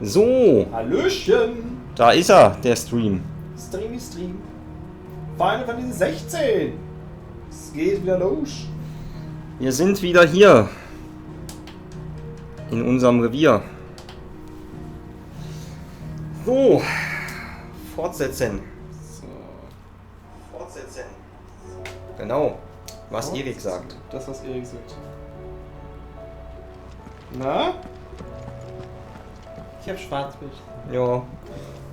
So. Hallöchen. Da ist er, der Stream. Stream. Final Fantasy 16. Es geht wieder los. Wir sind wieder hier. In unserem Revier. So. Fortsetzen. Genau. Was Erik sagt. Das, was Erik sagt. Na? Ich hab Schwarzbild. Ja.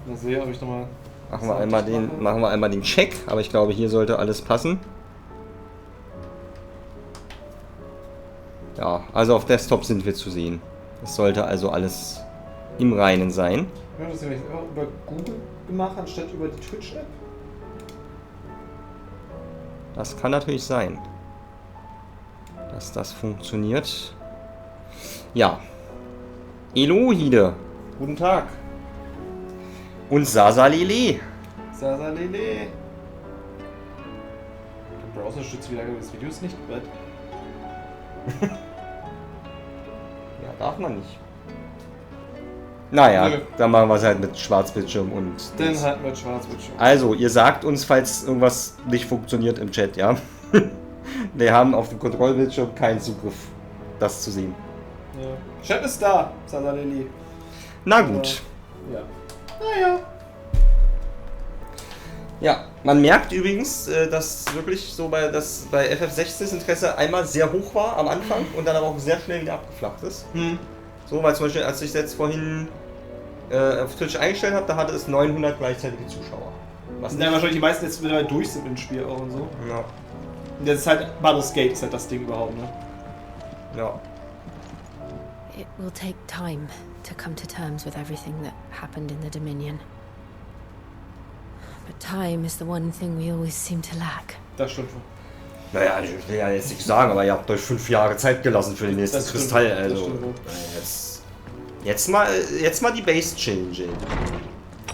Mal sehen, ob ich nochmal. Machen wir einmal den Check, aber ich glaube, hier sollte alles passen. Ja, also auf Desktop sind wir zu sehen. Es sollte also alles im Reinen sein. Ja, das habe ich immer über Google gemacht, anstatt über die Twitch-App. Das kann natürlich sein, dass das funktioniert. Ja. Elohide. Guten Tag. Und Sasalele. Sasalele. Der Browser stützt die Wiedergabe des Videos nicht, Brett. Ja, darf man nicht. Naja, dann machen wir es halt mit Schwarzbildschirm und... Dann halt mit Schwarzbildschirm. Also, ihr sagt uns, falls irgendwas nicht funktioniert im Chat, ja? Wir haben auf dem Kontrollbildschirm keinen Zugriff, das zu sehen. Ja. Chat ist da, Sasaleli. Na gut. Ja. Naja. Ja, man merkt übrigens, dass wirklich so bei FF16 das Interesse einmal sehr hoch war am Anfang und dann aber auch sehr schnell wieder abgeflacht ist. So, weil zum Beispiel, als ich jetzt vorhin auf Twitch eingestellt habe, da hatte es 900 gleichzeitige Zuschauer. Was ja, wahrscheinlich die meisten jetzt wieder durch sind im Spiel auch und so. Ja. Und das ist halt, Baldur's Gate ist halt das Ding überhaupt, ne? Ja. It will take time to come to terms with everything that happened in the Dominion. But time is the one thing we always seem to lack. Das stimmt schon. Naja, ich will ja jetzt nicht sagen, aber ihr habt euch 5 Jahre Zeit gelassen für den nächsten Das stimmt, Kristall. das Also stimmt. jetzt mal die Base chillen, Jill.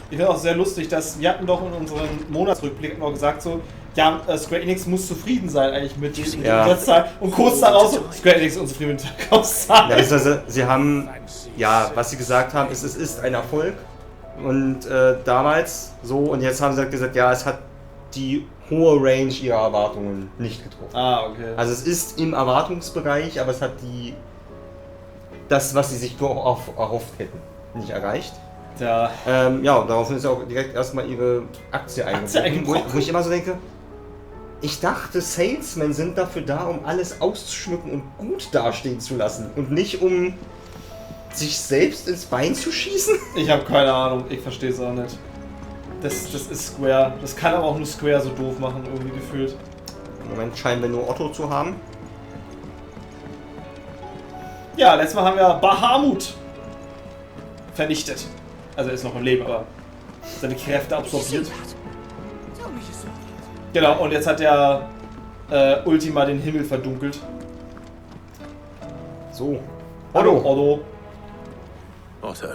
Ich finde auch sehr lustig, dass wir hatten doch in unserem Monatsrückblick noch gesagt so, ja, Square Enix muss zufrieden sein eigentlich mit diesen Umsatzzahlen. Und kurz daraus so, Square Enix ist unzufrieden mit der Verkaufszahl. Ja, also, sie haben, ja, was sie gesagt haben, es ist ein Erfolg. Und damals so, und jetzt haben sie halt gesagt, ja, es hat die hohe Range ihrer Erwartungen nicht getroffen. Ah, okay. Also es ist im Erwartungsbereich, aber es hat das, was sie sich erhofft hätten, nicht erreicht. Ja. Ja, und daraufhin ist auch direkt erstmal ihre Aktie eingebrochen. Wo ich immer so denke, ich dachte, Salesmen sind dafür da, um alles auszuschmücken und gut dastehen zu lassen und nicht um sich selbst ins Bein zu schießen? Ich habe keine Ahnung, ich verstehe es auch nicht. Das ist Square. Das kann aber auch nur Square so doof machen, irgendwie gefühlt. Im Moment scheinen wir nur Otto zu haben. Ja, letztes Mal haben wir Bahamut vernichtet. Also er ist noch im Leben, aber seine Kräfte absorbiert. Genau, und jetzt hat der Ultima den Himmel verdunkelt. So. Otto. Otto. Otto.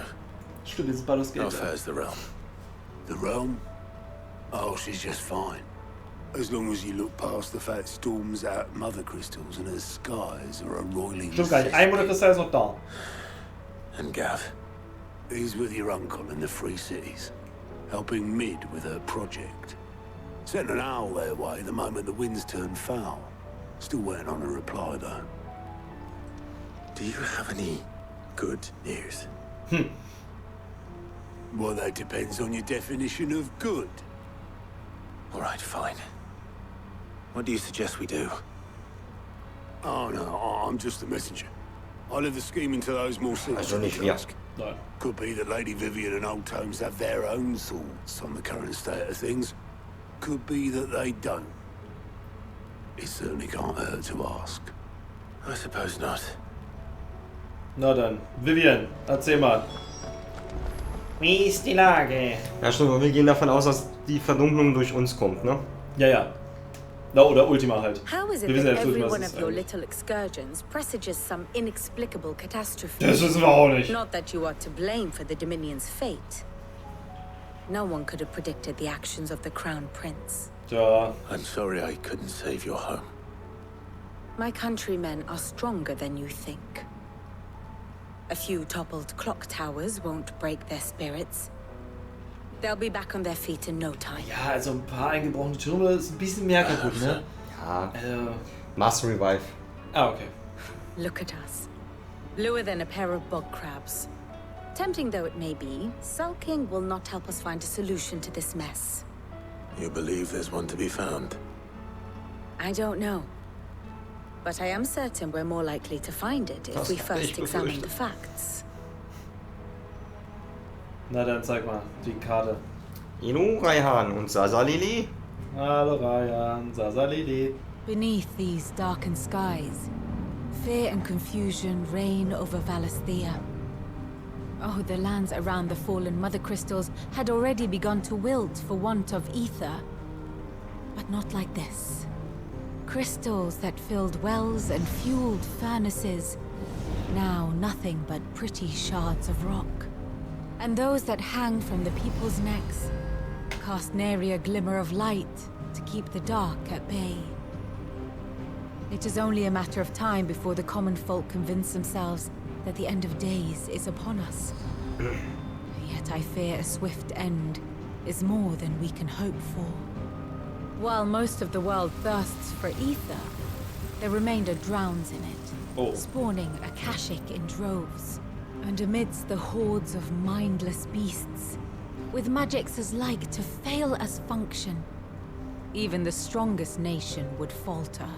Stimmt, jetzt ist Baldur's Gate. How fares the realm? The realm? Oh, she's just fine. As long as you look past the fact storms out mother crystals and her skies are a roiling. Stimmt gar nicht. Ein Monat-Kristall ist noch da. And Gav? He's with your uncle in the Free Cities, helping Mid with her project. Sent an owl their way the moment the winds turned foul. Still waiting on a reply though. Do you have any good news? Well, that depends on your definition of good. All right, fine. What do you suggest we do? Oh no, I'm just a messenger. I leave the scheming to those more Also nicht wir. Nein. Could be that Lady Vivian and Old Tomes have their own thoughts on the current state of things. Could be that they don't. It certainly can't hurt to ask. I suppose not. Na dann, Vivian, erzähl mal. Wie ist die Lage? Ja, stimmt, wir gehen davon aus, dass die Verdunklung durch uns kommt, ne? Ja, ja. Na, oder Ultima halt. How is it Wir wissen that ja, every Ultima one ist of your eigentlich. little excursions presages some inexplicable catastrophe? Das wissen wir auch nicht. Not that you are to blame for the Dominion's fate. No one could have predicted the actions of the Crown Prince. Ja. I'm sorry I couldn't save your home. My countrymen are stronger than you think. A few toppled clock towers won't break their spirits. They'll be back on their feet in no time. Ja, also ein paar eingebrochene Türme ist ein bisschen mehr kaputt, ne? Ja. Master Revive. Ah, okay. Look at us. Bluer than a pair of bog crabs. Tempting though it may be, sulking will not help us find a solution to this mess. You believe there's one to be found? I don't know. But I am certain we're more likely to find it if we first examine the facts. Na dann zeig mal die Karte. Inu, Raihan und Sasalili. Hallo Ryan, Sasalili. Beneath these darkened skies, fear and confusion reign over Valisthea. Oh, the lands around the fallen mother crystals had already begun to wilt for want of ether. But not like this. Crystals that filled wells and fueled furnaces, now nothing but pretty shards of rock. And those that hang from the people's necks cast nary a glimmer of light to keep the dark at bay. It is only a matter of time before the common folk convince themselves that the end of days is upon us. Yet I fear a swift end is more than we can hope for. While most of the world thirsts for ether, the remainder drowns in it, spawning Akashic in droves. And amidst the hordes of mindless beasts, with magics as like to fail as function, even the strongest nation would falter.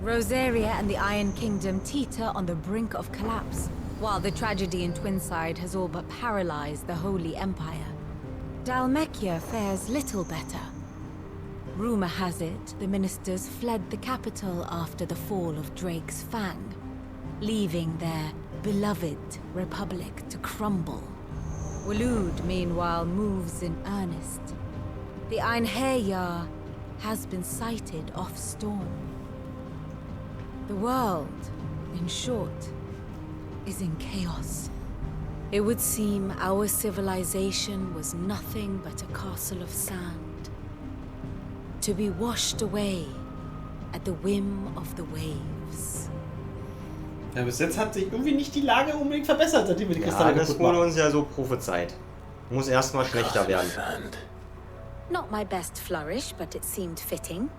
Rosaria and the Iron Kingdom teeter on the brink of collapse, while the tragedy in Twinside has all but paralyzed the Holy Empire. Dalmekia fares little better. Rumor has it the ministers fled the capital after the fall of Drake's Fang, leaving their beloved republic to crumble. Waloed, meanwhile, moves in earnest. The Einherjar has been sighted off Storm. The world, in short, is in chaos. It would seem our civilization was nothing but a castle of sand, to be washed away at the whim of the waves. Ja, bis jetzt hat sich irgendwie nicht die Lage unbedingt verbessert, seitdem wir die Kristalle das kaputt wurde machen. uns ja so prophezeit. Muss erstmal schlechter werden. Not my best flourish, but it seemed fitting.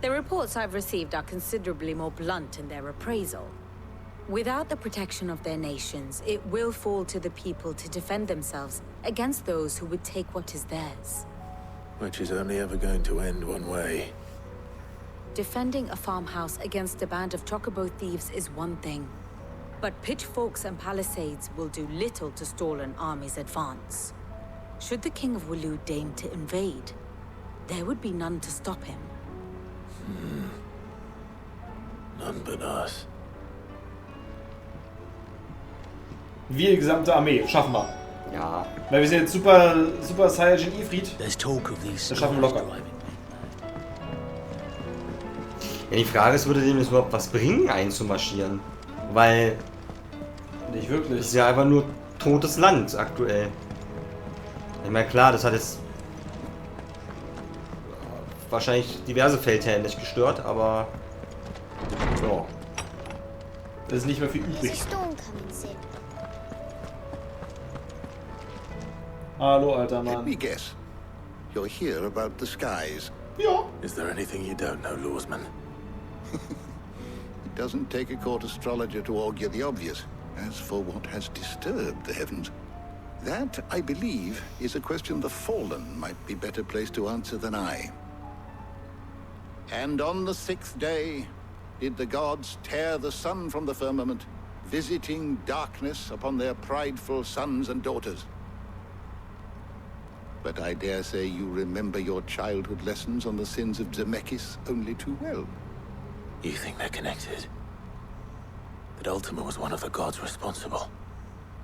The reports I've received are considerably more blunt in their appraisal. Without the protection of their nations, it will fall to the people to defend themselves against those who would take what is theirs. Which is only ever going to end one way. Defending a farmhouse against a band of chocobo thieves is one thing, but pitchforks and palisades will do little to stall an army's advance. Should the King of Waloed deign to invade, there would be none to stop him. None but us. Wir, die gesamte Armee, schaffen wir. Ja. Weil wir sind jetzt super Saiyajin Ifrit. There's talk of these. Das schaffen wir locker. Ja, die Frage ist, würde dem jetzt überhaupt was bringen, einzumarschieren? Weil Nicht wirklich. es ist ja einfach nur totes Land aktuell. Ich meine, klar, das hat jetzt wahrscheinlich diverse Feldherren nicht gestört, aber ja. Da ist nicht mehr viel übrig. Hallo, alter Let Mann. me guess. You're here about the skies. Ja. Is there anything you don't know, Lawsman? It doesn't take a court astrologer to augur the obvious. As for what has disturbed the heavens, that, I believe, is a question the Fallen might be better placed to answer than I. And on the 6th day did the gods tear the sun from the firmament, visiting darkness upon their prideful sons and daughters. But I dare say you remember your childhood lessons on the sins of Zemeckis only too well. You think they're connected? That Ultima was one of the gods responsible?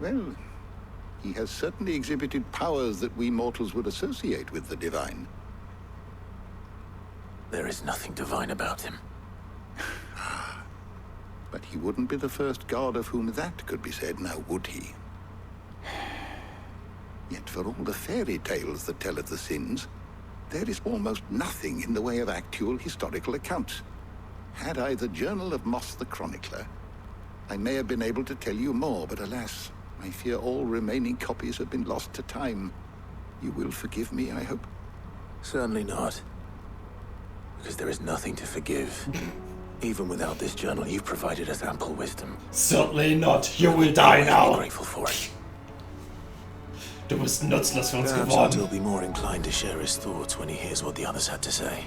Well, he has certainly exhibited powers that we mortals would associate with the divine. There is nothing divine about him. But he wouldn't be the first god of whom that could be said, now would he? Yet for all the fairy tales that tell of the sins, there is almost nothing in the way of actual historical accounts. Had I the Journal of Moss the Chronicler, I may have been able to tell you more, but alas, I fear all remaining copies have been lost to time. You will forgive me, I hope? Certainly not. Because there is nothing to forgive. Even without this journal, you've provided us ample wisdom. Certainly not. You will die now. I'm grateful for it. Du bist nutzlos für uns Perhaps geworden. Otto will be more inclined to share his thoughts when he hears what the others had to say.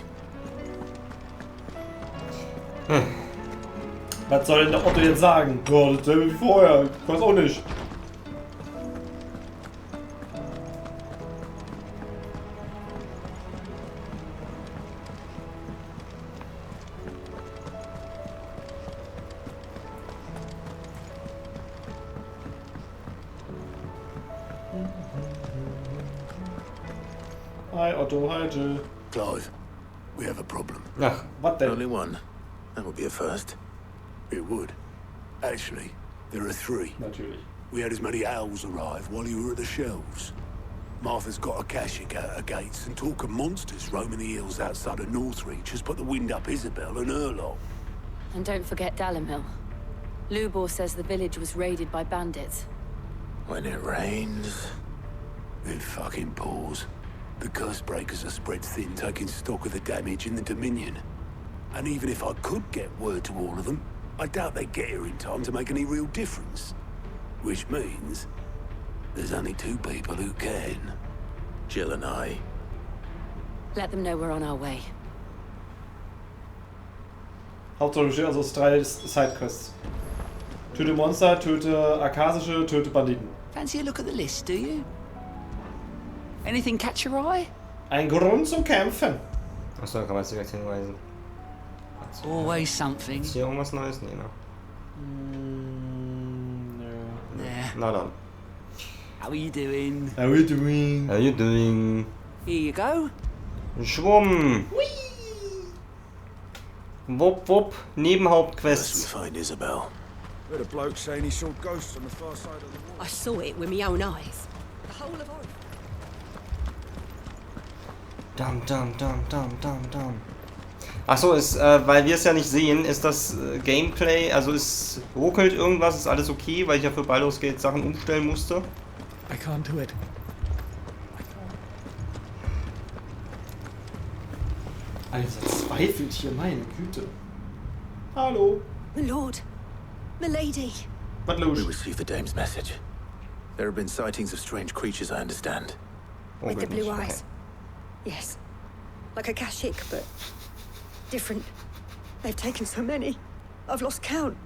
Was soll denn der Otto jetzt sagen? Ja, dasselbe wie vorher. Ich weiß auch nicht. Hi Otto, hi Jill. Clive, we have a problem. Ach, Was denn? Only one. That would be a first. It would. Actually, there are 3. Natürlich. We had as many owls arrive while you were at the shelves. Martha's got a cashing out her gates, and talk of monsters roaming the hills outside of Northreach has put the wind up Isabel and her lot. And don't forget Dalimhill. Lubor says the village was raided by bandits. When it rains... It fucking pours. The curse breakers are spread thin, taking stock of the damage in the Dominion. And even if I could get word to all of them, I doubt they'd get here in time to make any real difference. Which means there's only 2 people who can. Jill and I. Let them know we're on our way. Hauptsache besteht also aus 3 Sidequests. Töte Monster, töte Akasische, töte Banditen. Fancy a look at the list, do you? Anything catch your eye? Ein Grund zum Kämpfen. achso, da kann man jetzt direkt hinweisen. Always something. Ist hier irgendwas Neues? Nee, ne? Nö. There. Na dann. How are you doing? How you doing? How you doing? Here you go. Schwumm! Wupp, wupp, Unless we Nebenhauptquests. find Isabel. Heard a bloke saying he saw ghosts on the far side of the wall. I saw it with my own eyes. The whole of Oregon. Dam, dam, dam, dam, dam, dam. Achso, weil wir es ja nicht sehen, ist das Gameplay, also es ruckelt irgendwas, ist alles okay, weil ich ja für Baldur's Gate Sachen umstellen musste. I can't do it. Also zweifelt hier, meine Güte. Hallo. My lord. Milady. Was We los? received the dame's message. There have been sightings of strange creatures, I understand. Oh, With the geht nicht. blue Okay. eyes. Yes. Like a Kashik, but different. They've taken so many. I've lost count.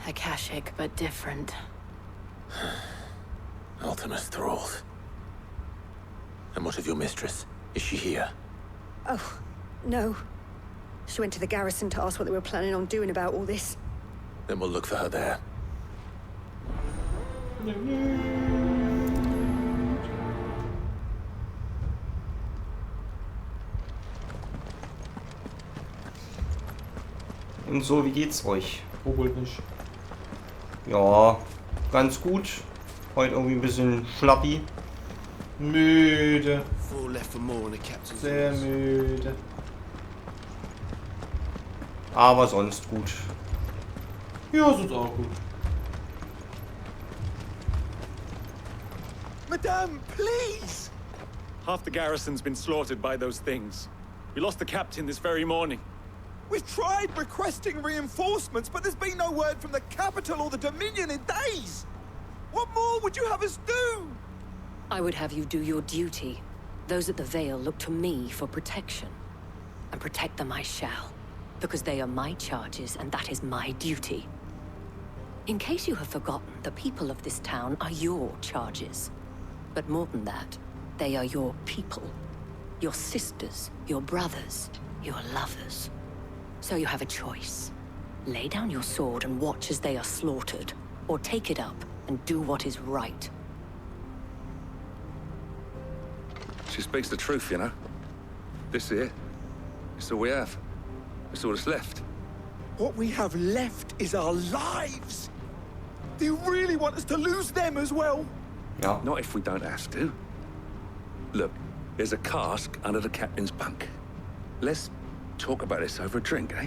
Akashic, but different. Ultimus thralls. And what of your mistress? Is she here? Oh, no. She went to the garrison to ask what they were planning on doing about all this. Then we'll look for her there. Und so, wie geht's euch? Wohl nicht. Ja, ganz gut. Heute irgendwie ein bisschen schlappi. Müde. 4 left for more in the captain's Sehr orders. müde. Aber sonst gut. Ja, sonst auch gut. Madame, please! Half the garrison's been slaughtered by those things. We lost the captain this very morning. We've tried requesting reinforcements, but there's been no word from the capital or the Dominion in days! What more would you have us do? I would have you do your duty. Those at the Vale look to me for protection. And protect them I shall. Because they are my charges, and that is my duty. In case you have forgotten, the people of this town are your charges. But more than that, they are your people. Your sisters, your brothers, your lovers. So you have a choice. Lay down your sword and watch as they are slaughtered, or take it up and do what is right. She speaks the truth, you know. This here, it's all we have. It's all that's left. What we have left is our lives! Do you really want us to lose them as well? Ja. Not if we don't have to. Look, there's a cask under the captain's bunk. Let's talk about this over a drink, eh?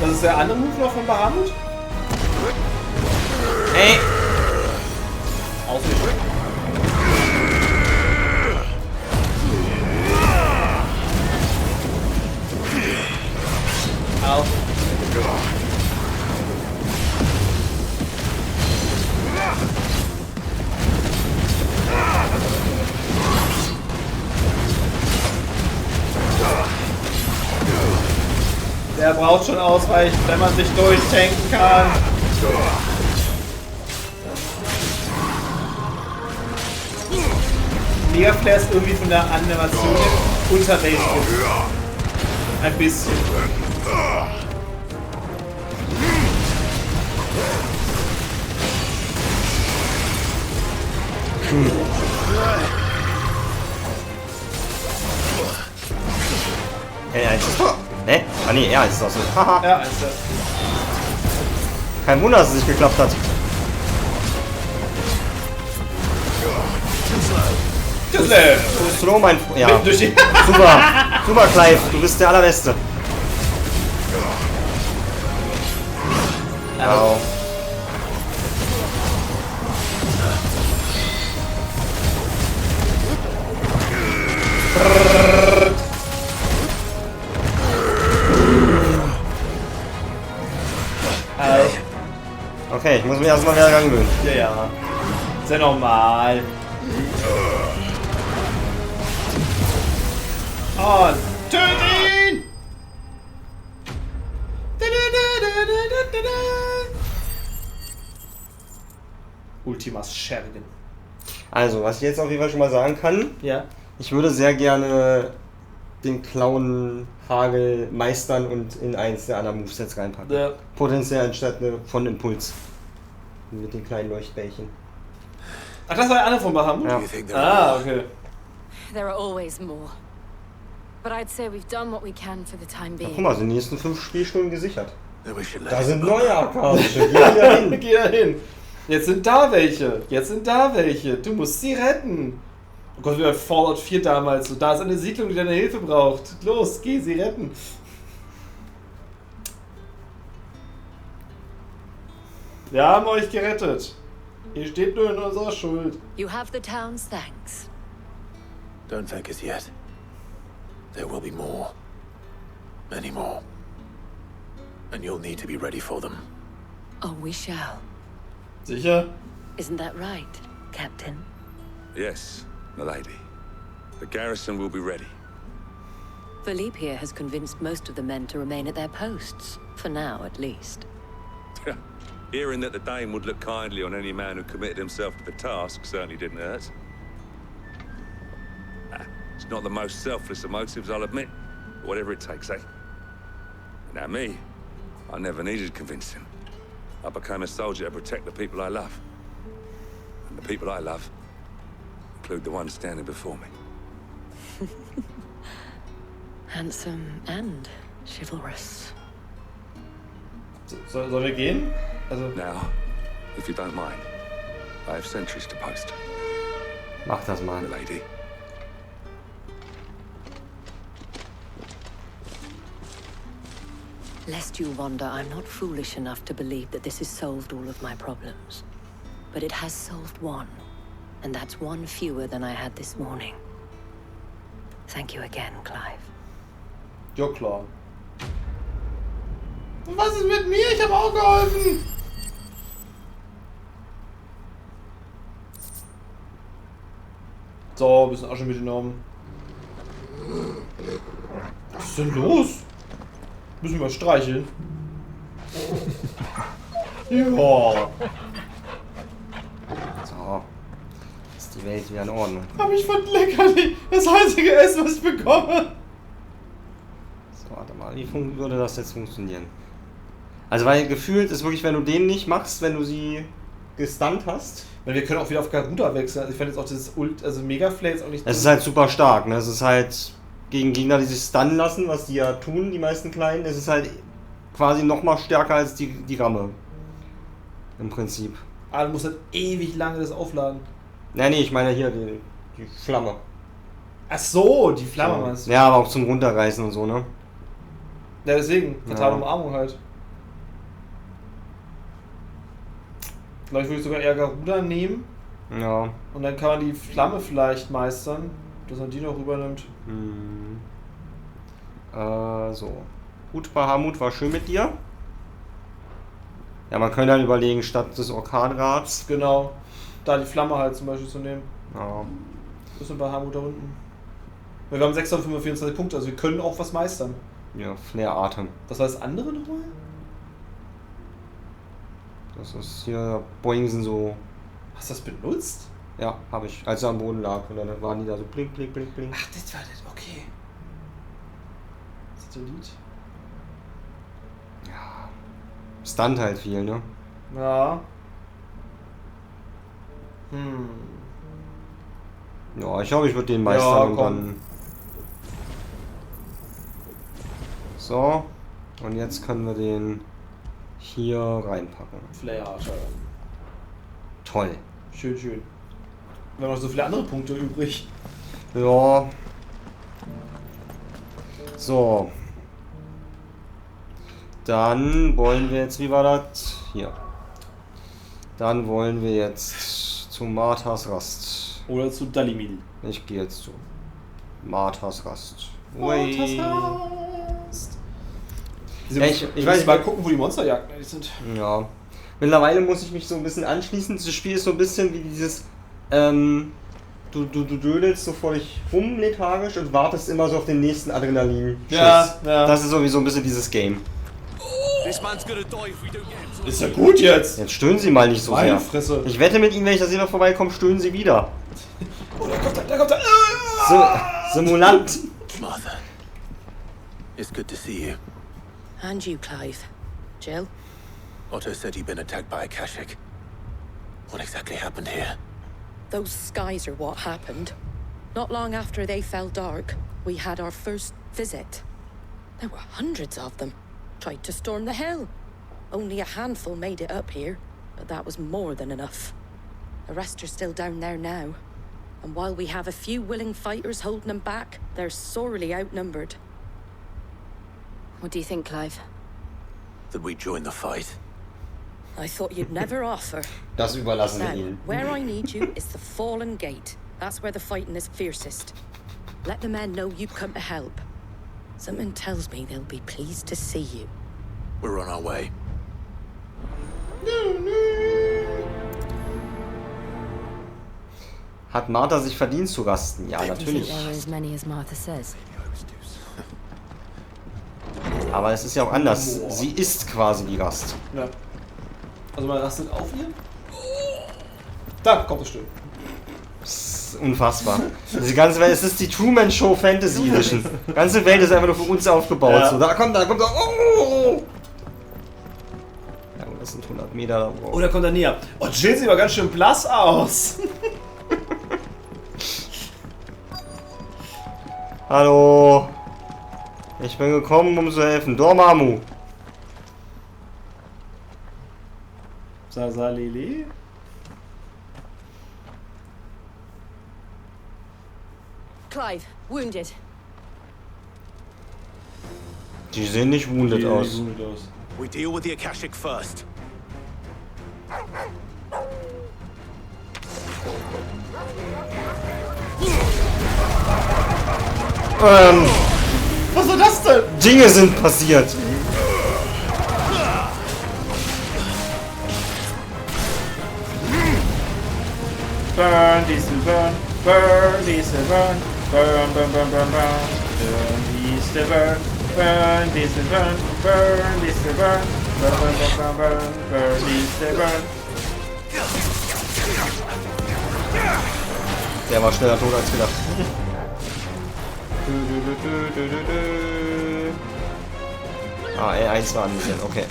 Das ist der andere Move noch von Bahamut? Ey! Auswischen. Au. Der braucht schon ausreichend, wenn man sich durchtanken kann. Megaflare ist irgendwie von der Animation unterrated. Ein bisschen. R1 ist doch. Ne? Ah ne, R1 ist auch so. Haha. Ja, ist das. Kein Wunder, dass es nicht geklappt hat. Too slow, mein Freund. Ja. Super. Super, Clive. Du bist der Allerbeste. Au. Okay, ich muss mich erstmal wieder rangewöhnen. Ja, ja. Ist ja normal. Und töte ihn! Ultimas Schergen. Also, was ich jetzt auf jeden Fall schon mal sagen kann, ja. Ich würde sehr gerne den Clown-Hagel meistern und in eins der anderen Movesets reinpacken. Ja. Potenziell anstatt von Impuls. Mit den kleinen Leuchtbällchen. Ach, das war der andere von Bahamut? Ja. Ah, okay. There are always more. But I'd say we've done what we can for the time Ja, being. guck mal, sind die nächsten 5 Spielstunden gesichert. Da sind neue Akadische. Geh da hin. Geh da hin. Jetzt sind da welche. Jetzt sind da welche. Du musst sie retten. Oh Gott, wie bei Fallout 4 damals. So, da ist eine Siedlung, die deine Hilfe braucht. Los, geh sie retten. Wir haben euch gerettet. Ihr steht nur in unserer Schuld. You have the town's thanks. Don't thank us yet. There will be more. Many more. And you'll need to be ready for them. Oh, we shall. Sicher? Isn't that right, Captain? Yes, milady. The garrison will be ready. Philippe here has convinced most of the men to remain at their posts. For now, at least. Hearing that the Dane would look kindly on any man who committed himself to the task certainly didn't hurt. It's not the most selfless of motives, I'll admit. But whatever it takes, eh? Now me, I never needed convincing. I became a soldier to protect the people I love. And the people I love include the one standing before me. Handsome and chivalrous. Sollen wir gehen? Also now, if you don't mind, I have sentries to post. Mach das mal. Lady. Lest you wonder, I'm not foolish enough to believe that this has solved all of my problems. But it has solved one. And that's one fewer than I had this morning. Thank you again, Clive. Ja, klar. Was ist mit mir? Ich habe auch geholfen. So, ein bisschen Asche mitgenommen. Was ist denn los? Müssen wir streicheln? Ja. So. Ist die Welt wieder in Ordnung. Hab ich von Leckerli das einzige Essen, was ich bekomme. So, warte mal. Wie würde das jetzt funktionieren? Also, weil gefühlt ist wirklich, wenn du den nicht machst, wenn du sie gestunt hast. Wir können auch wieder auf Garuda wechseln. Also ich fand jetzt auch dieses Mega-Flare jetzt auch nicht. Es ist halt super stark, ne? Es ist halt gegen Gegner, die sich stunnen lassen, was die ja tun, die meisten Kleinen. Es ist halt quasi nochmal stärker als die Ramme. Im Prinzip. Ah, du musst halt ewig lange das aufladen. Nee, ich meine hier die Flamme. Ach so, die Flamme so. meinst du? Ja, aber auch zum Runterreißen und so, ne? Ja, deswegen. Fatale Umarmung halt. Vielleicht würde ich sogar eher Garuda nehmen. Ja. Und dann kann man die Flamme vielleicht meistern, dass man die noch rübernimmt. So. Gut, Bahamut, war schön mit dir. Ja, man könnte dann überlegen, statt des Orkanrads. Genau. Da die Flamme halt zum Beispiel zu nehmen. Ja. Wo ist denn Bahamut da unten? Wir haben 625 Punkte, also wir können auch was meistern. Ja, Flair-Atem. Das war das andere nochmal? Das ist hier, Boingsen so. Hast du das benutzt? Ja, habe ich, als er am Boden lag. Und dann waren die da so blink, blink, blink, blink. Ach, das war das, okay. Satellit. Ja. Stunt halt viel, ne? Ja. Ja, ich glaube, ich würde den meistern ja, und dann. So. Und jetzt können wir den hier reinpacken. Flair-Archer. Toll. Schön, schön. Wir haben noch so viele andere Punkte übrig. Ja. So. Dann wollen wir jetzt, wie war das? Hier. Dann wollen wir jetzt zu Marthas Rast. Oder zu Dalimil. Ich gehe jetzt zu Marthas Rast. Marthas Rast. Ich weiß mal gucken, wo die Monsterjagden eigentlich sind. Ja. Mittlerweile muss ich mich so ein bisschen anschließen. Das Spiel ist so ein bisschen wie dieses, du dödelst so vor dich rum lethargisch und wartest immer so auf den nächsten Adrenalin-Schuss. Ja, ja. Das ist sowieso ein bisschen dieses Game. Ist ja gut jetzt. Jetzt stöhnen Sie mal nicht so Meine sehr. Fresse. Ich wette mit Ihnen, wenn ich das hier noch vorbeikomme, stöhnen Sie wieder. Oh, da kommt er. Simulant. Martha, it's good to see you. And you, Clive. Jill? Otto said you'd been attacked by a Kashik. What exactly happened here? Those skies are what happened. Not long after they fell dark, we had our first visit. There were hundreds of them. Tried to storm the hill. Only a handful made it up here, but that was more than enough. The rest are still down there now. And while we have a few willing fighters holding them back, they're sorely outnumbered. What do you think, Clive? That we join the fight. I thought you'd never offer. Das überlassen wir Now, Ihnen. where I need you is the Fallen Gate. That's where the fighting is fiercest. Let the men know you've come to help. Something tells me they'll be pleased to see you. We're on our way. Hat Martha sich verdient zu rasten? Ja, natürlich. Aber es ist ja auch anders. Sie ist quasi die Rast. Ja. Also man rastet auf ihr? Da kommt das Stück. Das ist unfassbar. Diese ganze Welt, es ist die Truman Show Fantasy Edition. Die ganze Welt ist einfach nur für uns aufgebaut. Ja. So, da kommt er. Oh! Ja, das sind 100 Meter da drauf. Oh, da kommt er näher. Oh, Jill sieht aber ganz schön blass aus. Hallo. Ich bin gekommen, um zu helfen. Dormammu. Sasalele. Clive, wounded. Die sehen nicht wounded aus. We deal with the Akashic first. Was war das denn? Dinge sind passiert. Burn, diesel, burn, burn, diesel, burn, burn, burn, burn, burn, burn, burn, diesel, burn, burn, diesel, burn, burn, diesel, burn, burn, burn, burn, burn, burn, diesel, burn. Der war schneller tot als gedacht. Ah, L1 war anvisiert, okay.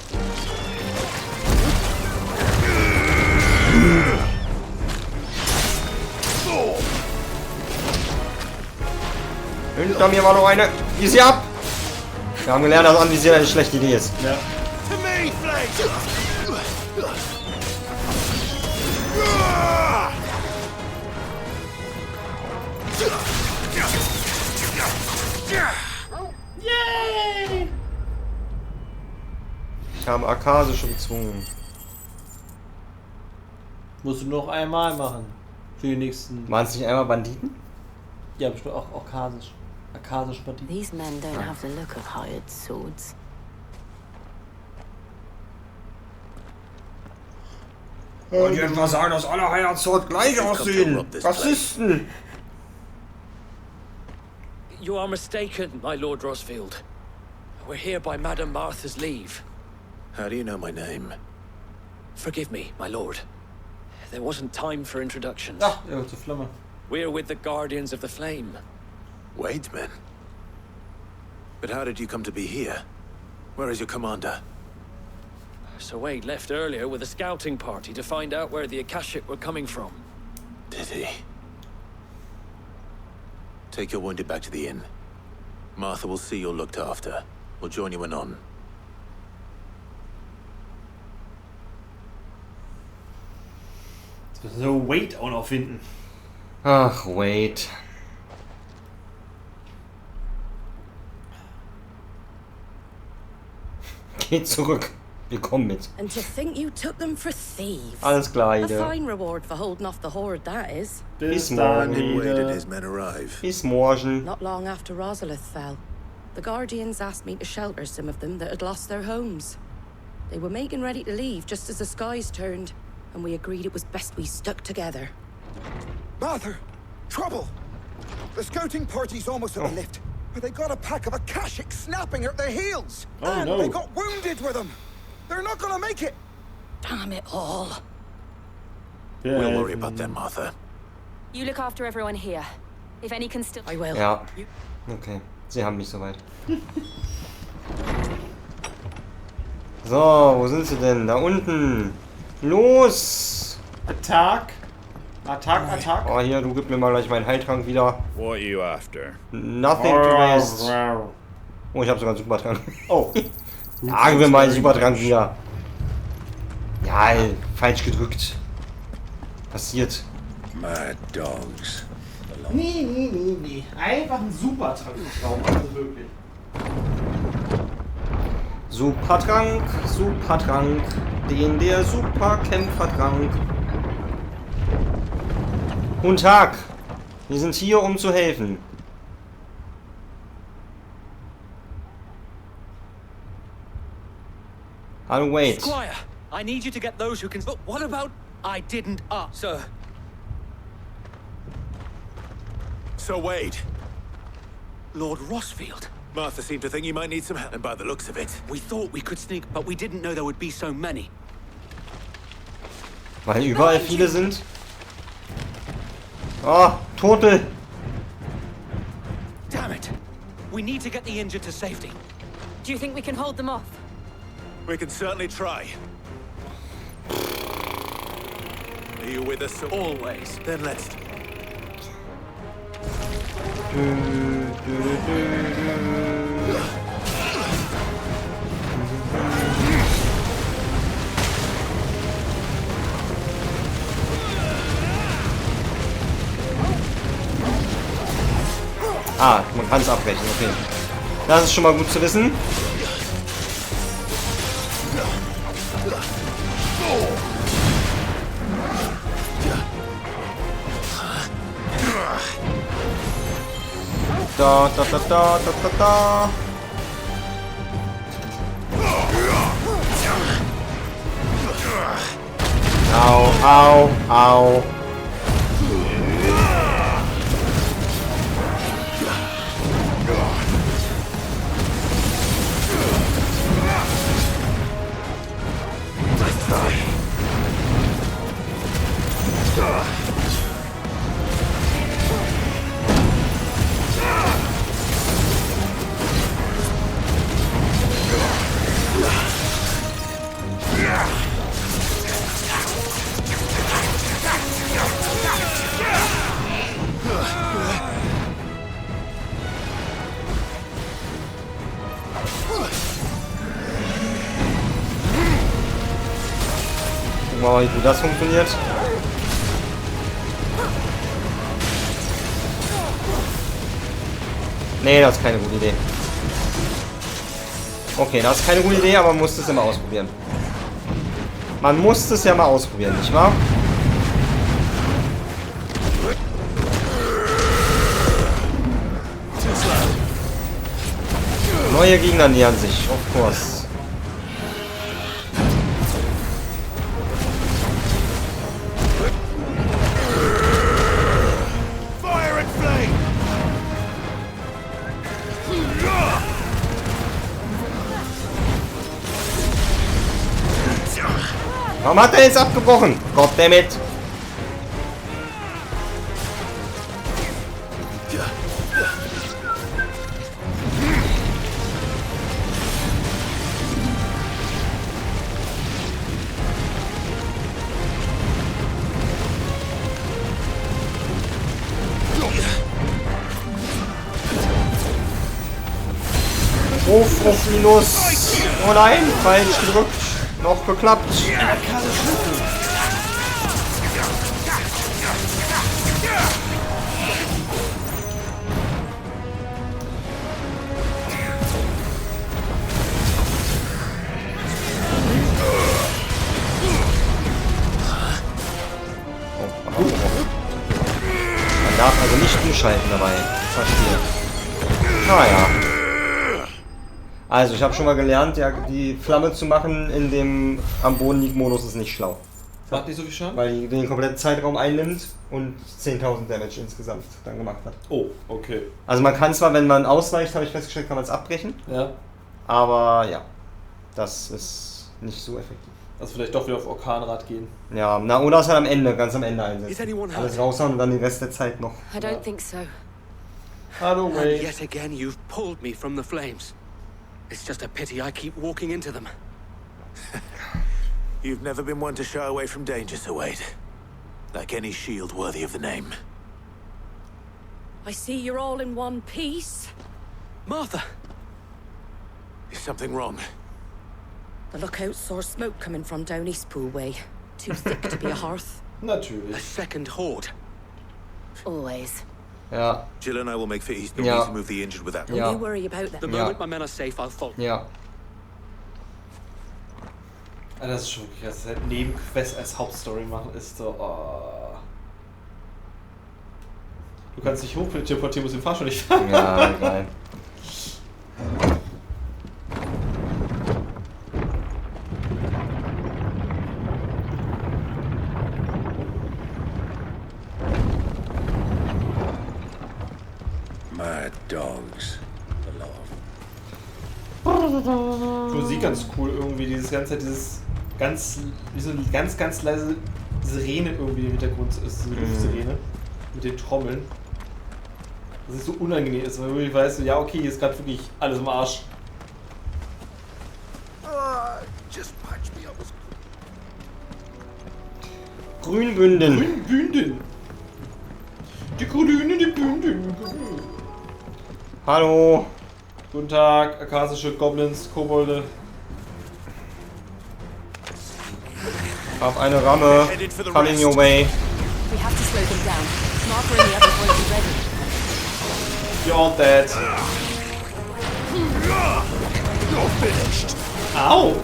Hinter mir war noch eine. Die sie ab! Wir haben gelernt, dass Anvisieren eine schlechte Idee ist. Ja. Yay! Ich habe Akasische gezwungen. Musst du noch einmal machen. Für die nächsten. Waren es nicht einmal Banditen? Ja, bestimmt auch Akasisch Banditen. These men don't have the look of hired swords. Und jetzt mal sagen, dass alle Herzog gleich aussehen. Rassisten! You are mistaken, my Lord Rosfield. We're here by Madame Martha's leave. How do you know my name? Forgive me, my lord. There wasn't time for introductions. Ach, zur Flamme. We're with the Guardians of the Flame. Wade's men? But how did you come to be here? Where is your commander? Sir Wade left earlier with a scouting party to find out where the Akashic were coming from. Did he? Take your wounded back to the inn. Martha will see you're looked after. We'll join you anon. Jetzt müssen wir Wade auch noch finden. Ach, Wade. Geht zurück. Wir kommen mit. And to think you took them for thieves. Alles klar, A Ida. fine reward for holding off the horde, that is. Bis morgen. Wade and his men arrive. Bis morgen. Not long after Rosalith fell, the Guardians asked me to shelter some of them that had lost their homes. They were making ready to leave just as the skies turned, and we agreed it was best we stuck together. Martha! Trouble! The scouting party's almost at the lift, but they got a pack of Akashics snapping at their heels! Oh, and no. they got wounded with them! They're not gonna make it! Damn it all. We'll worry about them, Martha. You look after everyone here. If any can still... I will. Ja. Okay. Sie haben mich soweit. So, wo sind sie denn? Da unten. Los! Attack. Oh, hier, du gib mir mal gleich meinen Heiltrank wieder. What are you after? Nothing to waste. Oh, ich hab sogar einen Supertrank. Oh. Sagen wir mal einen Supertrank wieder. Ja, falsch gedrückt. Passiert. Mad dogs. Nee. Einfach ein Supertrank Raum, also wirklich. Supertrank. Den der Superkämpfertrank. Guten Tag. Wir sind hier, um zu helfen. Hallo, Wade. Squire, I need you to get those who can... But what about... I didn't sir. So, Wade. Lord Rosfield. Martha seemed to think you might need some help, and by the looks of it. We thought we could sneak, but we didn't know there would be so many. Weil überall viele sind. Oh, Tote. Damn it. We need to get the injured to safety. Do you think we can hold them off? We can certainly try. Are you with us? Always. Then let's... Ah, man kann es abbrechen, okay. Das ist schon mal gut zu wissen. Da. Au. Gucken wir mal, wie gut das funktioniert. Nee, das ist keine gute Idee. Okay, das ist keine gute Idee, aber man muss es immer ausprobieren. Man muss es ja mal ausprobieren, nicht wahr? Neue Gegner nähern sich, of course. Fire and flame! Warum hat er jetzt abgebrochen? Goddammit! Ruf minus. Oh nein, falsch gedrückt. Noch geklappt. Man darf also nicht umschalten dabei. Verstehe. Naja. Also, ich habe schon mal gelernt, ja, die Flamme zu machen in dem am Boden liegenden Modus ist nicht schlau. Macht nicht so viel Schaden? Weil die den kompletten Zeitraum einnimmt und 10.000 Damage insgesamt dann gemacht hat. Oh, okay. Also man kann zwar, wenn man ausweicht, habe ich festgestellt, kann man es abbrechen. Ja. Aber ja, das ist nicht so effektiv. Also vielleicht doch wieder auf Orkanrad gehen. Ja, na oder es halt am Ende, ganz am Ende einsetzen. Alles raushauen und dann den Rest der Zeit noch. I don't think so. Hallo, Wade. And yet again you've pulled me from the flames. It's just a pity I keep walking into them. You've never been one to shy away from danger, Sir Wade. Like any shield worthy of the name. I see you're all in one piece. Martha! Is something wrong? The lookout saw smoke coming from down Eastpool way. Too thick to be a hearth. Natürlich. A second horde. Always. Ja. Jill and I will make for East, but we Ja. need to move the injured without Don't you worry about that. The moment my men are safe, I'll follow. Ja. Also das ist schon wirklich, das halt Nebenquest als Hauptstory machen ist so. Oh. Du kannst dich hochteleportieren, musst den Fahrstuhl nicht fahren. Ja, egal. My dogs. Musik ganz cool irgendwie, dieses ganze, wie so eine ganz leise Sirene irgendwie im Hintergrund ist, so eine Luftsirene mit den Trommeln. Das ist so unangenehm ist, weil du wirklich weißt, ja okay, hier ist gerade wirklich alles im Arsch. Grünbünden. Grünbünden. Die Grünen, die Bünden. Hallo. Guten Tag, akasische Goblins, Kobolde. Hab eine Ramme. Coming your way. We have to slow them down. Smarter and the others won't be ready. You're all dead. You're finished. Au!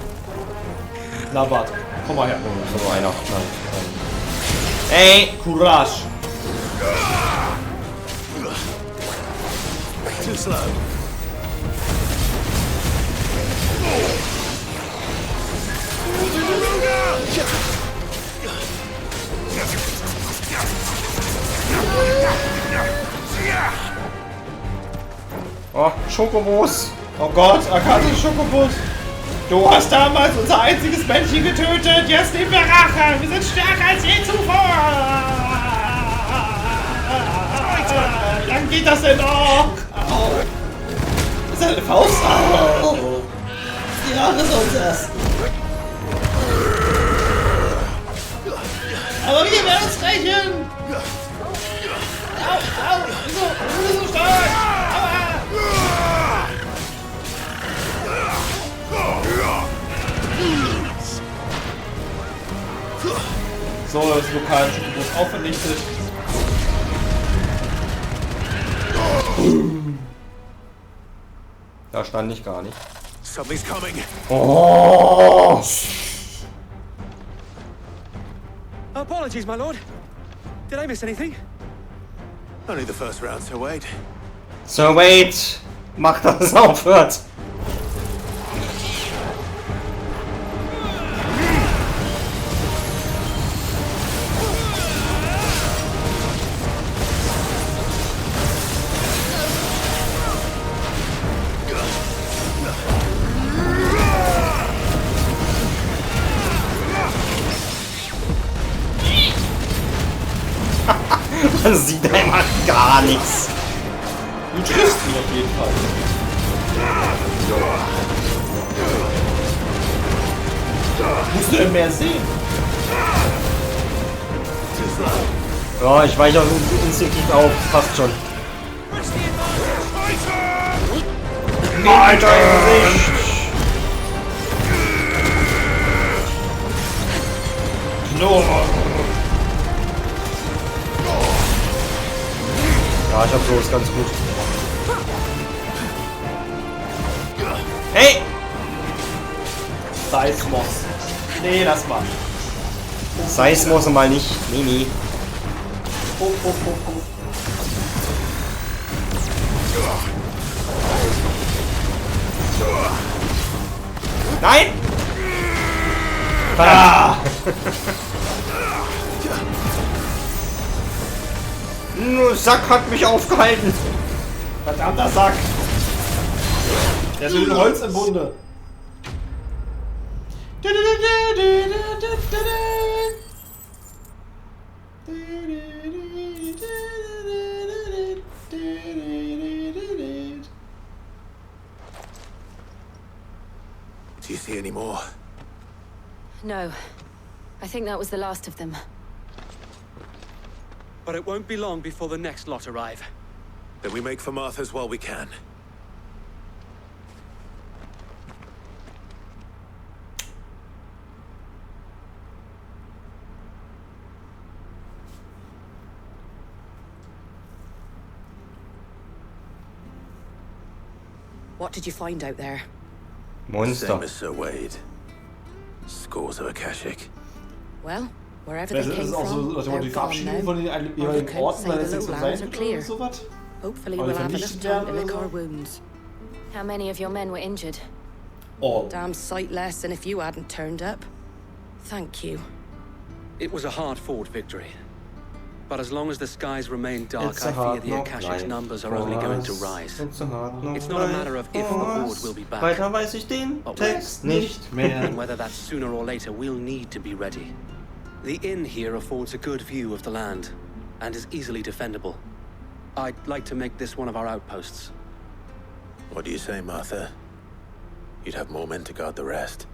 Na warte, komm mal her. Oh, so einer. Ey! Courage! Too slow. Oh, Schokobos. Oh Gott, akasische Schokobos. Du hast damals unser einziges Männchen getötet. Jetzt nehmen wir Rache. Wir sind stärker als je zuvor. Wie lange geht das denn noch? Au. Das ist eine Faust. Au. Die Rache ist uns erst. Aber wir werden uns rächen. Au, au. Wieso so stark? Aua. So, das lokale Schokobos auch vernichtet. Da stand ich gar nicht. Something's coming. Oh! Apologies, my lord. Did I miss anything? Only the first round, Sir Wade. Sir Wade, mach, dass es aufhört. Man sieht einfach gar nichts. Du triffst ihn auf jeden Fall. Musst du denn mehr sehen? Ja, ich weiche auch instinktiv auf. Passt schon. Alter, Gesicht! Ja, ich hab so, ist ganz gut. Hey! Seismos. Nee, lass mal. Seismos mal nicht. Nee. Oh. Nein! Ah! Nur Sack hat mich aufgehalten. Verdammter Sack. Der ist mit dem Holz im Bunde. Do you see any more? No. I think that was the last of them. But it won't be long before the next lot arrive. Then we make for Martha's while we can. What did you find out there? Monster. Same as Sir Wade. Scores of Akashic. Well, wherever Das they came ist auch so, from, dass man die they're gone Verabschiedung von den now. jeweiligen Orten, weil das jetzt so Lowlands sein are wird clear. oder sowas. Hopefully Aber we'll die have enough vernichtet time werden to oder lick so. our wounds. How many of your men were injured? Oh. Damn sight less than if you hadn't turned up. Thank you. It was a hard-fought victory. But as long as the skies remain dark, It's a I fear hard the knock Akashic's life numbers are for only going to us. rise. It's a hard knock It's not a matter of if the life for Horde us. will be back, Weiter weiß ich den but Text when. nicht mehr. And whether that's sooner or later, we'll need to be ready. The inn here affords a good view of the land, and is easily defendable. I'd like to make this one of our outposts. What do you say, Martha? You'd have more men to guard the rest.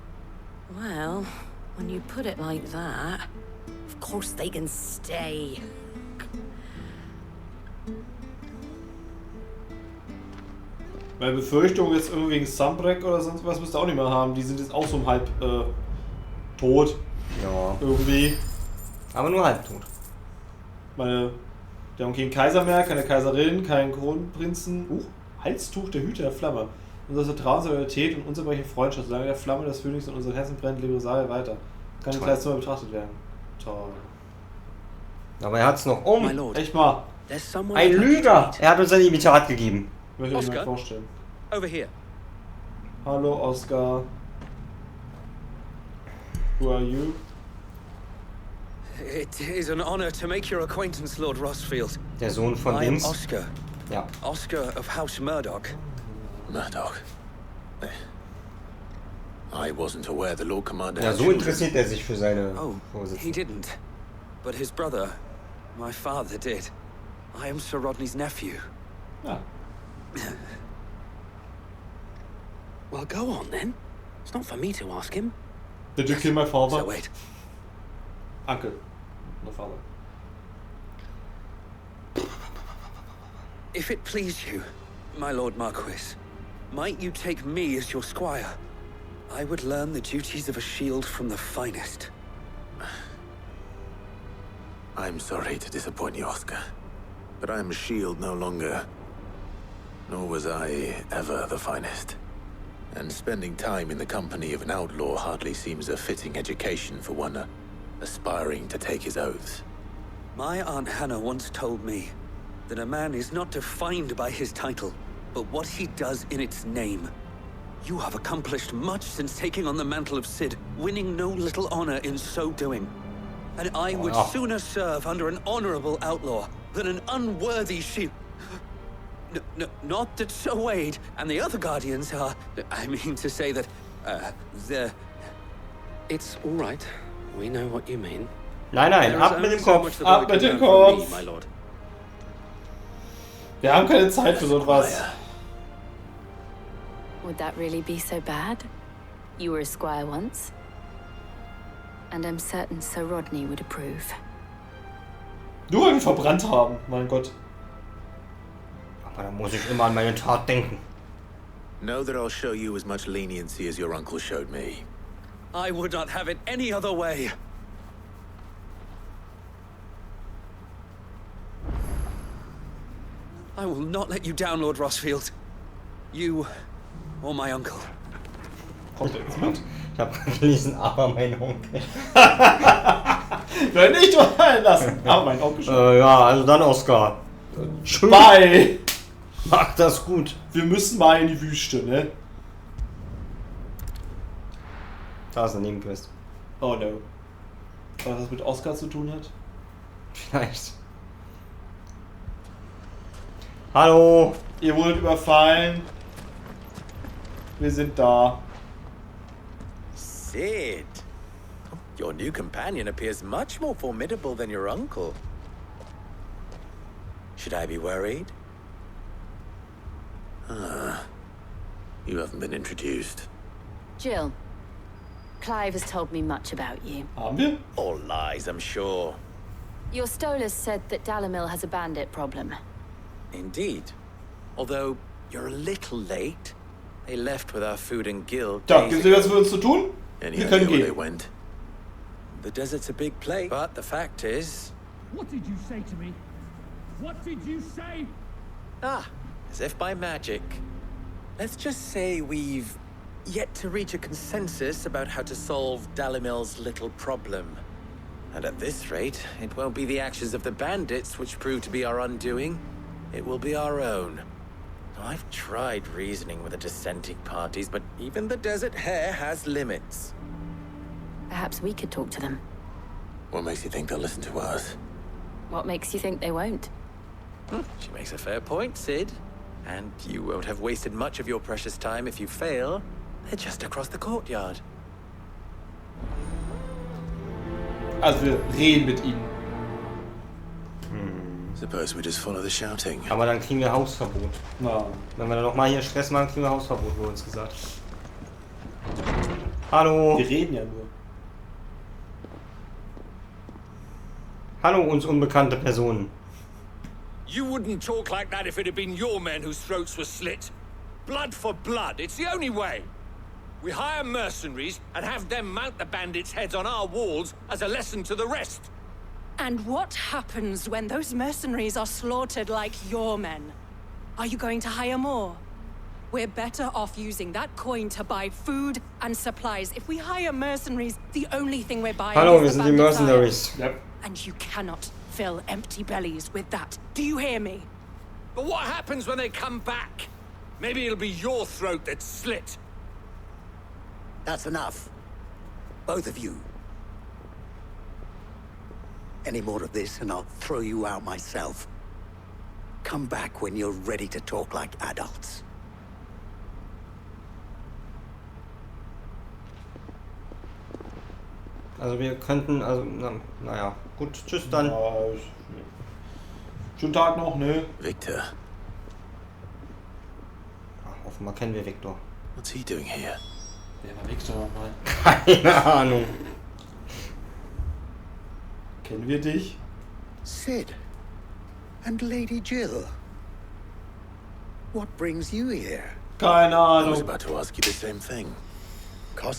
Well, when you put it like that, of course they can stay. Meine Befürchtung jetzt irgendwie wegen Sunbreak oder sonst was müsst ihr auch nicht mehr haben. Die sind jetzt auch so halb tot. Ja. Irgendwie. Aber nur halbtot. Die haben keinen Kaiser mehr, keine Kaiserin, keinen Kronprinzen. Halstuch der Hüter der Flamme. Unser Vertrauen, Solidarität und unzerbrechliche Freundschaft. Solange der Flamme des Phönix in unseren Herzen brennt, lebe Rosaria weiter. Kann nicht als Zimmer betrachtet werden. Toll. Aber er hat's noch Echt mal. Ein Lüger! Er hat uns ein Imitat gegeben. Möchte ich mir mal vorstellen. Over here. Hallo Oscar. Who are you? It is an honor to make your acquaintance, Lord Rossfield. Der Sohn von I am Dings. Oscar. Ja. Oscar of House Murdoch. Murdoch. I wasn't aware the Lord Commander Ja, had so children. interessiert er sich für seine He Vorsitzenden. didn't. But his brother, my father, did. I am Sir Rodney's nephew. Ja. Well, go on then. It's not for me to ask him. Did you kill my father? So wait. Uncle. No father. If it please you, my Lord Marquis, might you take me as your squire? I would learn the duties of a shield from the finest. I'm sorry to disappoint you, Oscar, but I am a shield no longer. Nor was I ever the finest. And spending time in the company of an outlaw hardly seems a fitting education for one aspiring to take his oaths. My Aunt Hannah once told me that a man is not defined by his title, but what he does in its name. You have accomplished much since taking on the mantle of Cid, winning no little honor in so doing. And I would sooner serve under an honorable outlaw than an unworthy shield. Not that Sir Wade and the other guardians are... I mean to say that, they're... It's all right. We know what you mean. Nein, ab mit dem Kopf. Ab mit dem Kopf. Wir haben keine Zeit für sowas. Would that really be so bad? You were a squire once. And I'm certain Sir Rodney would approve. Nur weil wir verbrannt haben, mein Gott. Aber da muss ich immer an meine Tat denken. Know that I'll show you as much leniency as your uncle showed me. I would not have it any other way. I will not let you down, Lord Rossfield. You or my uncle. Kommt jetzt mit? Ich hab gelesen, aber mein Onkel. Nein, nicht fallen lassen. Aber mein Onkel schon. Ja, also dann Oscar. Tschüss. Bye. Mach das gut. Wir müssen mal in die Wüste, ne? Da ist eine Nebenquest. Oh no. Was das mit Oscar zu tun hat? Vielleicht. Hallo. Ihr wurdet überfallen. Wir sind da. Sid, your new companion appears much more formidable than your uncle. Should I be worried? You haven't been introduced. Jill, Clive has told me much about you. Haben wir? All lies, I'm sure. Your stolers said that Dalamil has a bandit problem. Indeed. Although, you're a little late. They left with our food and guild. Da, gibt's was für uns zu tun? Wir können They gehen. went. The desert's a big place, but the fact is... What did you say to me? What did you say? As if by magic. Let's just say we've yet to reach a consensus about how to solve Dalimil's little problem. And at this rate, it won't be the actions of the bandits which prove to be our undoing. It will be our own. I've tried reasoning with the dissenting parties, but even the Desert Hare has limits. Perhaps we could talk to them. What makes you think they'll listen to us? What makes you think they won't? She makes a fair point, Sid. And you won't have wasted much of your precious time if you fail. They're just across the courtyard. Also wir reden mit ihnen. Suppose we just follow the shouting. Aber dann kriegen wir Hausverbot. Ja. Wenn wir dann noch mal hier Stress machen, kriegen wir Hausverbot, wurde uns gesagt. Hallo. Wir reden ja nur. Hallo, uns unbekannte Personen. You wouldn't talk like that if it had been your men whose throats were slit. Blood for blood, it's the only way. We hire mercenaries and have them mount the bandits' heads on our walls as a lesson to the rest. And what happens when those mercenaries are slaughtered like your men? Are you going to hire more? We're better off using that coin to buy food and supplies. If we hire mercenaries, the only thing we're buying Hallo, wir is the sind die bandits' Mercenaries. Yep. And you cannot fill empty bellies with that. Do you hear me? But what happens when they come back? Maybe it'll be your throat that's slit. That's enough. Both of you. Any more of this and I'll throw you out myself. Come back when you're ready to talk like adults. Also wir könnten, also, naja, gut, tschüss dann. Ja, schönen Tag noch, ne? Victor. Ach, offenbar kennen wir Victor. What's he doing here? Wer war Victor nochmal? Keine Ahnung. Kennen wir dich? Sid. And Lady Jill. What brings you here? Keine I was Ahnung. about to ask you the same thing.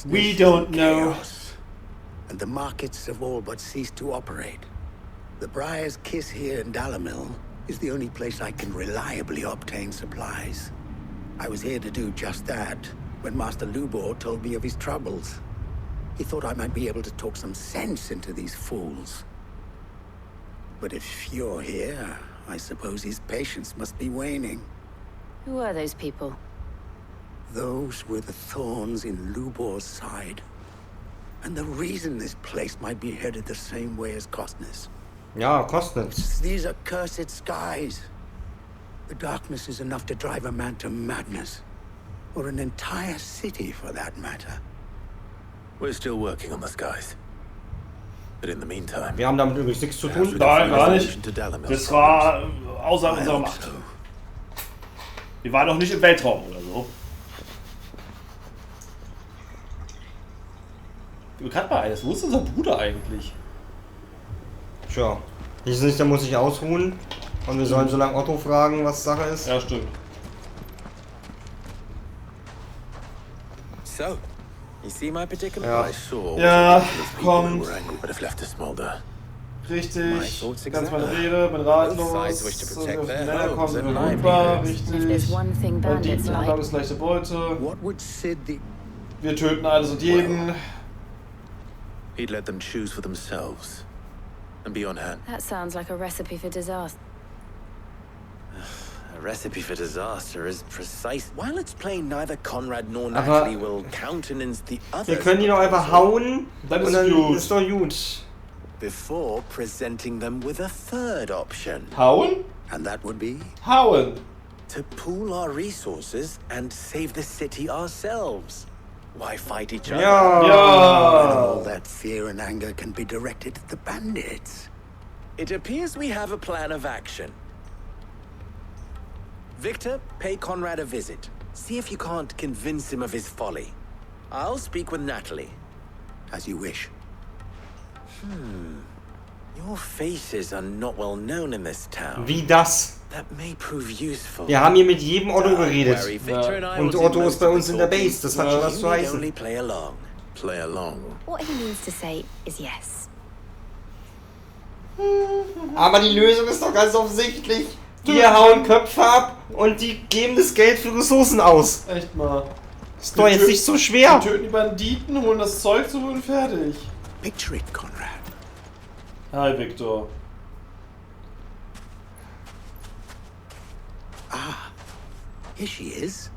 We don't know. Chaos, and the markets have all but ceased to operate. The Briar's Kiss here in Dalamil is the only place I can reliably obtain supplies. I was here to do just that when Master Lubor told me of his troubles. He thought I might be able to talk some sense into these fools. But if you're here, I suppose his patience must be waning. Who are those people? Those were the thorns in Lubor's side. And the reason this place might be headed the same way as Kostnitz. Ja, Kostnitz. These are cursed skies. The darkness is enough to drive a man to madness. Or an entire city, for that matter. We're still working on the skies. Wir haben damit übrigens nichts zu tun. Nein, gar nicht. Das war außer unserer Macht. Wir waren noch nicht im Weltraum oder so. Bekannt war eines. Wo ist unser Bruder eigentlich? Tja. Nicht, da muss ich ausruhen. Und wir sollen so lange Otto fragen, was Sache ist. Ja, stimmt. So, you see my predicament? Ja. Ja, kommt. Richtig. Ganz meine Rede, bin ratlos. Männer kommen in Europa. Richtig. Banditen, Anlage ist leichte Beute. Wir töten alles und jeden. He'd let them choose for themselves and be on hand. That sounds like a recipe for disaster. A recipe for disaster is precise. While it's plain neither Conrad nor Natalie will countenance the others. Wir können die doch einfach hauen. Dann und dann ist doch gut. Before presenting them with a third option. Hauen? And that would be? Hauen. To pool our resources and save the city ourselves. Why fight each other? All that fear and anger can be directed at the bandits. It appears we have a plan of action. Victor, pay Conrad a visit. See if you can't convince him of his folly. I'll speak with Natalie. As you wish. Your faces are not well known in this town. Wie das? That may prove useful. Wir haben hier mit jedem Otto geredet. Ja. Und Otto ist bei uns in der Base. Das hat schon was zu heißen. Play along. Play along. What he means to say is yes. Aber die Lösung ist doch ganz offensichtlich. Wir hauen Köpfe ab und die geben das Geld für Ressourcen aus. Echt mal. Ist doch jetzt nicht so schwer. Wir töten die Banditen, holen das Zeug zurück und fertig. Picture it, Conrad. Hi, Victor. Ah, here she is.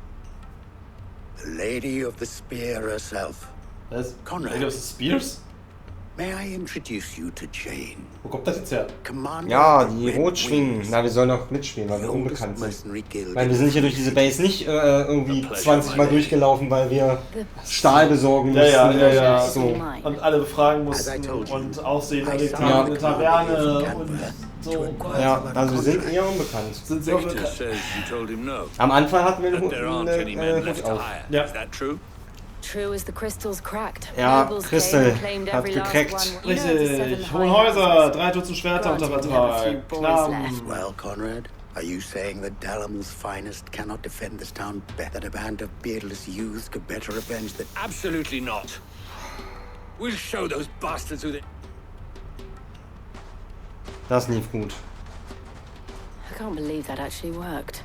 The Lady of the Spear herself. Was? Conrad. Lady of the Spears? May I introduce you to Jane? Wo kommt das jetzt her? Ja, die Rotschwingen. Na, wir sollen doch mitspielen, weil wir unbekannt sind. Weil wir sind hier durch diese Base nicht irgendwie 20 Mal durchgelaufen, weil wir Stahl besorgen mussten. Ja. So. Und alle befragen mussten und Aussehen an der Taverne und so. Ja, also wir sind eher unbekannt. Sind sehr unbekannt. Am Anfang hatten wir einen Hut auf. Ja. True as the crystals cracked. Ja, Crystal hat gecrackt. Richtig. Hohen Häuser, 3 Dutzend Schwerter unter Vertrag. Knaben. Well, Conrad, are you saying that Dalamil's finest cannot defend this town better than a band of beardless youths could better avenge the... Absolutely not. We'll show those bastards who they... Das lief gut. I can't believe that actually worked.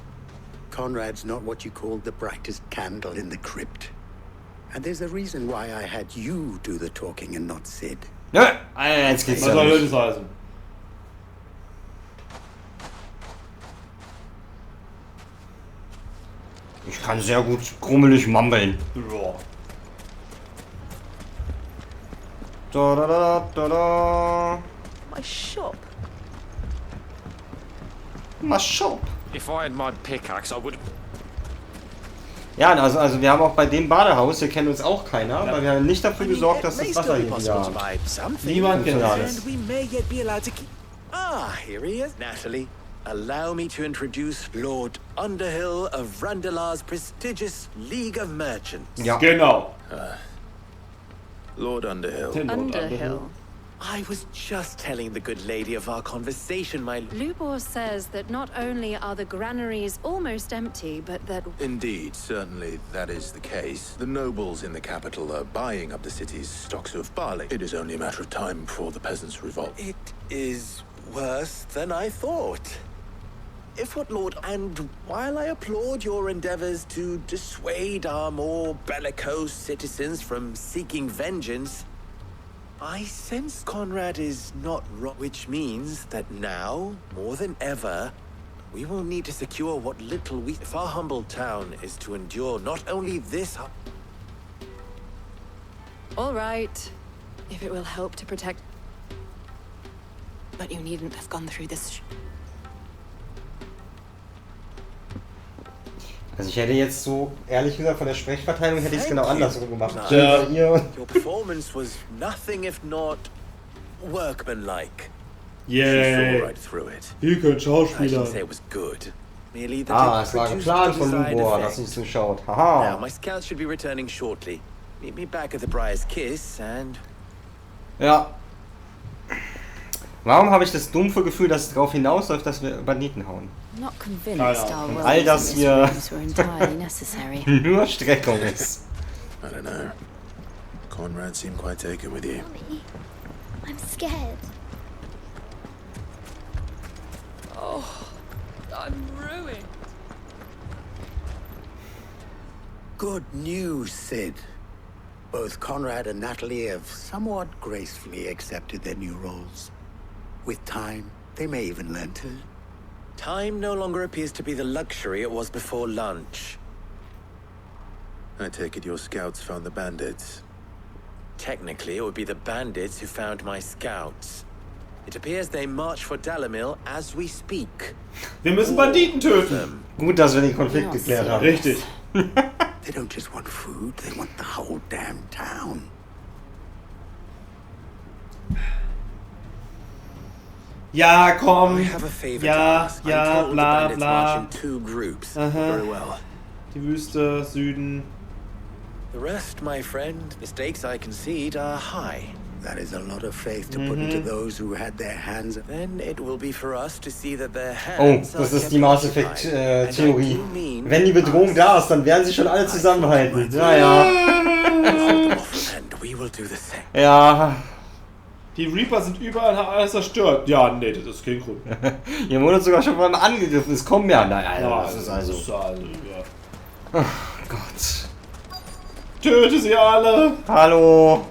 Conrad's not what you called the brightest candle in the crypt. And there's a reason why I had you do the talking and not Sid. Ja, jetzt geht's ja nicht. Ich kann sehr gut grummelig mummeln. Ja. Da. My shop. My shop. If I had my pickaxe, I would. Ja, also wir haben auch bei dem Badehaus, hier kennt uns auch keiner, weil wir haben nicht dafür gesorgt, dass das Wasser hier wieder Niemand kennt alles. Ah, here he is. Natalie, allow me to introduce Lord Underhill of Randalar's prestigious League of Merchants. Ja. Genau. Lord Underhill. Underhill. I was just telling the good lady of our conversation, my... Lubor says that not only are the granaries almost empty, but that... Indeed, certainly that is the case. The nobles in the capital are buying up the city's stocks of barley. It is only a matter of time before the peasants revolt. It is worse than I thought. If what, Lord, and while I applaud your endeavors to dissuade our more bellicose citizens from seeking vengeance, I sense Conrad is not wrong, which means that now, more than ever, we will need to secure what little we... If our humble town is to endure not only this... All right, if it will help to protect... But you needn't have gone through this... Also ich hätte jetzt so, ehrlich gesagt, von der Sprechverteilung hätte ich es genau andersrum gemacht. Your performance was nothing if not workmanlike. Yeah. Right through it. Ihr könnt I Schauspieler. shouldn't say it was good. Merely that Ah, it es war ein produced Plan the von desired Lubor, dass effect. sie zuschaut. Now, Haha. my scouts should be returning shortly. Meet me back at the Briar's Kiss and... Ja. Warum habe ich das dumpfe Gefühl, dass es darauf hinausläuft, dass wir Banditen hauen? Not convinced our Und all das roles in hier these rooms were entirely necessary. nur Streckung ist. I don't know. Conrad seemed quite taken with you. I'm scared. Oh, I'm ruined. Good news, Sid. Both Conrad and Natalie have somewhat gracefully accepted their new roles. With time, they may even learn to... Time no longer appears to be the luxury it was before lunch. I take it your scouts found the bandits. Technically, it would be the bandits who found my scouts. It appears they march for Dalamil as we speak. Wir müssen Banditen töten. Gut, dass wir den Konflikt geklärt haben. Richtig. They don't just want food, they want the whole damn town. Ja, komm. I have a favor Ja, to ask. I'm ja, told the bla, bandits march bla. in 2 groups. Aha. Very well. Die Wüste, Süden. The rest, my friend, mistakes I concede are high. That is a lot of faith to put into those who had their hands... Then it will be for us to see that their Oh, hands das are ist kept die Mass occupied. Effect And I Theorie. do mean Wenn die Bedrohung da ist, dann werden sie schon alle zusammenhalten. Ja, ja. And we will do the same. Ja. Die Reaper sind überall, haben alles zerstört. Ja, nee, das ist kein Grund. Hier wurde sogar schon mal angegriffen. Es kommen ja. Naja, Ja, das ist also. ja. Oh Gott. Töte sie alle! Hallo.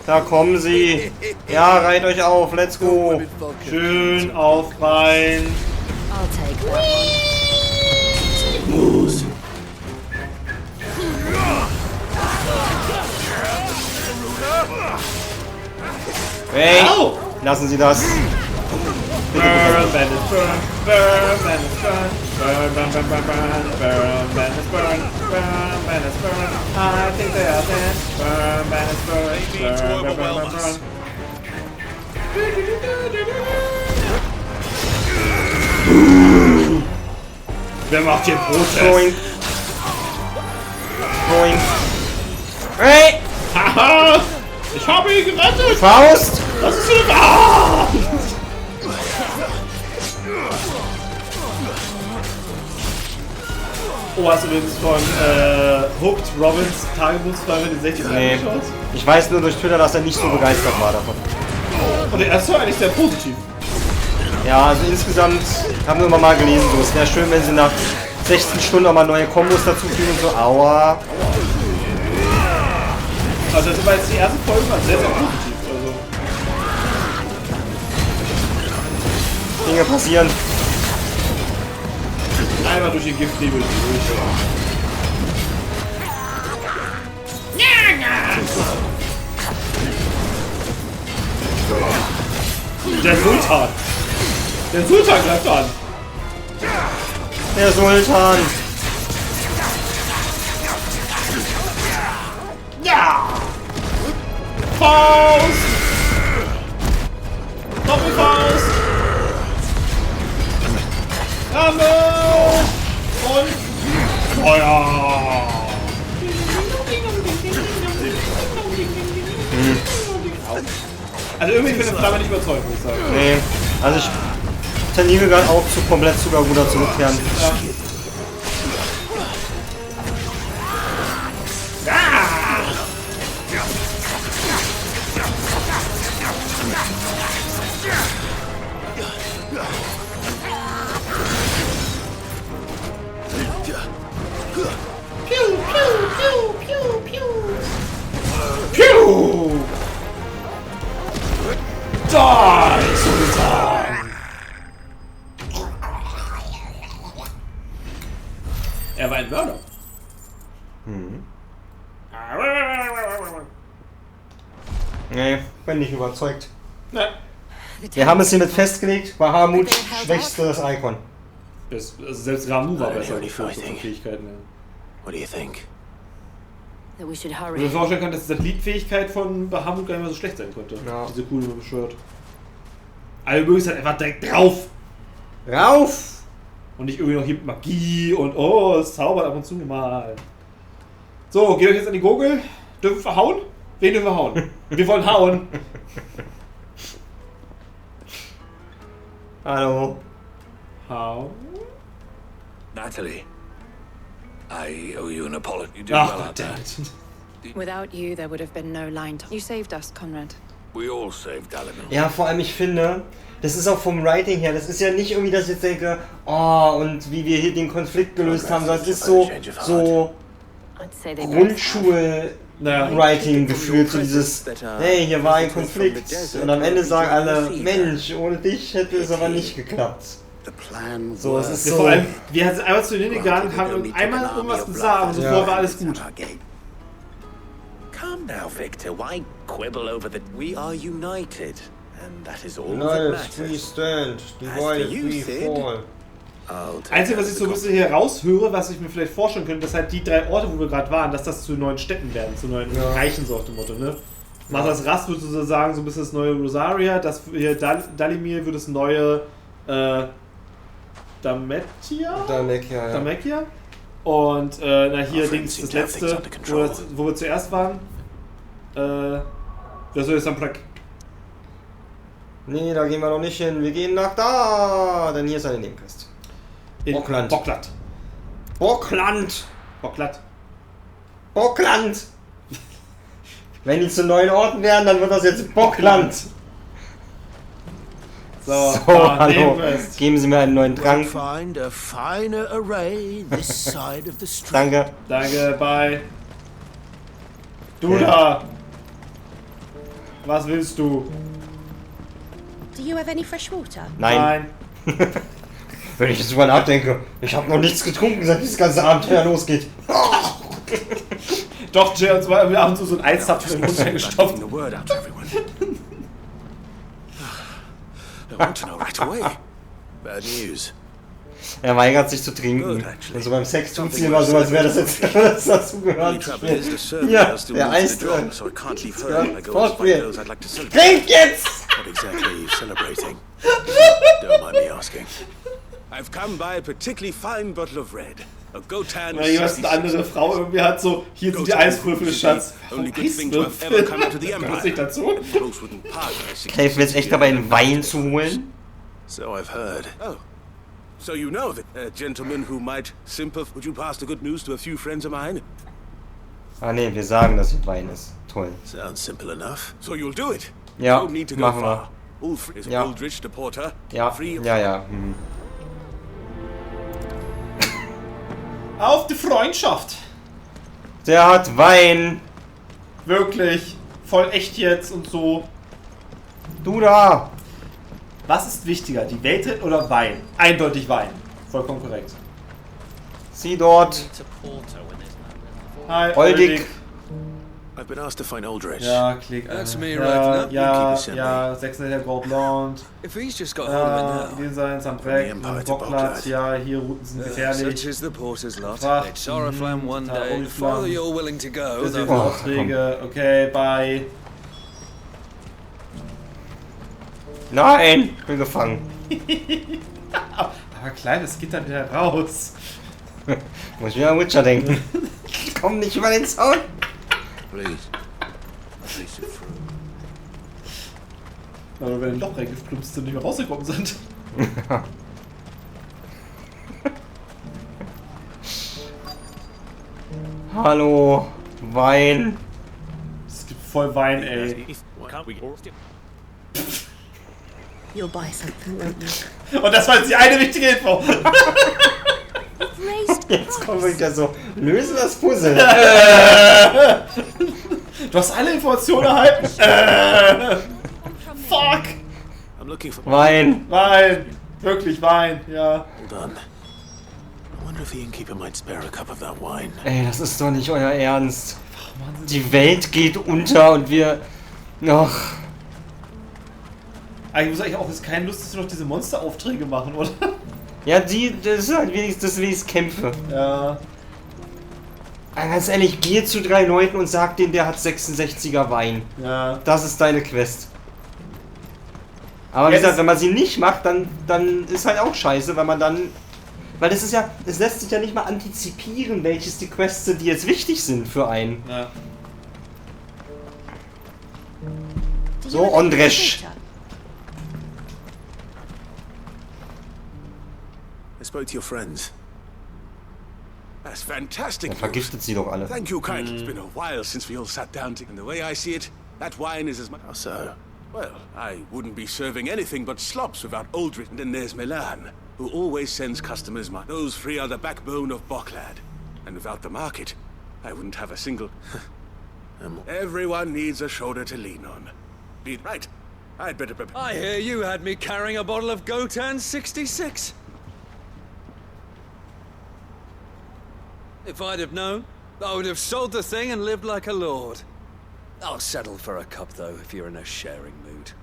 Da kommen sie. Ja, reiht euch auf. Let's go. Schön aufreihen. I'll take that one. Hey, lassen Sie das. Burn, bandits, burn, burn, bandits, burn, burn, burn, burn, burn, burn, bandits, burn, burn, bandits, burn. I think they are dead. Burn, bandits, burn, burn, burn, burn, burn, burn. Wer macht hier Protest? Going. Going. Hey! Haha! Ich habe ihn gerettet! Faust! Das ist eine ah! Oh, hast du übrigens von Hooked Robins Tagebuchsfrage in 60 Nee. angeschaut? Ich weiß nur durch Twitter, dass er nicht so begeistert war davon. Und der erste war eigentlich sehr positiv. Ja, also insgesamt haben wir immer mal gelesen, so es wäre schön, wenn sie nach 16 Stunden nochmal neue Kombos dazu fügen und so. Aua. Also das war jetzt die erste Folge, war sehr, sehr positiv. Also. Dinge passieren. Einmal durch den Giftnebel durch. Der Sultan! Der Sultan greift an! Der Sultan! Ja! Faust! Doppelfaust! Hammer! Und Feuer! Also irgendwie bin ich das Flamme nicht überzeugt, muss ich sagen. Nee, also ich tendiere gerade auch zu komplett Zuckerruder zurückkehren. Ja. Piu! Die, Sultan! Er war ein Mörder. Nee, bin nicht überzeugt. Nee. Wir haben es hiermit festgelegt, Bahamut schwächstes Icon. Also selbst Ramu war besser für Fähigkeiten. What do you think? that we should Ich hurry. mir vorstellen kann, dass die Satellitenfähigkeit von Bahamut gar nicht mehr so schlecht sein könnte. Ja. Diese Kugel beschwört. Aber wir mögen es halt einfach direkt drauf. Rauf! Und nicht irgendwie noch hier mit Magie und oh, es zaubert ab und zu mal. So, geht euch jetzt an die Gurgel. Dürfen wir hauen? Wen dürfen wir hauen? Wir wollen hauen. Hallo. Hauen? Natalie, I owe you an apology. You did Ach, well out there. Without you, there would have been no line talk. You saved us, Conrad. We all saved Dalimil. Ja, vor allem ich finde, das ist auch vom Writing her, das ist ja nicht irgendwie, dass ich jetzt denke, oh, und wie wir hier den Konflikt gelöst haben, sondern es ist so Grundschul-Writing gefühlt, so dieses, hey, hier war ein Konflikt und am Ende sagen alle, Mensch, ohne dich hätte es aber nicht geklappt. So, es ist so. Vor allem, wir sind einmal zu denen gegangen, haben einmal irgendwas gesagt und sofort war alles gut. Come now, Victor. Why quibble over the... We are united, and that is all that United matters. we stand, As for divided you, we Sid, fall. Einzige, was ich so ein bisschen hier raushöre, was ich mir vielleicht vorstellen könnte, dass halt die 3 Orte, wo wir gerade waren, dass das zu neuen Städten werden, zu neuen Reichen, so auf dem Motto, ne? Mathas Rast würde sozusagen so ein bisschen das neue Rosaria, das hier Dalimil wird das neue Damekia. Und na hier Dings das letzte, wo wir zuerst waren. Das soll jetzt am Prack. Nee, da gehen wir noch nicht hin. Wir gehen nach da, denn hier ist eine Nebenquest. Bockland. Bockland! Wenn die zu neuen Orten werden, dann wird das jetzt Bockland. So, hallo. Geben Sie mir einen neuen Trank. Find a finer array this side of the street. Danke. Danke, bye. Du da! Was willst du? Do you have any fresh water? Nein. Wenn ich jetzt drüber nachdenke, ich habe noch nichts getrunken, seit dieses ganze Abenteuer losgeht. Doch, Jay, und zwar wir haben so einen Eiszapfen im Mund gestopft. I want to know right away. Bad news. Er weigert sich zu trinken. Also beim Sex tut sie immer so, als wäre das jetzt das dazu gehört. Ja, der Eis drin. Trink jetzt! What exactly are you celebrating? Don't mind me asking. I've come by a particularly fine bottle of red. A Gotan. Weil jemand eine andere Frau irgendwie hat so, hier sind die Eiswürfel, Schatz. Eiswürfel? Gehört nicht dazu? Clive wird echt dabei, einen Wein zu holen. So I've heard. Oh. So you know that gentleman who might sympathize. Would you pass the good news to a few friends of mine? Ah ne, wir sagen, dass es Wein ist. Toll. Sounds simple enough. So you'll do it. Ja, Don't need to go machen far. wir. Ulf is Ja. Uldrich, the porter. Ja, Free. ja. Auf die Freundschaft! Der hat Wein. Wirklich. Voll echt jetzt und so. Du da! Was ist wichtiger, die Welt oder Wein? Eindeutig Wein. Vollkommen korrekt. Sie dort. Hi, Oldig. I've been asked to find Uldrich. Ja, klick. That's me ja, right now. ja, You keep it ja, 600 Gold Blond. If he's just got hold of it now. Wir sein Sambrek, Bockplatz, ja, hier Routen sind gefährlich. Such is the porter's lot. Fracht, It's Oriflamme one day. The farther you're willing to go, das the sind Aufträge. Okay, bye. Nein, ich bin gefangen. Aber klein, das geht dann wieder raus. Muss ich wieder an Witcher denken. Komm nicht über den Zaun. Please. Please it through. Aber wenn ein Loch reingeplumpst und nicht mehr rausgekommen sind. Hallo, Wein. Es gibt voll Wein, ey. You'll buy something, won't you? Und das war jetzt die eine wichtige Info. Jetzt kommen wir wieder so. Löse das Puzzle. Du hast alle Informationen erhalten. Fuck. I'm looking for Wein. Wein. Wirklich Wein, ja. Hold on. I wonder if the innkeeper might spare a cup of that wine. Ey, das ist doch nicht euer Ernst. Die Welt geht unter und wir... Ach. Aber ich muss eigentlich auch jetzt keine Lust, dass wir noch diese Monsteraufträge machen, oder? Ja, das ist halt wenigstens Kämpfe. Ja. Ganz ehrlich, geh zu 3 Leuten und sag denen, der hat 66er Wein. Ja. Das ist deine Quest. Aber wie gesagt, wenn man sie nicht macht, dann ist halt auch scheiße, weil man dann... Weil das ist ja... Es lässt sich ja nicht mal antizipieren, welches die Quests sind, die jetzt wichtig sind für einen. Ja. So, Ondresch. I spoke to your friends. That's fantastic. Dann vergiftet sie doch alle. Thank you kindly. It's been a while since we all sat down to... And the way I see it, that wine is as much... How so? Well, I wouldn't be serving anything but slops without Aldrich. And then there's Milan, who always sends customers my... Those 3 are the backbone of Boklad. And without the market, I wouldn't have a single... Everyone needs a shoulder to lean on. Be right. I'd better prepare... I hear you had me carrying a bottle of Gotan 66. If I'd have known, I would have sold the thing and lived like a lord. I'll settle for a cup, though, if you're in a sharing mood.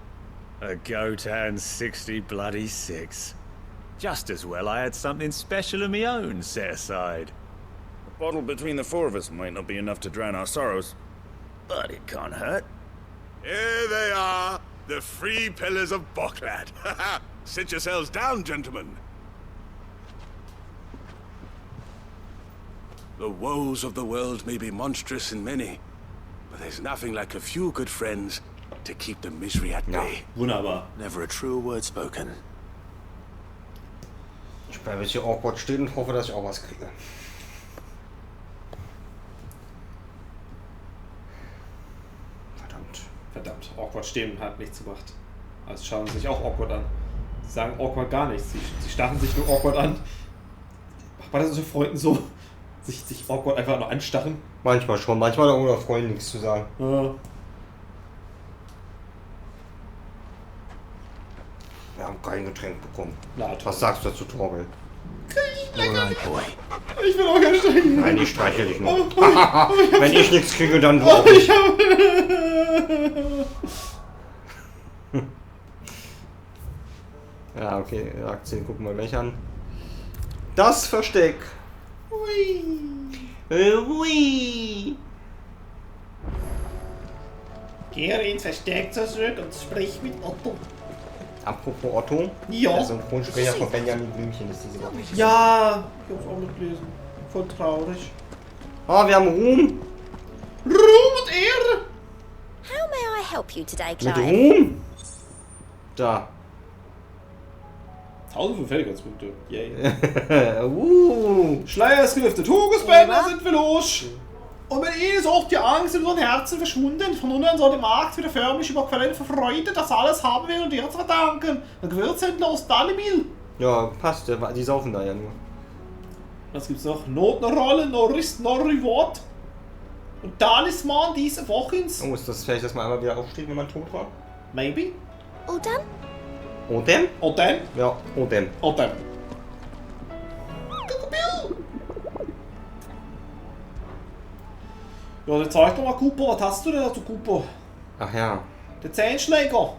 A Gotan 60 bloody 6. Just as well I had something special of my own set aside. A bottle between the 4 of us might not be enough to drown our sorrows, but it can't hurt. Here they are, the 3 pillars of Boklad. Sit yourselves down, gentlemen. The woes of the world may be monstrous and many, but there's nothing like a few good friends to keep the misery at bay. Wunderbar. Never a truer word spoken. Ich bleibe jetzt hier awkward stehen und hoffe, dass ich auch was kriege. Verdammt, awkward stehen hat nichts gebracht. Also schauen sie sich auch awkward an. Sie sagen awkward gar nichts. Sie starren sich nur awkward an. Macht man das unter Freunden so? Sich awkward einfach nur anstarren? Manchmal schon, manchmal auch ohne Freunden nichts zu sagen. Ja. Wir haben kein Getränk bekommen. Na, was sagst du dazu, Torgel? Alright, boy. Ich will auch gerne streicheln. Nein, ich streichel dich noch. Wenn ich nichts kriege, dann du auch nicht. Ja, okay, Aktien gucken wir gleich an. Das Versteck. Hui. Hui. Kehre ins Versteck zurück und sprich mit Otto. Apropos Otto. Ja. Der Synchronsprecher von Benjamin Blümchen ist diese Woche. Ja, ich hab's auch mitgelesen. Voll traurig. Ah, wir haben Ruhm. Ruhm und Ehre. How may I help you today, Mit Clive? Ruhm? Da. 1000 Verfälligkeitspunkte. Yay. Schleier ist gelüftet. Hugelsbänder sind wir los. Und mit ihnen ist auch die Angst in unseren Herzen verschwunden. Von nun an soll die Magd wieder förmlich überquellen vor Freude, das alles haben wir und dir zu verdanken. Ein Gewürzhändler aus Dalimil. Ja, passt. Die saufen da ja nur. Was gibt's noch? Not, no Rolle, no Risk, no Reward. Und Talisman diese Wochens. Oh, ist das vielleicht, dass man einmal wieder aufsteht, wenn man tot war? Maybe. Odem? Odem? Odem? Ja, Odem. Odem. Ja, dann zeig doch mal, Kupo. Was hast du denn dazu, Kupo? Ach ja. Der Zehnschläger.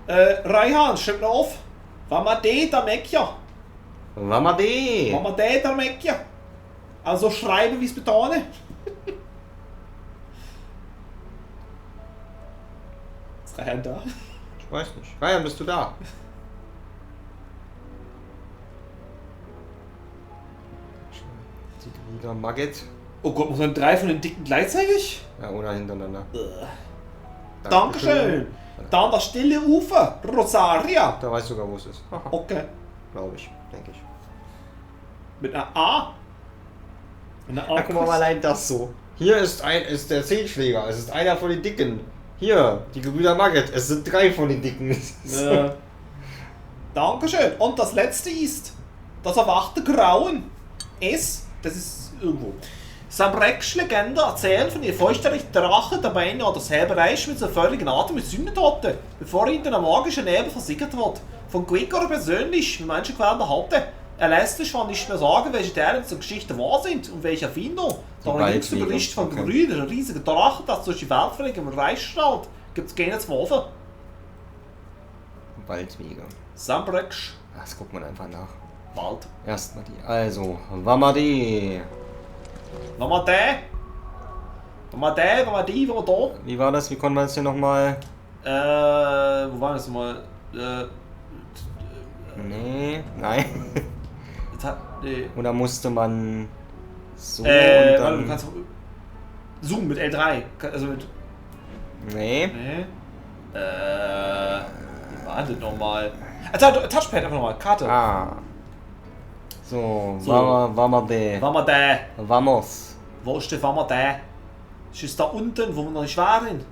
Raihan, schreib noch auf. Vamade Damekja. Vamade. Vamade Damekja. Also schreiben, wie es betonen. Ist Raihan da? Ich weiß nicht. Raihan, bist du da? Die wieder Maggot. Oh Gott, muss man 3 von den Dicken gleichzeitig? Ja, oder hintereinander. Dankeschön. Dann das stille Ufer, Rosaria. Da weiß ich sogar, wo es ist. Aha. Okay. Glaube ich, denke ich. Mit einer A? Mit einer A. Ja, guck mal allein das so. Hier ist der Zehnschläger. Es ist einer von den Dicken. Hier, die Gebrüder Maggot. Es sind 3 von den Dicken. Ja. Dankeschön. Und das letzte ist das erwachte Grauen. Das ist irgendwo. Samrek's Legende erzählt von ihr feuchterlichen Drachen, der bei ihnen an das halbe Reich mit so völligen Atem mit Sünden hatte, bevor er in den magischen Nebel versickert wird. Von Quigor persönlich, wie manche Quellen behaupten. Er lässt sich zwar nicht mehr sagen, welche Teile dieser Geschichte wahr sind und welche Erfindung. Doch ein jüngster Bericht von Grün, ein riesiger Drachen, das durch die Welt völlig im Reich strahlt, gibt es keine Zweifel. Waldwege. Samrek's. Das guckt man einfach nach. Wald. Erstmal die. Also, Vamade. Nochmal der. Nochmal der, nochmal die, nochmal dort. Wie war das? Wie konnte man das hier nochmal? Wo war das nochmal? Nee, nein. Nee. Oder musste man so und warte, dann... du kannst auch Zoom mit L3. Also mit... Nee. Nee. Wie war das nochmal? Touchpad einfach nochmal, Karte. Ah. So. Vamos de. Vamos de. Vamos. Wo ist der Vamos de? Ist es da unten, wo wir noch nicht waren?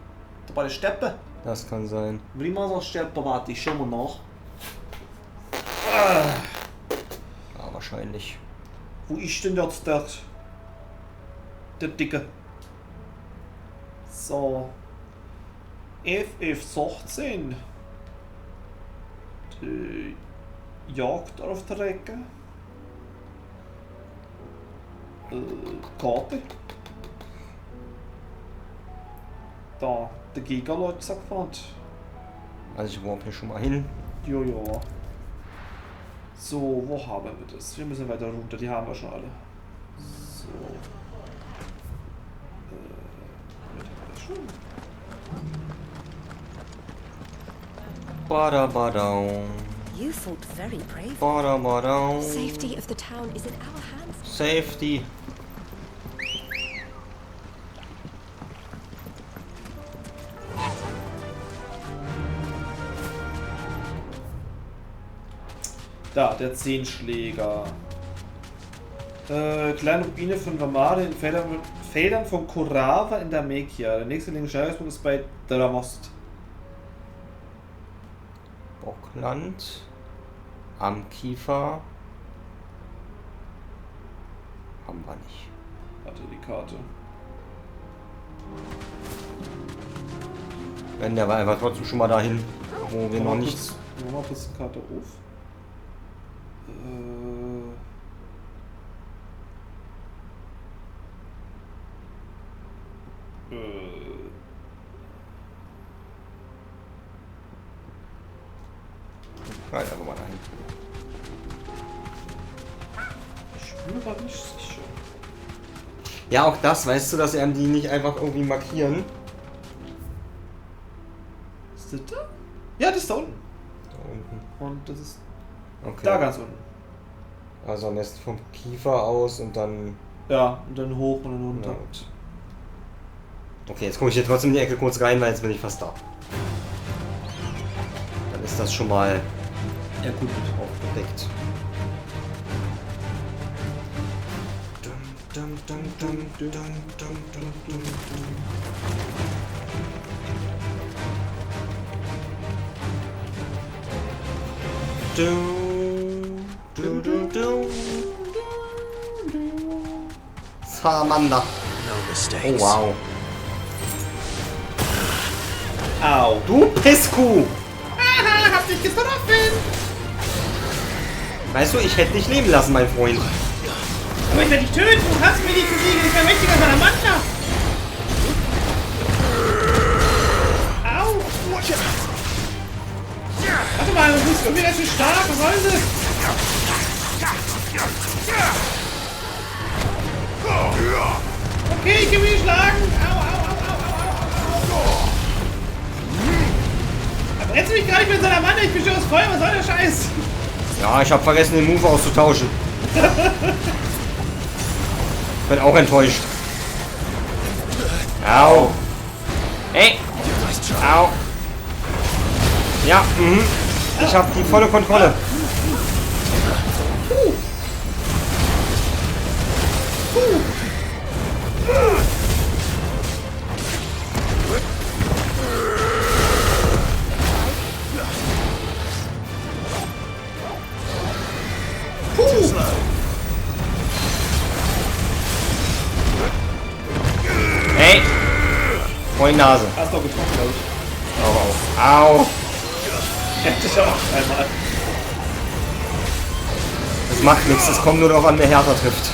Da bei der Steppe? Das kann sein. Wie man so Steppe, warte, ich schau mal nach. Ja, wahrscheinlich. Wo ist denn jetzt der Dicke? So. FF16. Die Jagdaufträge. Karte. Da, der Gigalot sagt man. Also ich warf hier schon mal hin. Ja. So, wo haben wir das? Wir müssen weiter runter, die haben wir schon alle. So. Bada badau. You fought very bravely. Bada badau. Safety of the town is in our hands. Safety. Da, der Zehnschläger. Kleine Rubine von Vamade in Feldern von Korava in der Mekia. Der nächste Steuerungspunkt ist bei Dravost. Bockland. Am Kiefer. Haben wir nicht. Warte, die Karte. Wenn der war einfach trotzdem schon mal dahin, wo wir noch nichts. Machen wir mal kurz die Karte auf. Halt einfach mal dahin. Ich bin mir nicht sicher. Ja, auch das, weißt du, dass die nicht einfach irgendwie markieren. Ist das da? Ja, das ist da unten. Da unten. Und das ist okay. Da ganz unten. Also am besten vom Kiefer aus und dann... Ja, und dann hoch und dann runter. Ja, okay, jetzt komme ich hier trotzdem in die Ecke kurz rein, weil jetzt bin ich fast da. Dann ist das schon mal gut aufgedeckt. Salamander. Oh wow. Au. Du Pisskuh! Haha, hab dich getroffen! Weißt du, ich hätte dich leben lassen, mein Freund. Aber ich werde dich töten! Du kannst mir nicht besiegen! Ich bin mächtiger Salamander! Au! Warte mal, du bist irgendwie ganz schön stark! Was soll das? Okay, ich gebe ihn schlagen! Au, au, au, au, au, au! Da brennst du mich gar nicht mit Salamander! Ich bin schon aus Feuer! Was soll der Scheiß? Ja, ich habe vergessen, den Move auszutauschen. Bin auch enttäuscht. Au. Ey. Au. Ja, ich habe die volle Kontrolle. Hey! Moin Nase. Hast du getroffen, glaube ich. Au, au. Hätte ich auch einmal. Das macht nichts, es kommt nur darauf an, wer härter trifft.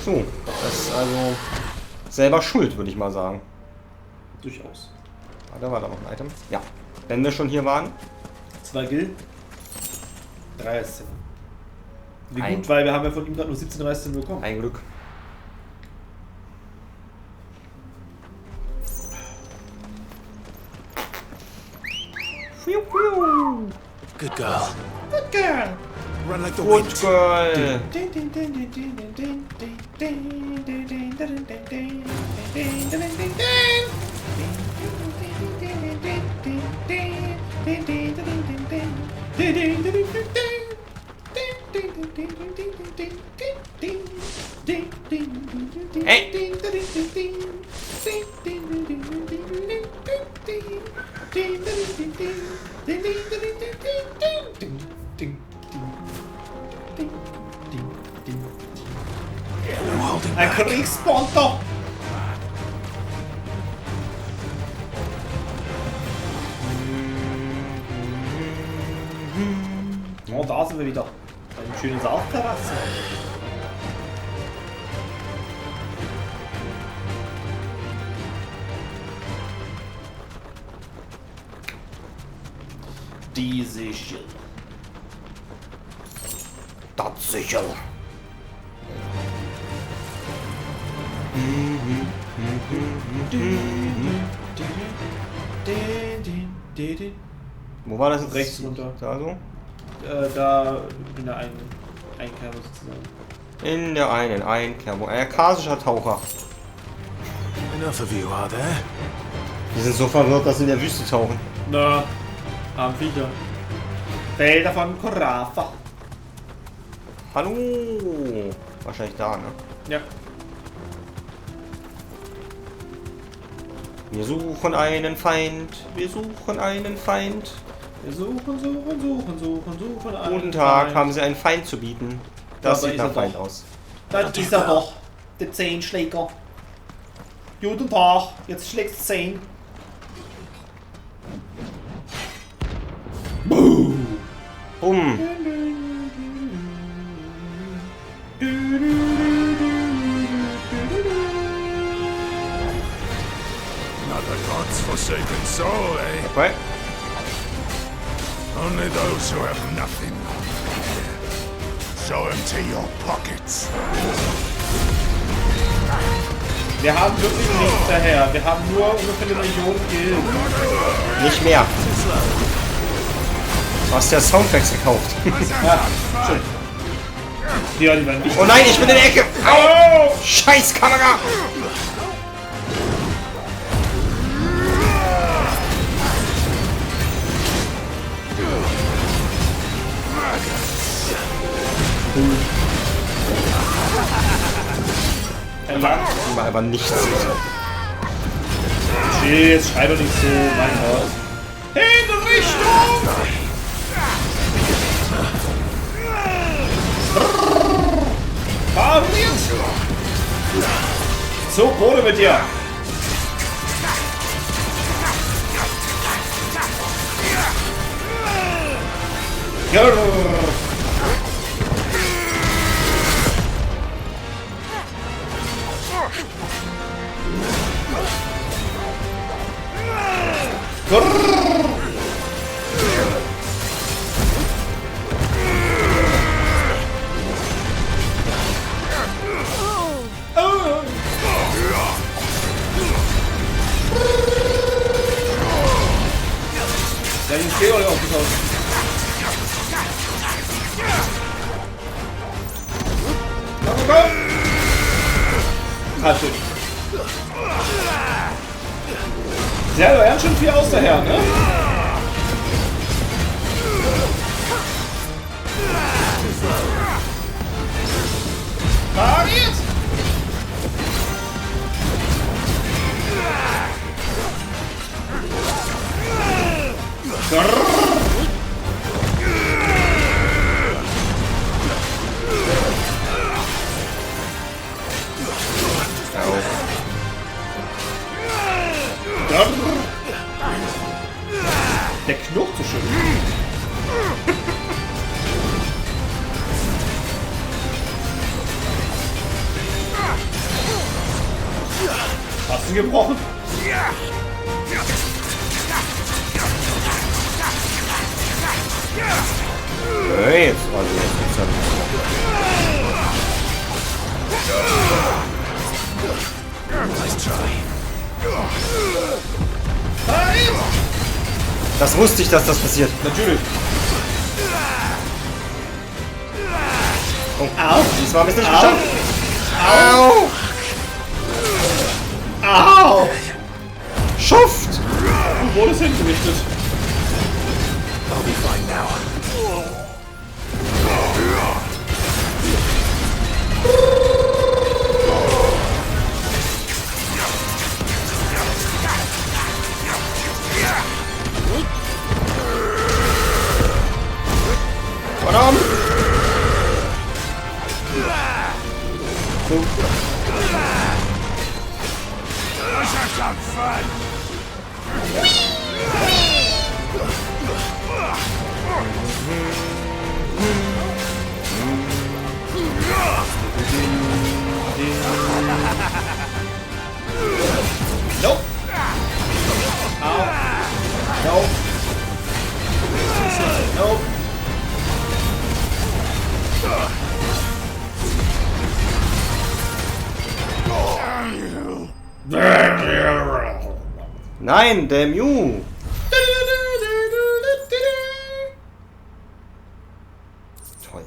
So, das ist also selber schuld, würde ich mal sagen. Durchaus. Da war da noch ein Item. Ja, wenn wir schon hier waren. Zwagel. 13. Wie gut, weil wir haben ja von ihm gerade nur 17 13 bekommen. Ein Glück. Good girl. Good girl. Run like the Good wind. girl. Ein Kriegsponto! Oh, da sind wir wieder. Eine schöne Saalterrasse. Die Sichel. Das Sichel. Wo war das jetzt? Rechts runter. Da so? Da in der einen Einkerbung sozusagen. In der einen Einkerbung. Ein arkasischer Taucher. Enough of you, are there? Die sind so verwirrt, dass sie in der Wüste tauchen. Na, haben Viecher. Felder von Korafa. Hallo. Wahrscheinlich da, ne? Ja. Wir suchen einen Feind. Wir suchen einen Feind. Wir suchen einen Guten Tag, Feind. haben Sie einen Feind zu bieten? Das Da sieht nach ist er Feind doch. aus. Das ist er doch. Der Zehenschläger. Guten Tag, jetzt schlägst 10. Bumm. Not the god's forsaken soul, eh? Okay. Only those who have nothing. So empty your pockets. Wir haben wirklich nichts daher. Wir haben nur ungefähr 1 Million Gilden. Nicht mehr. Du hast ja Soundtracks gekauft. Ja, stimmt. Ja, die werden nicht. Oh nein, ich bin in der Ecke. Au! Scheiß Kamera! War aber nichts. Chill, jetzt schrei doch nicht so, mein Gott. Hinrichtung! Pariert! So, Kohle mit dir! Ja, die Steh oder aufgetaucht. Komm! Halt schön. Ja, da lernt schon viel aus daher, ne? Pariert! Der knurrt so schön. Hast du gebrochen? Hey, jetzt, also jetzt ja. Das wusste ich, dass das passiert. Natürlich. Oh, au. Diesmal haben wir es nicht geschafft. Au. Au. Schuft. Du wurdest hingerichtet. I'll be fine now. Verdammt! So. Nope. Ow. Nope. Nope. Nein, damn you! Toll.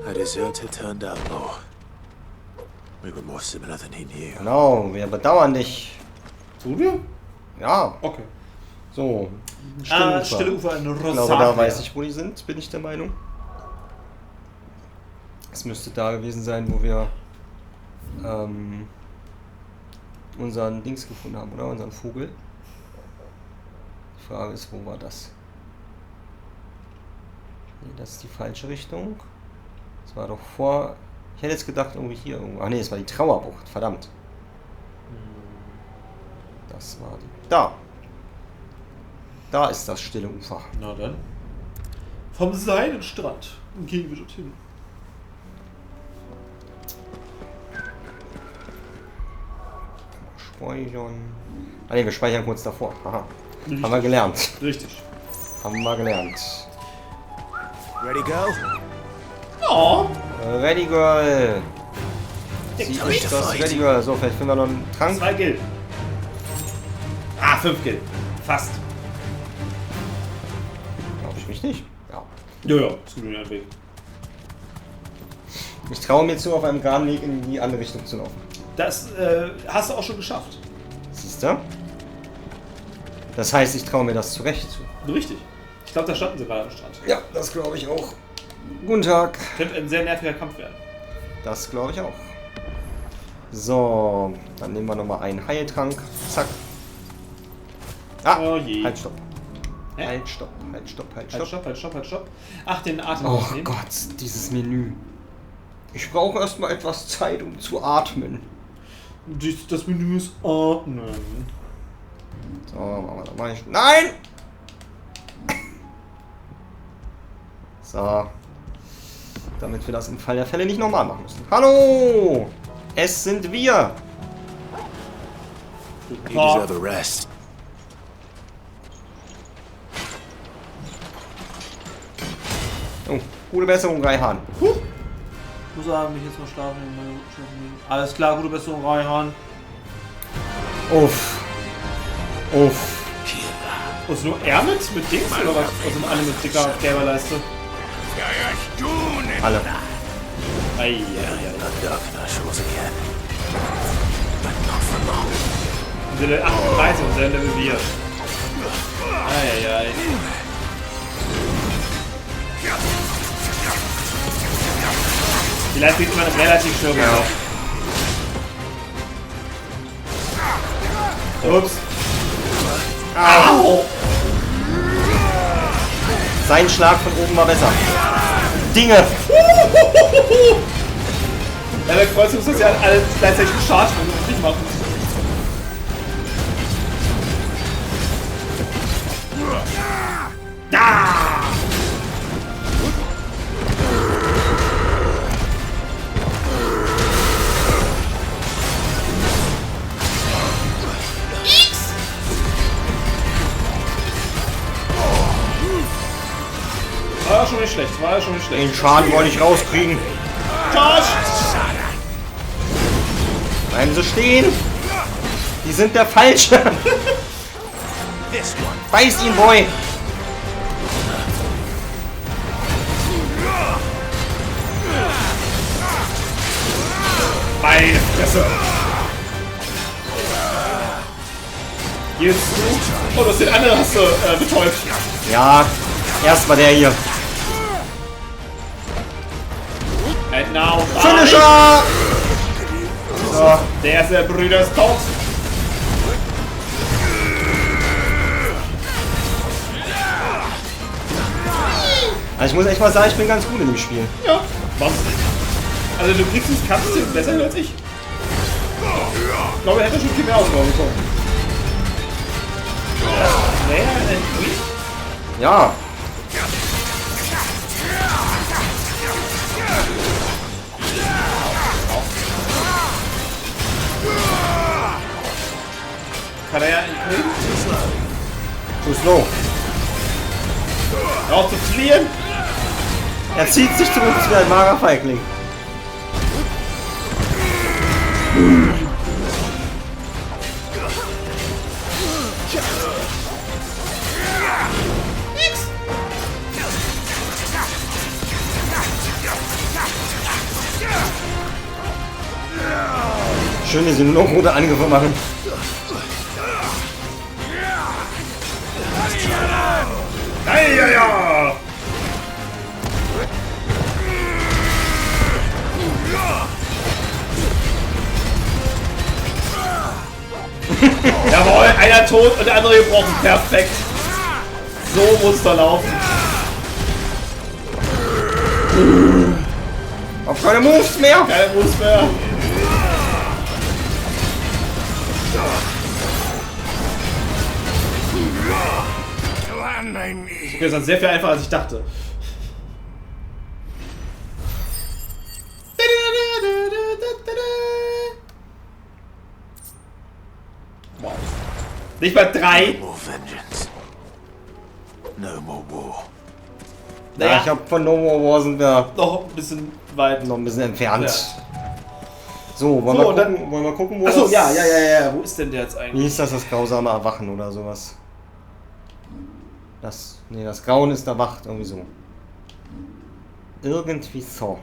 A deserter turned outlaw. We were more similar than he knew. Genau, wir bedauern dich. Tun wir? Ja. Okay. So. Stille Ufer in Rosaria. Ich glaube, da weiß ich, wo die sind, bin ich der Meinung. Es müsste da gewesen sein, wo wir unseren Dings gefunden haben, oder? Unseren Vogel. Die Frage ist, wo war das? Nee, das ist die falsche Richtung. Das war doch vor... Ich hätte jetzt gedacht, irgendwie hier irgendwo... Ach nee, das war die Trauerbucht, verdammt. Das war die... Da! Da ist das stille Ufer. Na dann. Vom seinen Strand gehen wir dorthin. Speichern. Ah ne, wir speichern kurz davor. Aha. Richtig. Haben wir gelernt. Richtig. Haben wir gelernt. Ready, go? Oh. Ready, girl. Sie ist das Ready, girl. So, vielleicht finden wir noch einen Trank. 2 Gil. 5 Gil. Fast. Glaube ich mich nicht. Ja. Jojo, ist gut in den Weg. Ich traue mir zu, auf einem geraden Weg in die andere Richtung zu laufen. Das hast du auch schon geschafft. Siehst du? Das heißt, ich traue mir das zurecht zu. Richtig. Ich glaube, da standen sie gerade am Strand. Ja, das glaube ich auch. Guten Tag. Könnte ein sehr nerviger Kampf werden. Das glaube ich auch. So, dann nehmen wir nochmal einen Heiltrank. Zack. Ah, oh je. Halt, stopp. Halt, stopp, halt, stopp, halt, stopp. Halt, stopp, halt, stopp, halt, stopp. Ach, den Atem Oh aufnehmen. Gott, dieses Menü. Ich brauche erstmal etwas Zeit, um zu atmen. Das Menü ist atmen. So, machen wir nochmal. Nein! So. Damit wir das im Fall der Fälle nicht nochmal machen müssen. Hallo! Es sind wir! You deserve a rest. Oh, gute Besserung, Reihan. Muss sagen, mich jetzt mal schlafen. Alles klar, gute Besserung, Reihan. Uff. Uff. Und nur er mit Dings oder was? Also sind alle mit dicker Gelberleiste? Alle. Eieiei. Wir sind Level 38 und sind Level 4. Eieiei. Vielleicht kriegt man relativ schnell auf. Ups. Au! Sein Schlag von oben war besser. Dinge! Ja, der Kreuz muss das ja alle gleichzeitig gescharrt und nicht machen. Da! schon nicht schlecht. War ja schon nicht schlecht. Den Schaden wollte ich rauskriegen. Charge! Bleiben Sie stehen. Die sind der Falsche. Beiß ihn, Boy. Meine Fresse. Hier ist du. Oh, du hast den anderen hast du betäubt. Ja, erst mal der hier. And now Finisher! So, der erste Brüder ist tot. Also ich muss echt mal sagen, ich bin ganz gut in dem Spiel. Ja, was? Also du kriegst das Kampfsystem besser als ich. Ich glaube, er hätte schon viel mehr Ausgaben bekommen. Ja. Kann er ja entkommen? Too slow. Auch zu fliehen? Er zieht sich zurück wie ein mager Feigling. Schön, dass sie nur noch rote Angriffe machen. Ja. Jawohl, einer tot und der andere gebrochen. Perfekt. So muss er laufen. Auf keine Moves mehr. Keine Moves mehr. Okay, das ist sehr viel einfacher als ich dachte. Wow. Nicht mal 3. No more vengeance. No more war. Ja, ich glaube, von No More War sind wir noch ein bisschen weit. Noch ein bisschen entfernt. Ja. So, wollen wir gucken, wo Achso, das... ja. Wo ist denn der jetzt eigentlich? Wie ist das grausame Erwachen oder sowas? Das Grauen ist erwacht, irgendwie so. Irgendwie so.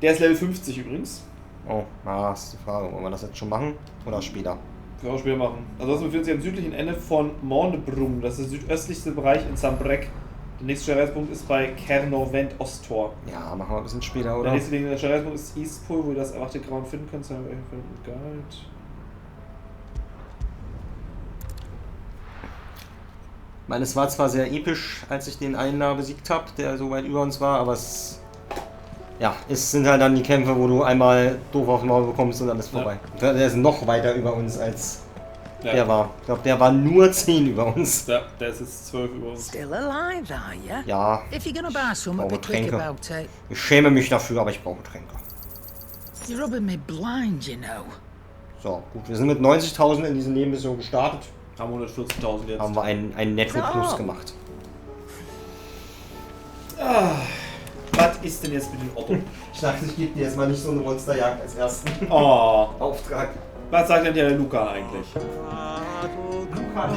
Der ist Level 50 übrigens. Oh, das ist die Frage. Wollen wir das jetzt schon machen oder später? Können wir später machen. Also das befindet sich am südlichen Ende von Mornebrum. Das ist der südöstlichste Bereich in Sambrek. Der nächste Steuerungspunkt ist bei Kernovent Osttor. Ja, machen wir ein bisschen später, oder? Der nächste Steuerungspunkt ist Eastpool, wo ihr das erwachte Grauen finden könnt. Guide. Ich meine, es war zwar sehr episch, als ich den einen da besiegt habe, der so weit über uns war, aber es... Ja, es sind halt dann die Kämpfe, wo du einmal doof auf den Maul bekommst und dann ist vorbei. Ja. Der ist noch weiter über uns als der war. Ich glaube, der war nur 10 über uns. Ja, der ist jetzt 12 über uns. Still alive, are you? Ja. If you're gonna buy some, be quick about it. Ich schäme mich dafür, aber ich brauche Tränke. You're rubbing me blind, you know. So, gut. Wir sind mit 90.000 in diese Nebenmission gestartet. Haben 140.000 jetzt. Haben wir einen Netto-Plus gemacht. Was ist denn jetzt mit dem Otto? Ich dachte, ich gebe dir jetzt mal nicht so eine Monsterjagd als ersten Auftrag. Was sagt denn der Luca eigentlich? Luca,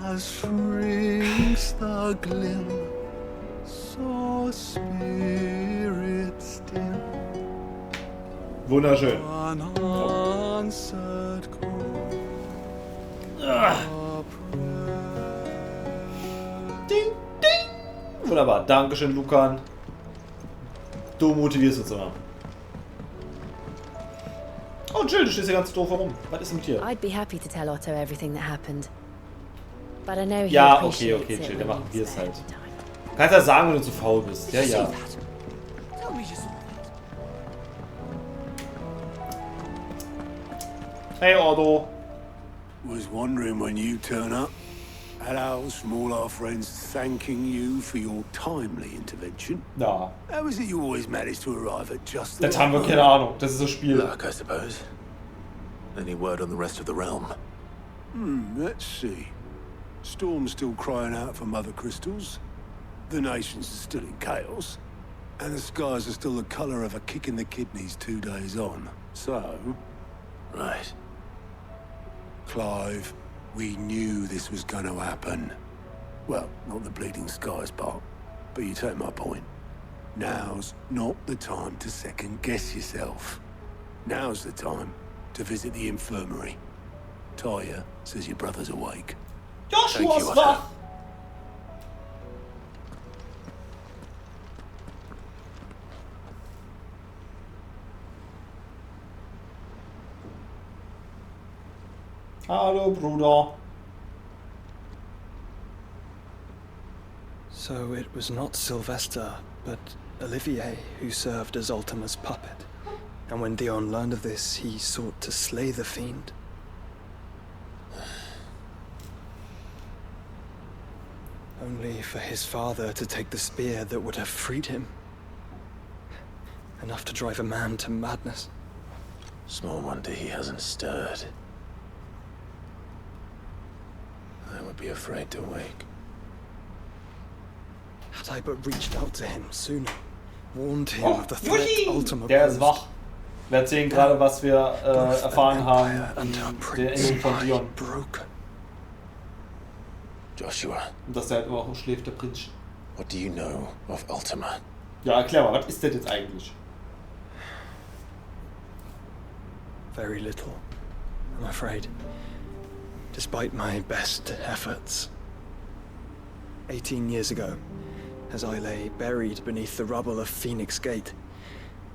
As shrinks the glim, so spirits dim. Wunderschön. Ding, ding. Wunderbar. Dankeschön, Lucan. Du motivierst uns immer. Oh, Jill, du stehst ja ganz doof herum. Was ist denn mit dir? I'd be happy to tell Otto everything that happened. But I know he Ja, okay, appreciates Jill, it dann when machen it's wir es there. halt. Du kannst ja sagen, wenn du zu faul bist. Ja, ja. Hey, Otto. Was wondering when you turn up, Hello, small our friends thanking you for your timely intervention. Ja. How is it you always manage to arrive at just the Das haben wir keine Ahnung. Das ist so Spiel. Luck, I suppose. Any word on the rest of the realm? Let's see. Storm's still crying out for mother crystals. The nations are still in chaos. And the skies are still the colour of a kick in the kidneys 2 days on. So... Right. Clive, we knew this was going to happen. Well, not the bleeding skies part, but you take my point. Now's not the time to second-guess yourself. Now's the time to visit the infirmary. Tyre says your brother's awake. Joshua's wach! Hallo, Bruder. So it was not Sylvester, but Olivier who served as Ultima's puppet. And when Dion learned of this, he sought to slay the fiend. Only for his father to take the spear that would have freed him. Enough to drive a man to madness. Small wonder he hasn't stirred. I would be afraid to wake. Had I but reached out to him sooner, warned him of the threat Ultima Der ist wach. Wir erzählen gerade, was wir erfahren haben in der Erinnerung von Dion. Joshua. Und dass er halt auch schläft, der Prinz. What do you know of Ultima? Ja, erklär mal, was ist das jetzt eigentlich? Very little, I'm afraid. Despite my best efforts. 18 years ago, as I lay buried beneath the rubble of Phoenix Gate,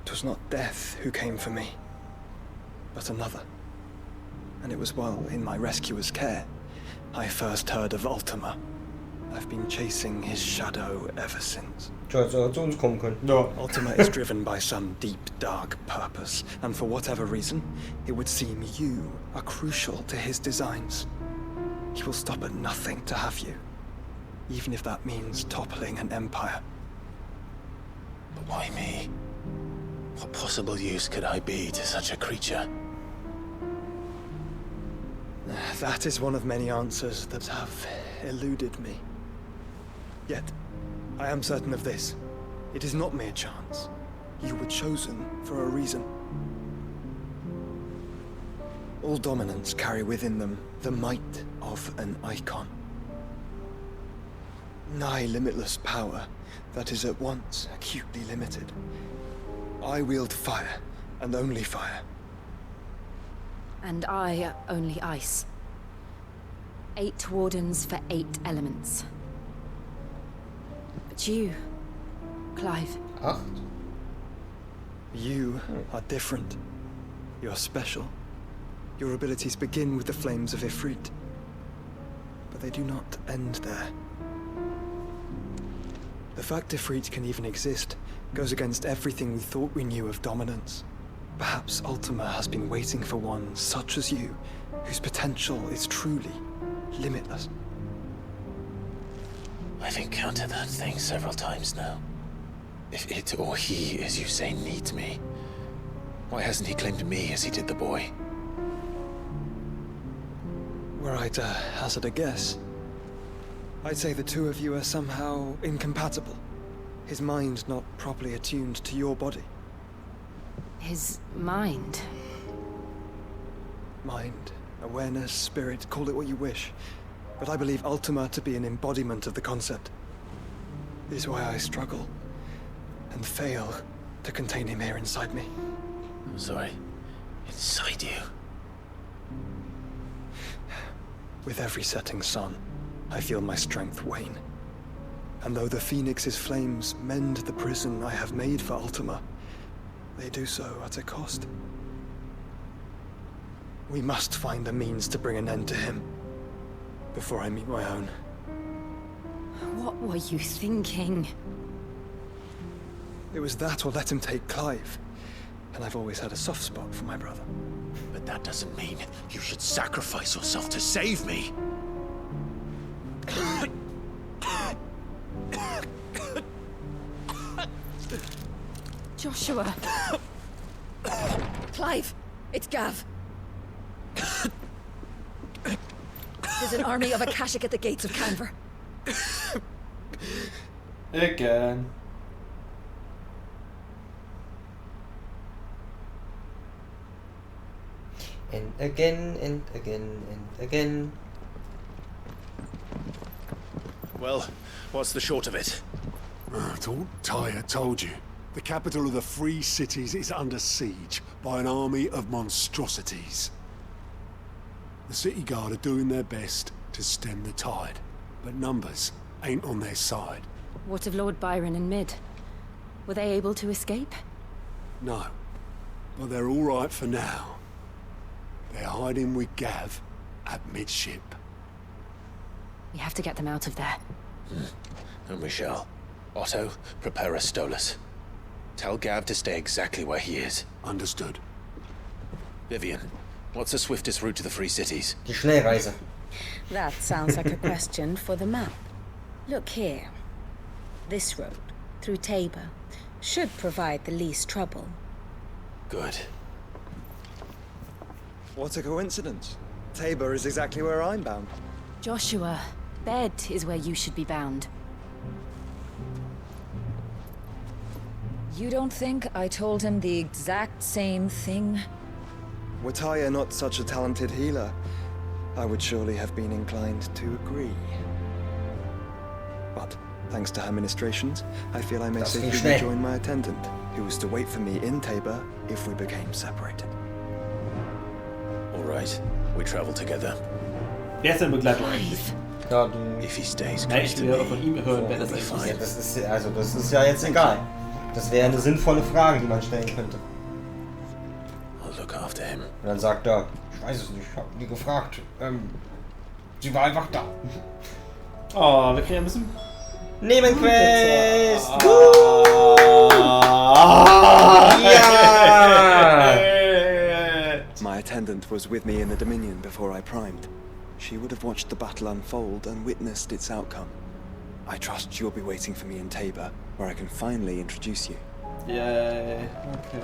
it was not death who came for me, but another. And it was while in my rescuer's care, I first heard of Ultima. I've been chasing his shadow ever since. Ultima is driven by some deep, dark purpose, and for whatever reason, it would seem you are crucial to his designs. He will stop at nothing to have you, even if that means toppling an empire. But why me? What possible use could I be to such a creature? That is one of many answers that have eluded me. Yet, I am certain of this. It is not mere chance. You were chosen for a reason. All dominants carry within them the might of an icon. Nigh limitless power that is at once acutely limited. I wield fire, and only fire. And I only ice. 8 wardens for 8 elements. But you, Clive. 8? You are different. You're special. Your abilities begin with the flames of Ifrit. But they do not end there. The fact Ifrit can even exist goes against everything we thought we knew of dominance. Perhaps Ultima has been waiting for one such as you, whose potential is truly limitless. I've encountered that thing several times now. If it or he, as you say, needs me, why hasn't he claimed me as he did the boy? Were I to hazard a guess, I'd say the two of you are somehow incompatible. His mind not properly attuned to your body. His mind? Mind, awareness, spirit, call it what you wish. But I believe Ultima to be an embodiment of the concept. This is why I struggle and fail to contain him here inside me. I'm sorry. Inside you? With every setting sun, I feel my strength wane. And though the Phoenix's flames mend the prison I have made for Ultima, they do so at a cost. We must find a means to bring an end to him before I meet my own. What were you thinking? It was that or let him take Clive. And I've always had a soft spot for my brother. But that doesn't mean you should sacrifice yourself to save me. Joshua! Clive, it's Gav. There's an army of Akashic at the gates of Canver. Again. And again, and again, and again. Well, what's the short of it? Thought Tyre told you. The capital of the Free Cities is under siege by an army of monstrosities. The city guard are doing their best to stem the tide, but numbers ain't on their side. What of Lord Byron and Mid? Were they able to escape? No, but they're all right for now. They're hiding with Gav at midship. We have to get them out of there. And we shall. Otto, prepare a Stolas. Tell Gav to stay exactly where he is. Understood. Vivian, what's the swiftest route to the Free Cities? Die Schnellreise. That sounds like a question for the map. Look here. This road, through Tabor, should provide the least trouble. Good. What a coincidence. Tabor is exactly where I'm bound. Joshua, bed is where you should be bound. You don't think I told him the exact same thing? Were Tyre not such a talented healer, I would surely have been inclined to agree. But, thanks to her ministrations, I feel I may safely rejoin my attendant, who was to wait for me in Tabor if we became separated. All right, we travel together. Wer ist denn Begleitung eigentlich? Ja, du. If he stays Na, ich will aber von ihm hören, wer das eigentlich Ja, ist. das ist ja jetzt egal. Das wäre eine sinnvolle Frage, die man stellen könnte. I'll look after him. Und dann sagt er, ich weiß es nicht, ich habe nie gefragt. Sie war einfach da. Oh, wir kriegen ein bisschen... Nebenquest! Ja! My attendant was with me in the Dominion before I primed. She would have watched the battle unfold and witnessed its outcome. I trust you'll be waiting for me in Tabor, where I can finally introduce you. Yay, okay.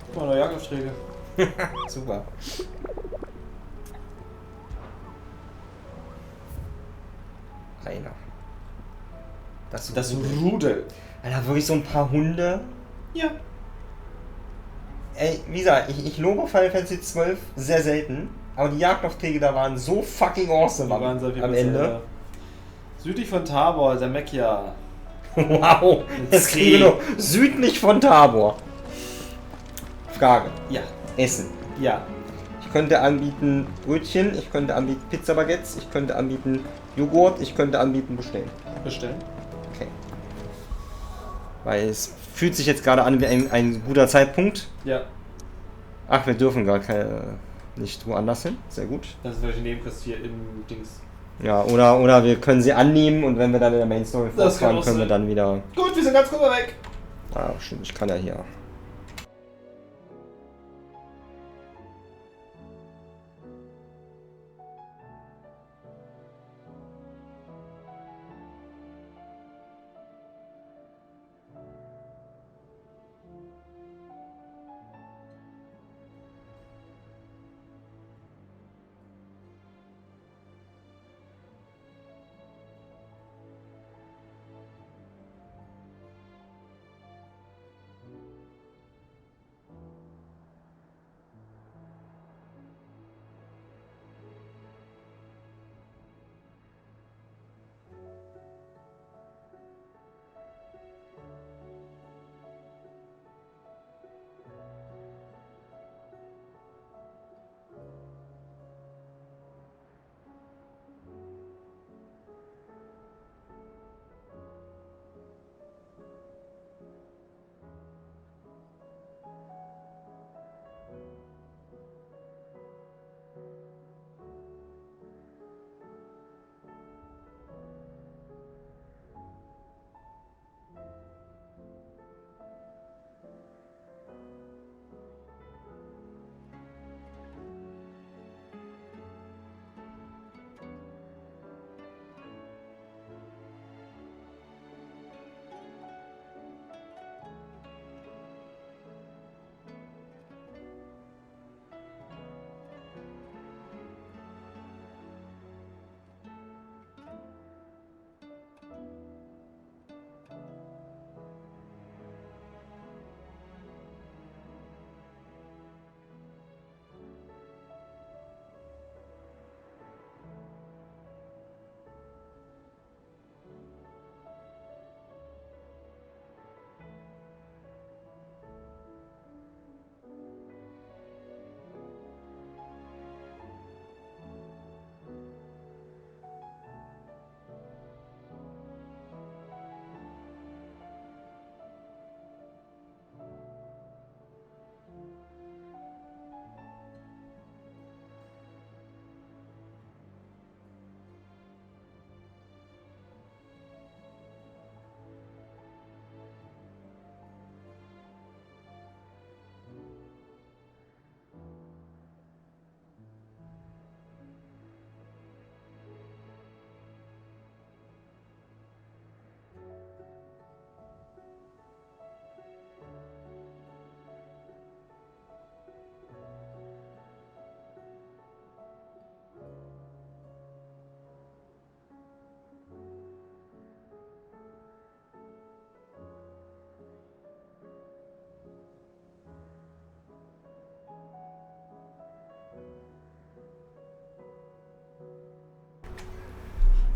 Guck mal, neue Jagdaufträge. Super. Einer. Das Rudel. Alter, wirklich so ein paar Hunde. Ja. Ey, wie gesagt, ich lobe Final Fantasy 12 sehr selten, aber die Jagdaufträge da waren so fucking awesome am Ende. Südlich von Tabor, der Mekia. Wow, jetzt kriegen wir noch südlich von Tabor. Frage. Ja. Essen. Ja. Ich könnte anbieten Brötchen, ich könnte anbieten Pizza-Baguettes, ich könnte anbieten Joghurt, ich könnte anbieten bestellen. Bestellen? Okay. Weil es fühlt sich jetzt gerade an wie ein guter Zeitpunkt. Ja. Ach, wir dürfen gar nicht woanders hin. Sehr gut. Das ist welche Nebenquest hier im Dings. Ja, oder wir können sie annehmen und wenn wir dann in der Main Story fortfahren, können wir dann wieder... Gut, wir sind ganz kurz weg. Ah, stimmt, ich kann ja hier...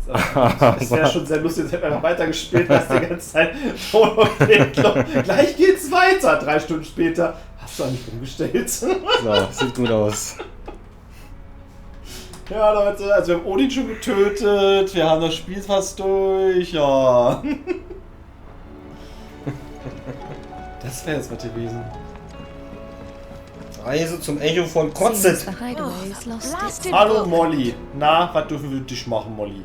Es wäre schon sehr lustig, jetzt hätten wir einfach weitergespielt, hast die ganze Zeit Entwicklung. Gleich geht's weiter. 3 Stunden später. Hast du eigentlich umgestellt? So, sieht gut aus. Ja, Leute, also wir haben Odin schon getötet, wir haben das Spiel fast durch, ja. Das wäre jetzt was gewesen. Reise zum Echo von Kotzet. Hallo Molly. Na, was dürfen wir dich machen, Molly?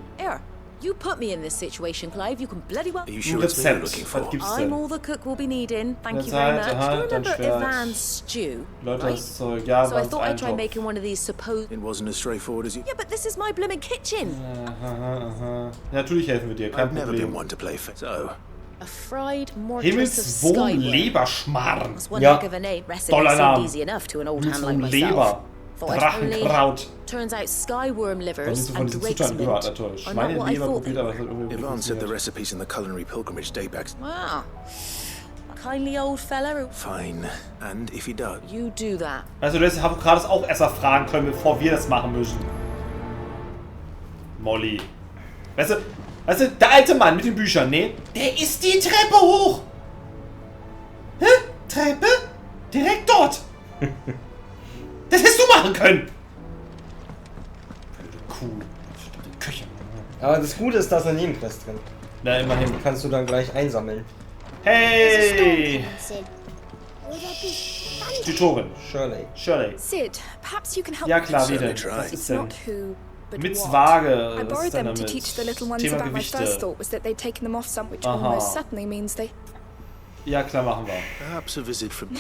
You put me in this situation, Clive. You can bloody well. Are you sure it's me you're looking for? I'm all the cook will be needing. Thank you very much. Do you remember Ivan's stew? Right? So I thought I'd try making one of these supposed. It wasn't as straightforward as you. Yeah, but this is my blooming kitchen. Natürlich helfen wir dir, kein I've never Problem. been one to play so. A fried mortress of Himmelswohl Skyworm. Leberschmarrn. That's one heck of a name. Recipe seemed easy enough to an old hand like myself. Drachenkraut. Turns out skyworm livers and drake's mint are not what I thought they were. Ivan said the recipes in the culinary pilgrimage daybacks. Wow. A kindly old fella who... Fine. And if he does? You do that. Also du hättest Hippokrates auch erst mal fragen können, bevor wir das machen müssen. Molly. Weißt du, der alte Mann mit den Büchern, ne? Der ist die Treppe hoch. Hä? Treppe? Direkt dort. Das hättest du machen können! Kuh. Die Küche. Aber das Gute ist, da ist eine Nebenquest drin. Na, immerhin. Die kannst du dann gleich einsammeln. Hey! Tutorin. Shirley. Sid, perhaps you can help. Ja klar, wie denn? Was ist denn? Mit Waage. I borrowed them to teach the little ones about my first thought was that they'd taken them off some, which almost certainly means they... Ja klar, machen wir. Perhaps a visit from...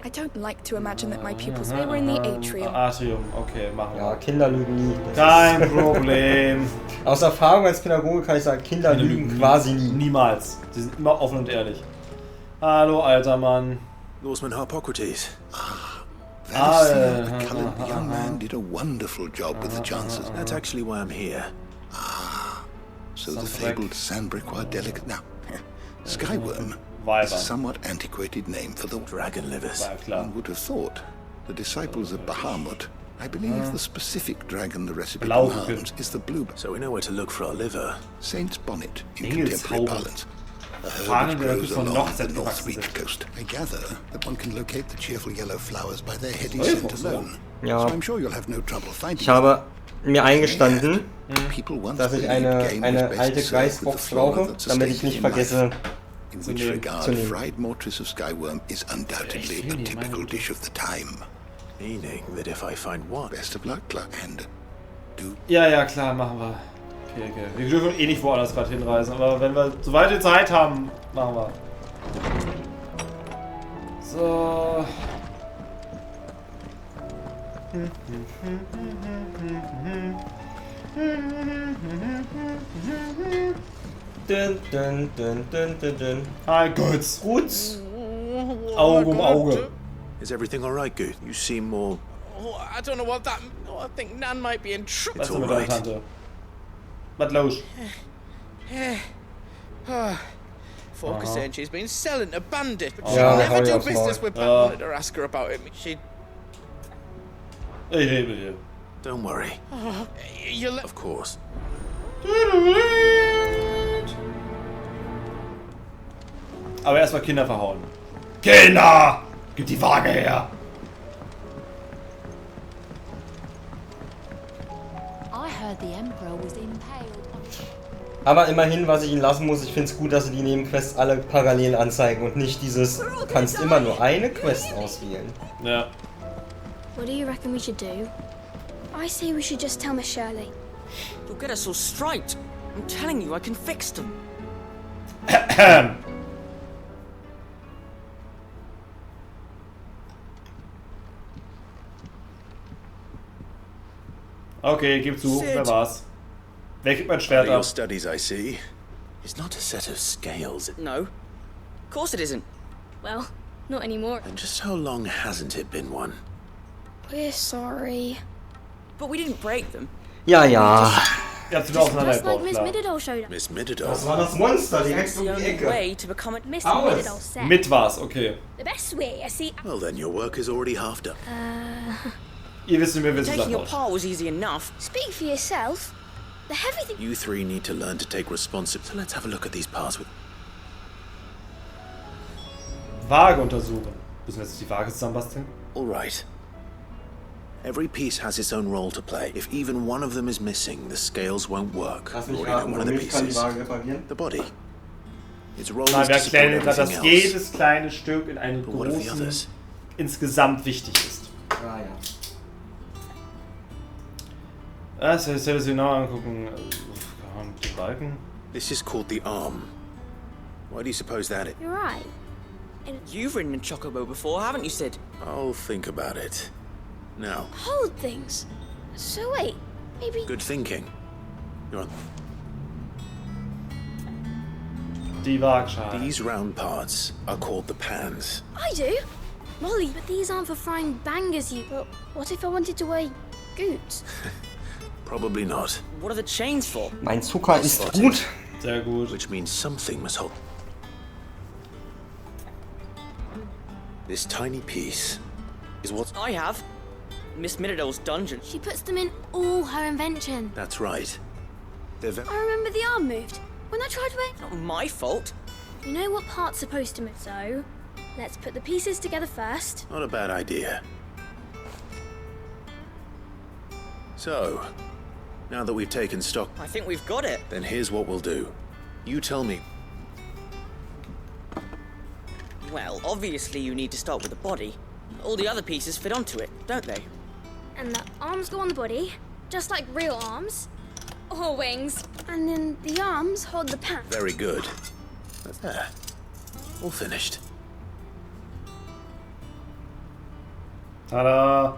I don't like to imagine that my pupils they were in the atrium. Atrium, okay, machen wir. Ja, Kinder lügen nie. Kein Problem. Aus Erfahrung als Pädagoge kann ich sagen, Kinder lügen quasi nie. Niemals. Sie sind immer offen und ehrlich. Hallo, alter Mann. Lawsman Harpocrates. That coloured young man did a wonderful job with the chances. That's actually why I'm here. So the fabled sandbrick delicate. Now, Skyworm is a somewhat antiquated name for the dragon livers. One would have thought the disciples of Bahamut. I believe the specific dragon the recipe commands is the blue. So we know where to look for our liver. Saint's bonnet in contemporary parlance. A herb which grows along the North Reach coast. I gather that one can locate the cheerful yellow flowers by their heady scent alone. Ja. So I'm sure you'll have no trouble finding. Ich habe mir eingestanden, dass ich eine alte Geistbox brauche, damit ich nicht vergesse in which regard fried mortress of Skyworm is undoubtedly a typical dish of the time. Meaning that if I find one, best of luck, Clark, and do. Ja, klar, machen wir. Okay. Wir dürfen eh nicht woanders gerade hinreisen, aber wenn wir soweit wir Zeit haben, machen wir. So. Hi, Götz. Auge um Auge. Is everything all right, Gut? You seem more... Oh, I don't know what that... Oh, I think Nan might be in trouble. It's all right. Was los? Folk are saying she's been selling to bandits, but Yeah, she'll never do business with people. I wanted to ask her about it. She'd... Hey. Don't worry. Oh, you'll... Of course. Aber erstmal Kinder verhauen. Kinder! Gib die Waage her! Aber immerhin, was ich ihnen lassen muss, ich finde es gut, dass sie die Nebenquests alle parallel anzeigen und nicht dieses, du kannst immer nur eine Quest auswählen. Ja. What do you reckon we should do? I say we should just tell Miss Shirley. You'll get us all straight. I'm telling you, I can fix them. Okay, gib zu, wer war's? Wer gibt mein Schwert ab? Your studies, I see. It's not a set of scales. No. Of course it isn't. Well, not anymore. And just how long hasn't it been one? We're sorry. But we didn't break them. Ja. Ja, zu Just like Miss Middledore showed up. Miss Middledore? Das war das Monster direkt um die Ecke. Miss Middledore said. Mit war's, okay. The best way, I see. Well, then your work is already half done. Ihr wisst, wie wir wissen. Taking your part was easy enough. Speak for yourself. the heavy thing. You three need to learn to take responsibility. So let's have a look at these parts with. Waage untersuchen. Müssen wir jetzt die Waage zusammenbasteln? All right. Every piece has its own role to play. If even one of them is missing, the scales won't work. Lass mich raten, womit kann die Waage reparieren? The body. Its role Na, is wir to support erklären gerade, everything dass else. jedes kleine Stück in einem But what of the großen others? insgesamt wichtig ist. Ah ja. Das soll ich das genau angucken. Die Balken. This is called the arm. Why do you suppose that is? You're right. You've ridden a chocobo before, haven't you, Sid? I'll think about it. Now, Hold things. So wait, maybe. good thinking. You're on. Die Waagschale. These round parts are called the pans. I do. Molly, but these aren't for frying bangers, you. But what if I wanted to weigh goods? Probably not. What are the chains for? Mein Zucker ist gut. Sehr gut. Which means something must hold. This tiny piece is what. I have. Miss Middledale's dungeon. She puts them in all her invention. That's right. They're I remember the arm moved when I tried to weigh. Not my fault. You know what part's supposed to move, so let's put the pieces together first. not a bad idea. So, now that we've taken stock, I think we've got it. then here's what we'll do. You tell me. Well, obviously you need to start with the body. All the other pieces fit onto it, don't they? And the arms go on the body, just like real arms. Or wings. And then the arms hold the pan. Very good. There. All finished. Tada!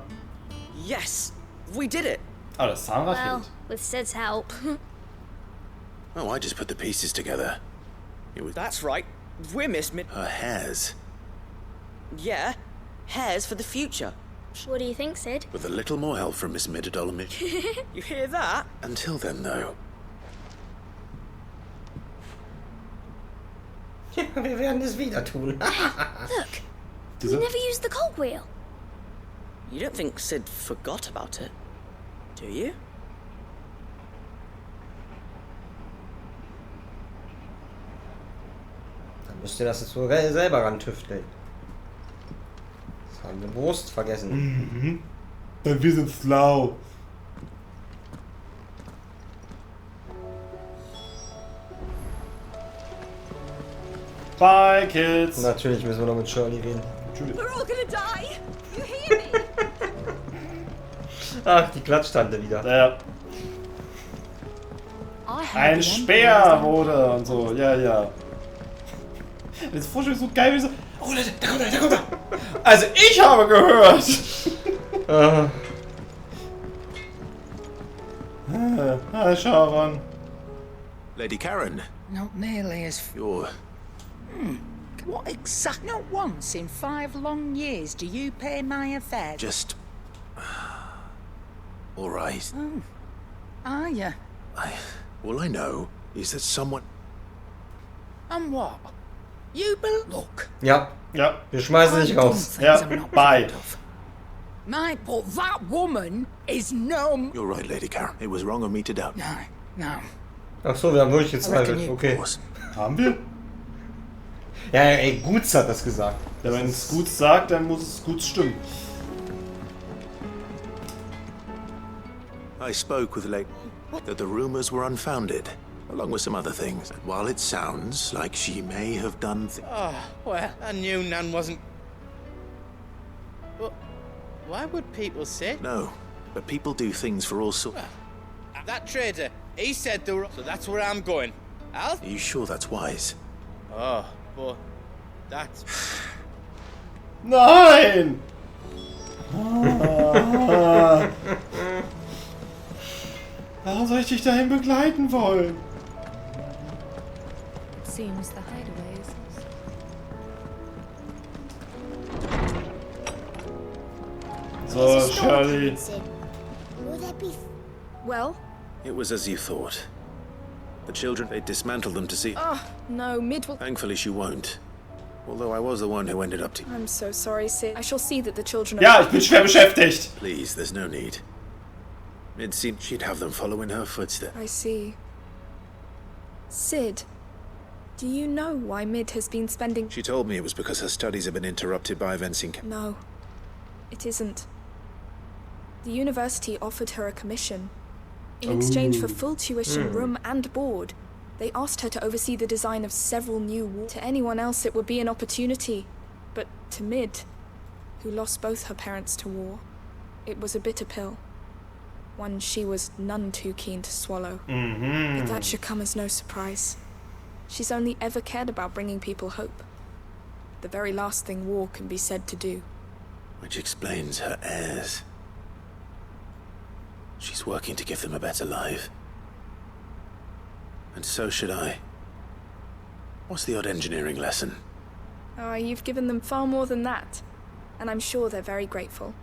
Yes! We did it! Oh, das Zahnrad Well, fehlt. with Sid's help. Oh, I just put the pieces together. It was That's right. We're Miss Mid... her hairs. Yeah. Hairs for the future. What do you think, Sid? With a little more help from Miss Middledale. You hear that? Until then, though. Ja, wir werden es wieder tun. Look, we never used the cogwheel. You don't think Sid forgot about it, do you? Dann müsst ihr das jetzt wohl selber ran tüfteln. Das haben wir bewusst vergessen. Mhm. Denn wir sind schlau. Bye, Kids. Natürlich müssen wir noch mit Shirley reden. Tschüss. We're all gonna die. You hear me? Ach, die Klatschtante wieder. Ja. Ein Speer wurde und so. Ja, ja. Das Vorspiel ist so geil, wie so. Oh Leute, da kommt er, da kommt er. Also ich habe gehört. Hi, Sharon. Lady Karen. Not nearly as... You're... What exactly? Not once in 5 long years do you pay my affairs. Just... all right. Oh. Are you? All I know is that someone... And what? You look. Ja. Ja. Wir schmeißen dich raus. Ja, bye. My, but that woman is no... You're right, Lady Karen. It was wrong of me to doubt. No. Ach so, wir haben wirklich gezweifelt. Okay. Haben wir? Ja, ey, Guts hat das gesagt. Ja, wenn es gut sagt, dann muss es gut stimmen. I spoke with Lady... that the rumors were unfounded, along with some other things. And while it sounds like she may have done... Oh, well, I knew Nan wasn't... But why would people say... No, but people do things for all sorts... That trader, he said the... So that's where I'm going. Al? Are you sure that's wise? Oh, but that's... Nein! Ah. Warum soll ich dich dahin begleiten wollen? Seems the hideaways. So, Shirley. Will there be... Well? It was as you thought. The children, they dismantled them to see... Oh, no, Mid will... Thankfully she won't. Although I was the one who ended up to... I'm so sorry, Sid. I shall see that the children are... Ja, ich bin schwer beschäftigt. Please, there's no need. It seemed she'd have them following her footsteps. I see. Sid, do you know why Mid has been spending... She told me it was because her studies have been interrupted by events in... No, it isn't. The university offered her a commission. In exchange for full tuition, room and board, they asked her to oversee the design of several new walls. To anyone else it would be an opportunity, but to Mid, who lost both her parents to war, it was a bitter pill. One she was none too keen to swallow. But that should come as no surprise. She's only ever cared about bringing people hope. The very last thing war can be said to do. Which explains her heirs. She's working to give them a better life. And so should I. What's the odd engineering lesson? Oh, you've given them far more than that. And I'm sure they're very grateful.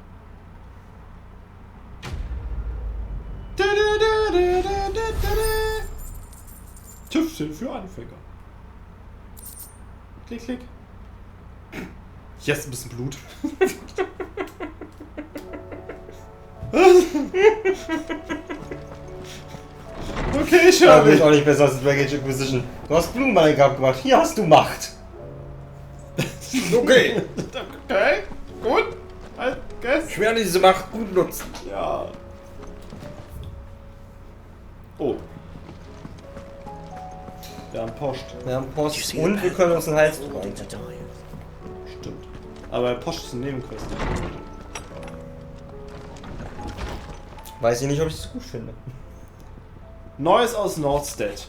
Tüfteln für Anfänger. Klick, klick. Jetzt ein bisschen Blut. Okay, ich höre mich. Auch nicht besser als Dragon Age Inquisition. Du hast Blumen gemacht. Hier hast du Macht. Okay. Okay, gut. I guess. Ich werde diese Macht gut nutzen. Ja. Oh. Wir haben Post. Und wir können uns einen Heiztuch rein. Stimmt. Aber Post ist ein Nebenquest. Weiß ich nicht, ob ich es gut finde. Neues aus Nordstedt.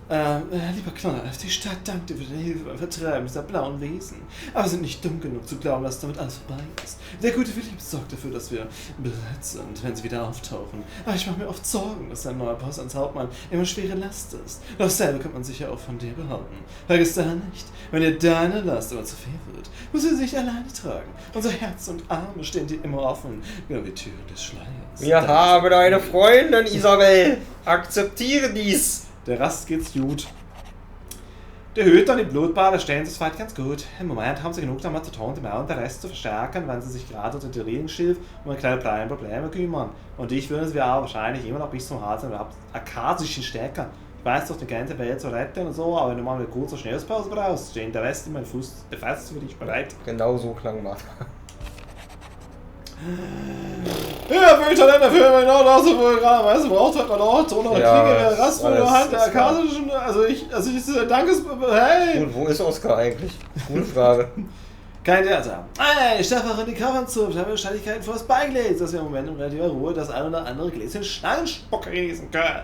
Lieber Knarf, die Stadt dankte für die Hilfe beim Vertreiben dieser blauen Wesen. Aber sind nicht dumm genug zu glauben, dass damit alles vorbei ist. Der gute Philipp sorgt dafür, dass wir bereit sind, wenn sie wieder auftauchen. Aber ich mache mir oft Sorgen, dass ein neuer Boss als Hauptmann immer schwere Last ist. Doch selber kann man sich ja auch von dir behaupten. Vergiss da nicht, wenn dir deine Last aber zu viel wird, musst du sie nicht alleine tragen. Unser Herz und Arme stehen dir immer offen, wie die Türen des Schleiers. Wir haben eine Freundin, Isabel. Akzeptiere dies. Der Rast geht's gut. Die Hüter und die Blutbade stehen sich weit ganz gut. Im Moment haben sie genug damit zu tun, die Mauer und den Rest zu verstärken, wenn sie sich gerade unter der Regenschilf um ein kleines Probleme kümmern. Und ich würde es auch wahrscheinlich immer noch bis zum Hals und akasischen stecken. Ich weiß doch, die ganze Welt zu retten und so, aber wenn du mal eine kurze Schnellspause brauchst, stehen der Rest in meinem Fuß befasst für dich bereit. Genau so klang das. Ja, Bildtalent dafür, wenn man auch so wohl gerade weiß, braucht hat man auch Ton oder Klinge, Rast oder Hand der akasischen, also ich danke, hey! Und wo ist Oskar eigentlich? Gute Frage. Kein Theater. Hey, Stefan, die Covern zu, ich habe Wahrscheinlichkeiten vor das Beigelegt, dass wir im Moment in relativer Ruhe das ein oder andere Gläschen Schlangenspock genießen können.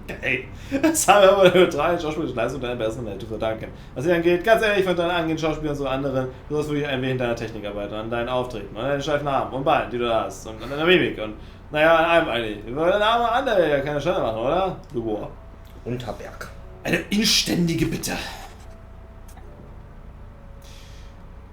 Okay. Das haben wir aber der neutralen schauspielerischen Leistung deiner besseren Welt zu verdanken. Was dir angeht, ganz ehrlich, von deinen angehenden Schauspielern so anderen, du hast wirklich ein wenig in deiner Technik arbeiten, an deinen Auftreten, an deinen steifen Armen und Beinen, die du da hast, und an deiner Mimik und, naja, an allem eigentlich. Über deinen Arme an, der will ja keine Scheine machen, oder? Du Boah. Unterberg. Eine inständige Bitte.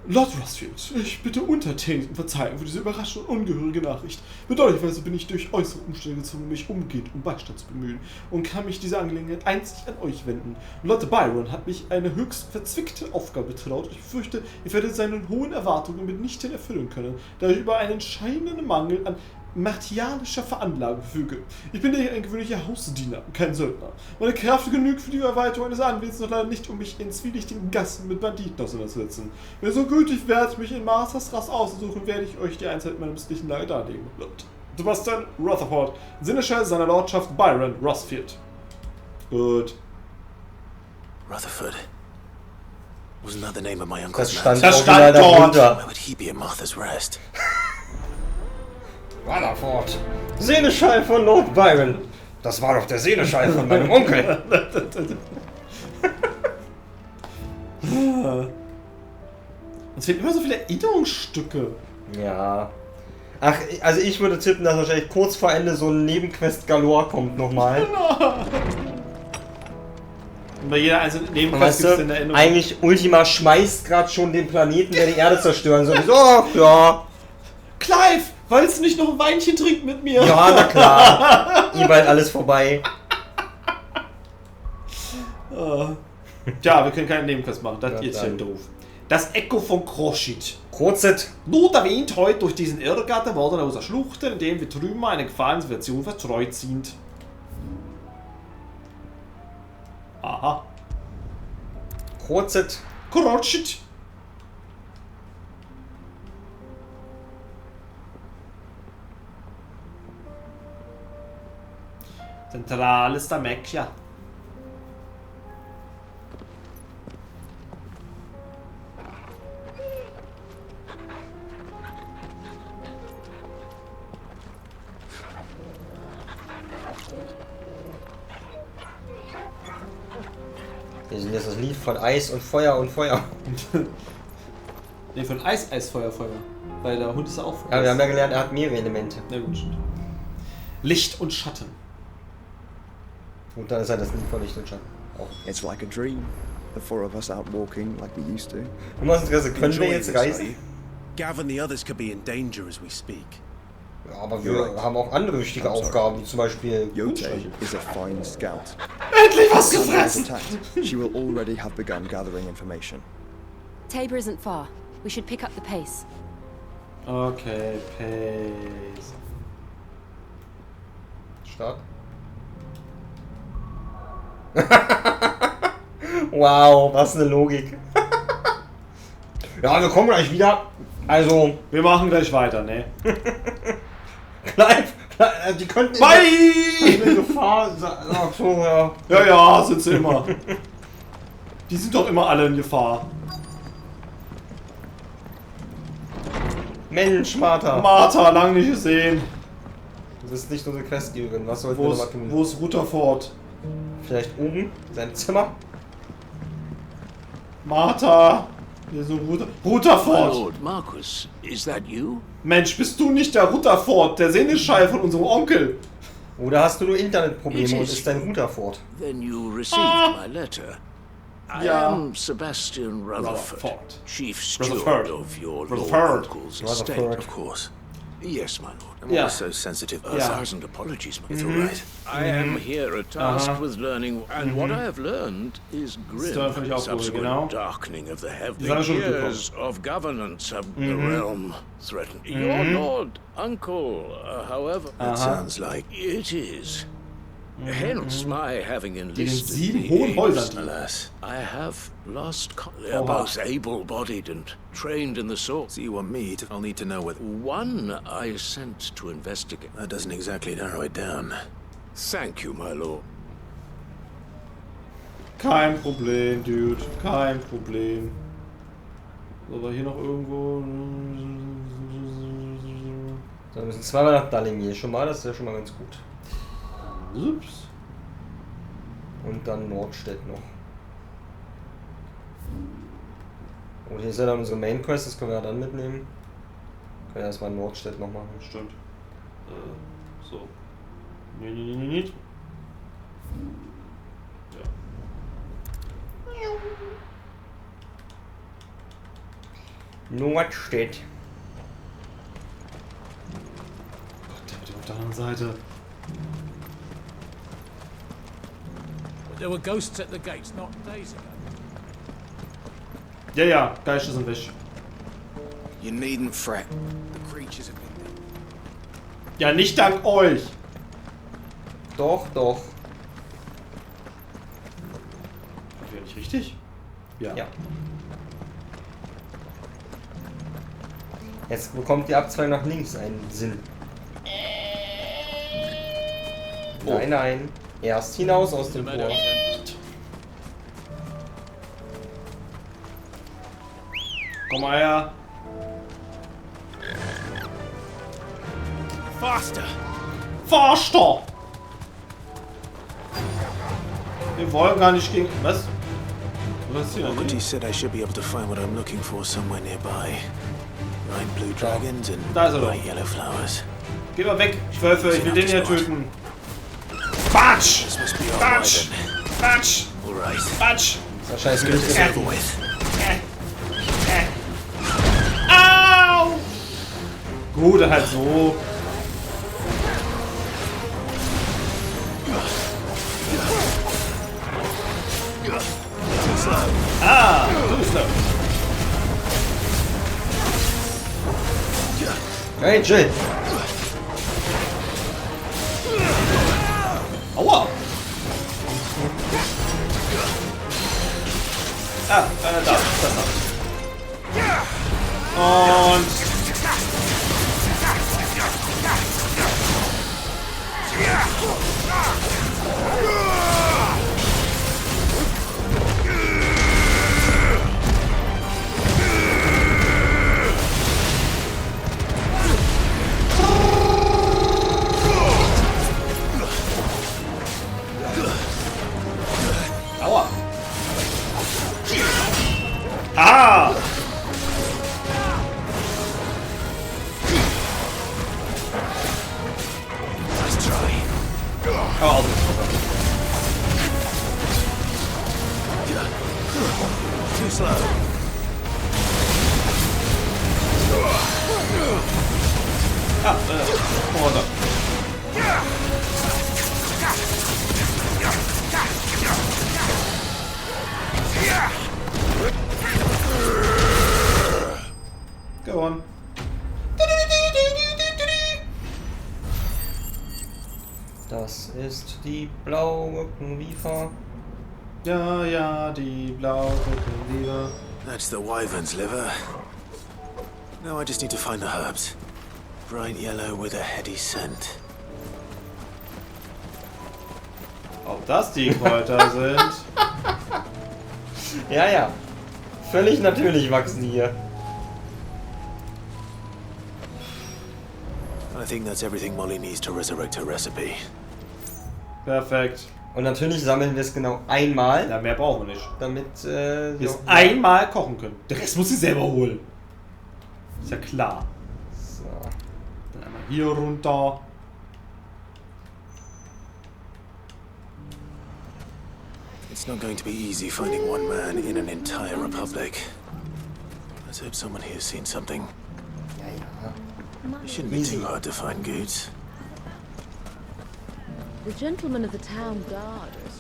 Lord Rossfield, ich bitte untertänig um Verzeihung für diese überraschende und ungehörige Nachricht. Bedauerlicherweise bin ich durch äußere Umstände gezwungen, mich umgehend um Beistand zu bemühen und kann mich diese Angelegenheit einzig an euch wenden. Lord Byron hat mich eine höchst verzwickte Aufgabe betraut. Ich fürchte, ihr werdet seinen hohen Erwartungen mitnichten erfüllen können, da ich über einen scheinenden Mangel an martialischer Veranlagung verfüge. Ich bin ein gewöhnlicher Hausdiener, kein Söldner. Meine Kraft genügt für die Erweiterung eines Anwesens noch leider nicht, um mich in zwielichtigen Gassen mit Banditen auseinanderzusetzen. Wenn ihr so gütig wärt, mich in Masters Rast auszusuchen, werde ich euch die Einzelheiten meiner misslichen Lage darlegen. Sebastian Rutherford, Sinneschall seiner Lordschaft Byron Rossfield. Gut. Rutherford. Wasn't that the name of my uncle's man? Das stand dort. Why would he be at Martha's Rest? Rutherford. Seneschall von Lord Byron. Das war doch der Seneschall von meinem Onkel. Uns fehlen immer so viele Erinnerungsstücke. Ja. Ach, also ich würde tippen, dass wahrscheinlich kurz vor Ende so ein Nebenquest Galore kommt nochmal. Und bei jeder einzelnen Nebenquest gibt es in Erinnerung. Eigentlich Ultima schmeißt gerade schon den Planeten, der die Erde zerstören soll. So, ja. Clive! Wolltest du nicht noch ein Weinchen trinken mit mir? Ja, na klar. Ihr bald alles vorbei. Ja, wir können keinen Nebenquest machen. Das ist ja doof. Das Echo von Kroschit. Krozet. Nur der Wind heut durch diesen Irrgarten worden aus der Schluchten, in dem wir Trümmer eine Gefahrensituation verstreut sind. Aha. Krozet. Kroschit. Zentrales der Mekja. Wir sind jetzt das Lied von Eis und Feuer und Feuer. Ne, von Eis, Eis, Feuer, Feuer. Weil der Hund ist auch von Eis. Ja, wir haben ja gelernt, er hat mehrere Elemente. Ja, gut, stimmt. Licht und Schatten. Und dann ist halt das Lied von Licht und Schatten. Auch. It's like a dream. The four of us out walking like we used to. Nur aus Interesse, können wir jetzt reisen? Gav and the others could be in danger as we speak. Ja, aber wir haben auch andere wichtige Aufgaben, wie zum Beispiel Yote is a fine scout. Endlich was gefressen! She will already have begun gathering information. Tabor isn't far. We should pick up the pace. Okay, pace. Start. Wow, was eine Logik. Ja, wir kommen gleich wieder. Also, wir machen gleich weiter, ne? Clive, die könnten in Gefahr sein. Ach so, ja. Ja, ja, sind sie immer. Die sind doch immer alle in Gefahr. Mensch, Martha. Martha, lang nicht gesehen. Du bist nicht unsere Questgeberin. Was sollten wir noch mal tun? Wo ist Rutherford? Vielleicht oben, in seinem Zimmer? Martha! Hier ist ein Rutherford! Lord Marcus, is that you? Mensch, bist du nicht der Rutherford, der Seneschall von unserem Onkel? Oder hast du nur Internetprobleme und ist dein Rutherford? Then you received my letter. I am Sebastian Rutherford, Chief Steward of your Lord Uncle's estate, of course. Yes, my lord. I'm always so sensitive. 1,000 apologies, my all right. I am here tasked with learning, and what I have learned is grim. Subsequent darkening of the heavens. Years of governance of the realm threatened. Your Lord Uncle, however, it sounds like it is. Hence my having enlisted the aids. Alas, I have lost. They are both able-bodied and trained in the sword. So you want me to? I'll need to know whether one I sent to investigate. That doesn't exactly narrow it down. Thank you, my lord. Kein Problem, Dude. Kein Problem. So, war hier noch irgendwo. So, wir müssen zweimal nach Dalimir schon mal, das ist ja schon mal ganz gut. Ups. Und dann Nordstedt noch. Und hier ist ja dann unsere Main Quest, das können wir ja dann mitnehmen. Können wir erstmal Nordstedt noch machen. Stimmt. So. Nee. Ja. Nordstedt. Gott, der wird auf der anderen Seite. There were ghosts at the gates not days ago. Ja, Geister sind weg. You needn't fret. The creatures have been dead. Ja, nicht dank euch. Doch. Wäre nicht richtig? Ja. Jetzt bekommt die Abzweigung nach links einen Sinn. Nein. Erst hinaus aus dem Tor. Komm mal her. Faster! Wir wollen gar nicht gegen... Was? Was ist hier? He said I should be able to find what I'm looking for somewhere nearby. Bright blue dragons and bright yellow flowers. Geh mal weg, Wölfe, ich will den hier töten. Batsch! Batsch! Batsch! Batsch! Das scheiße nicht. Au! Gut, halt so. Too slow. Hey, Jill! Aua! Ah, da, das Und... Aua! Ah! Nice try. Oh, too slow. Hold up. Go on. Das ist die Blaurückenliefern. Ja, ja, die Blaurückenliefern. That's the wyvern's liver. Now I just need to find the herbs. Bright yellow with a heady scent. Ob das die Kräuter sind? Ja, ja. Völlig natürlich wachsen die hier. I think that's everything Molly needs to resurrect her recipe. Perfekt. Und natürlich sammeln wir es genau einmal. Ja, mehr brauchen wir nicht. Damit wir es einmal kochen können. Der Rest muss sie selber holen. Ist ja klar. So. Dann einmal hier runter. It's not going to be easy finding one man in an entire republic. Let's hope someone here's seen something. It shouldn't be too hard to find goods. The gentlemen of the town guard are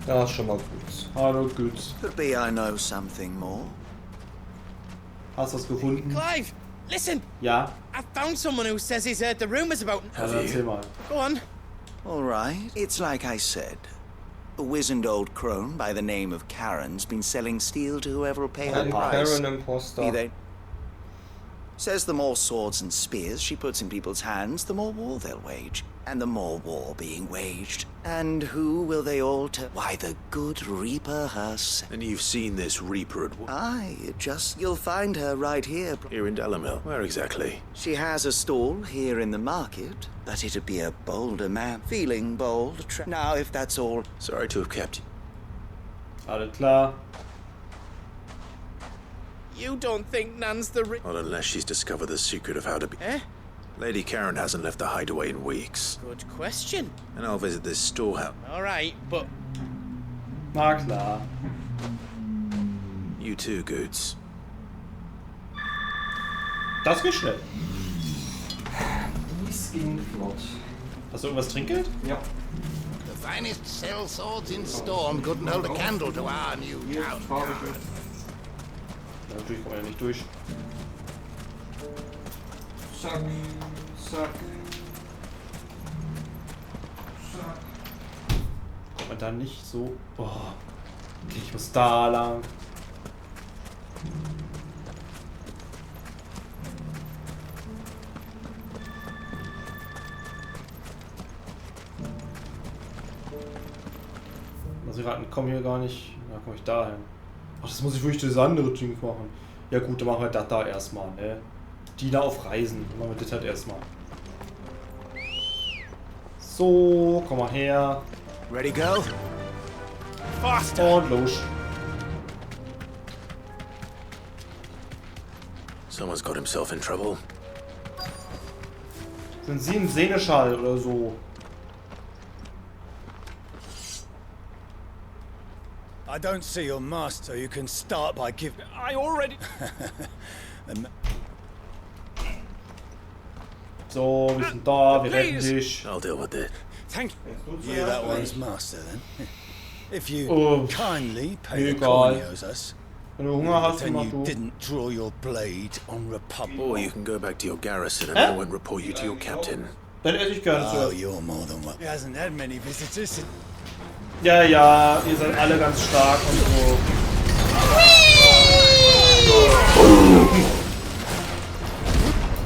Ja, ist schon mal gut. Hallo, gut. Could be I know something more. Hast du was gefunden? Clive, listen! Ja? I found someone who says he's heard the rumors about... Erzähl mal. Go on. All right. It's like I said. A wizened old crone by the name of Karen's been selling steel to whoever will pay her price. Be they... Says the more swords and spears she puts in people's hands, the more war they'll wage. And the more war being waged. And who will they all turn? Why, the good Reaper herself. And you've seen this Reaper at work? Aye, you'll find her right here. Here in Delamil. Where exactly? She has a stall here in the market, but it'd be a bolder man. Feeling bold. Now, if that's all... Sorry to have kept you. Alles klar. You don't think Nan's the Not unless she's discovered the secret of how to be... Eh? Lady Karen hasn't left the hideaway in weeks. Good question. And I'll visit this storehouse. Alright, but... Na klar. You too, Goods. Das geht schnell. Das ging flott. Hast du irgendwas Trinkgeld? Ja. The finest sell swords in Storm couldn't hold a candle to our new town guard. Ja, natürlich kommen wir ja nicht durch. Zack, zack. Zack. Kommt man da nicht so... Oh. Okay, ich muss da lang. Also raten, komm hier gar nicht. Da komme ich da hin. Ach, das muss ich wirklich das andere Ding machen. Ja gut, dann machen wir das da erstmal, ne? Diener auf Reisen. Dann machen wir das halt erstmal. So, komm mal her. Ready, go? Faster. Und los. Someone's got himself in trouble. Sind Sie ein Seneschall oder so? I don't see your master. You can start by giving... I already... So, wir sind da, wir retten dich. I'll deal with it. Thank you. You're that one's master, then. If you kindly pay the coin he owes us, Wenn du Hunger hast, Then mach you du. didn't draw your blade on Republic. Or you can go back to your garrison and I won't report you to your captain. Dann esse ich gerne Oh, zuerst. you're more than welcome. He hasn't had many visitors. Ja, ja, ihr seid alle ganz stark und so.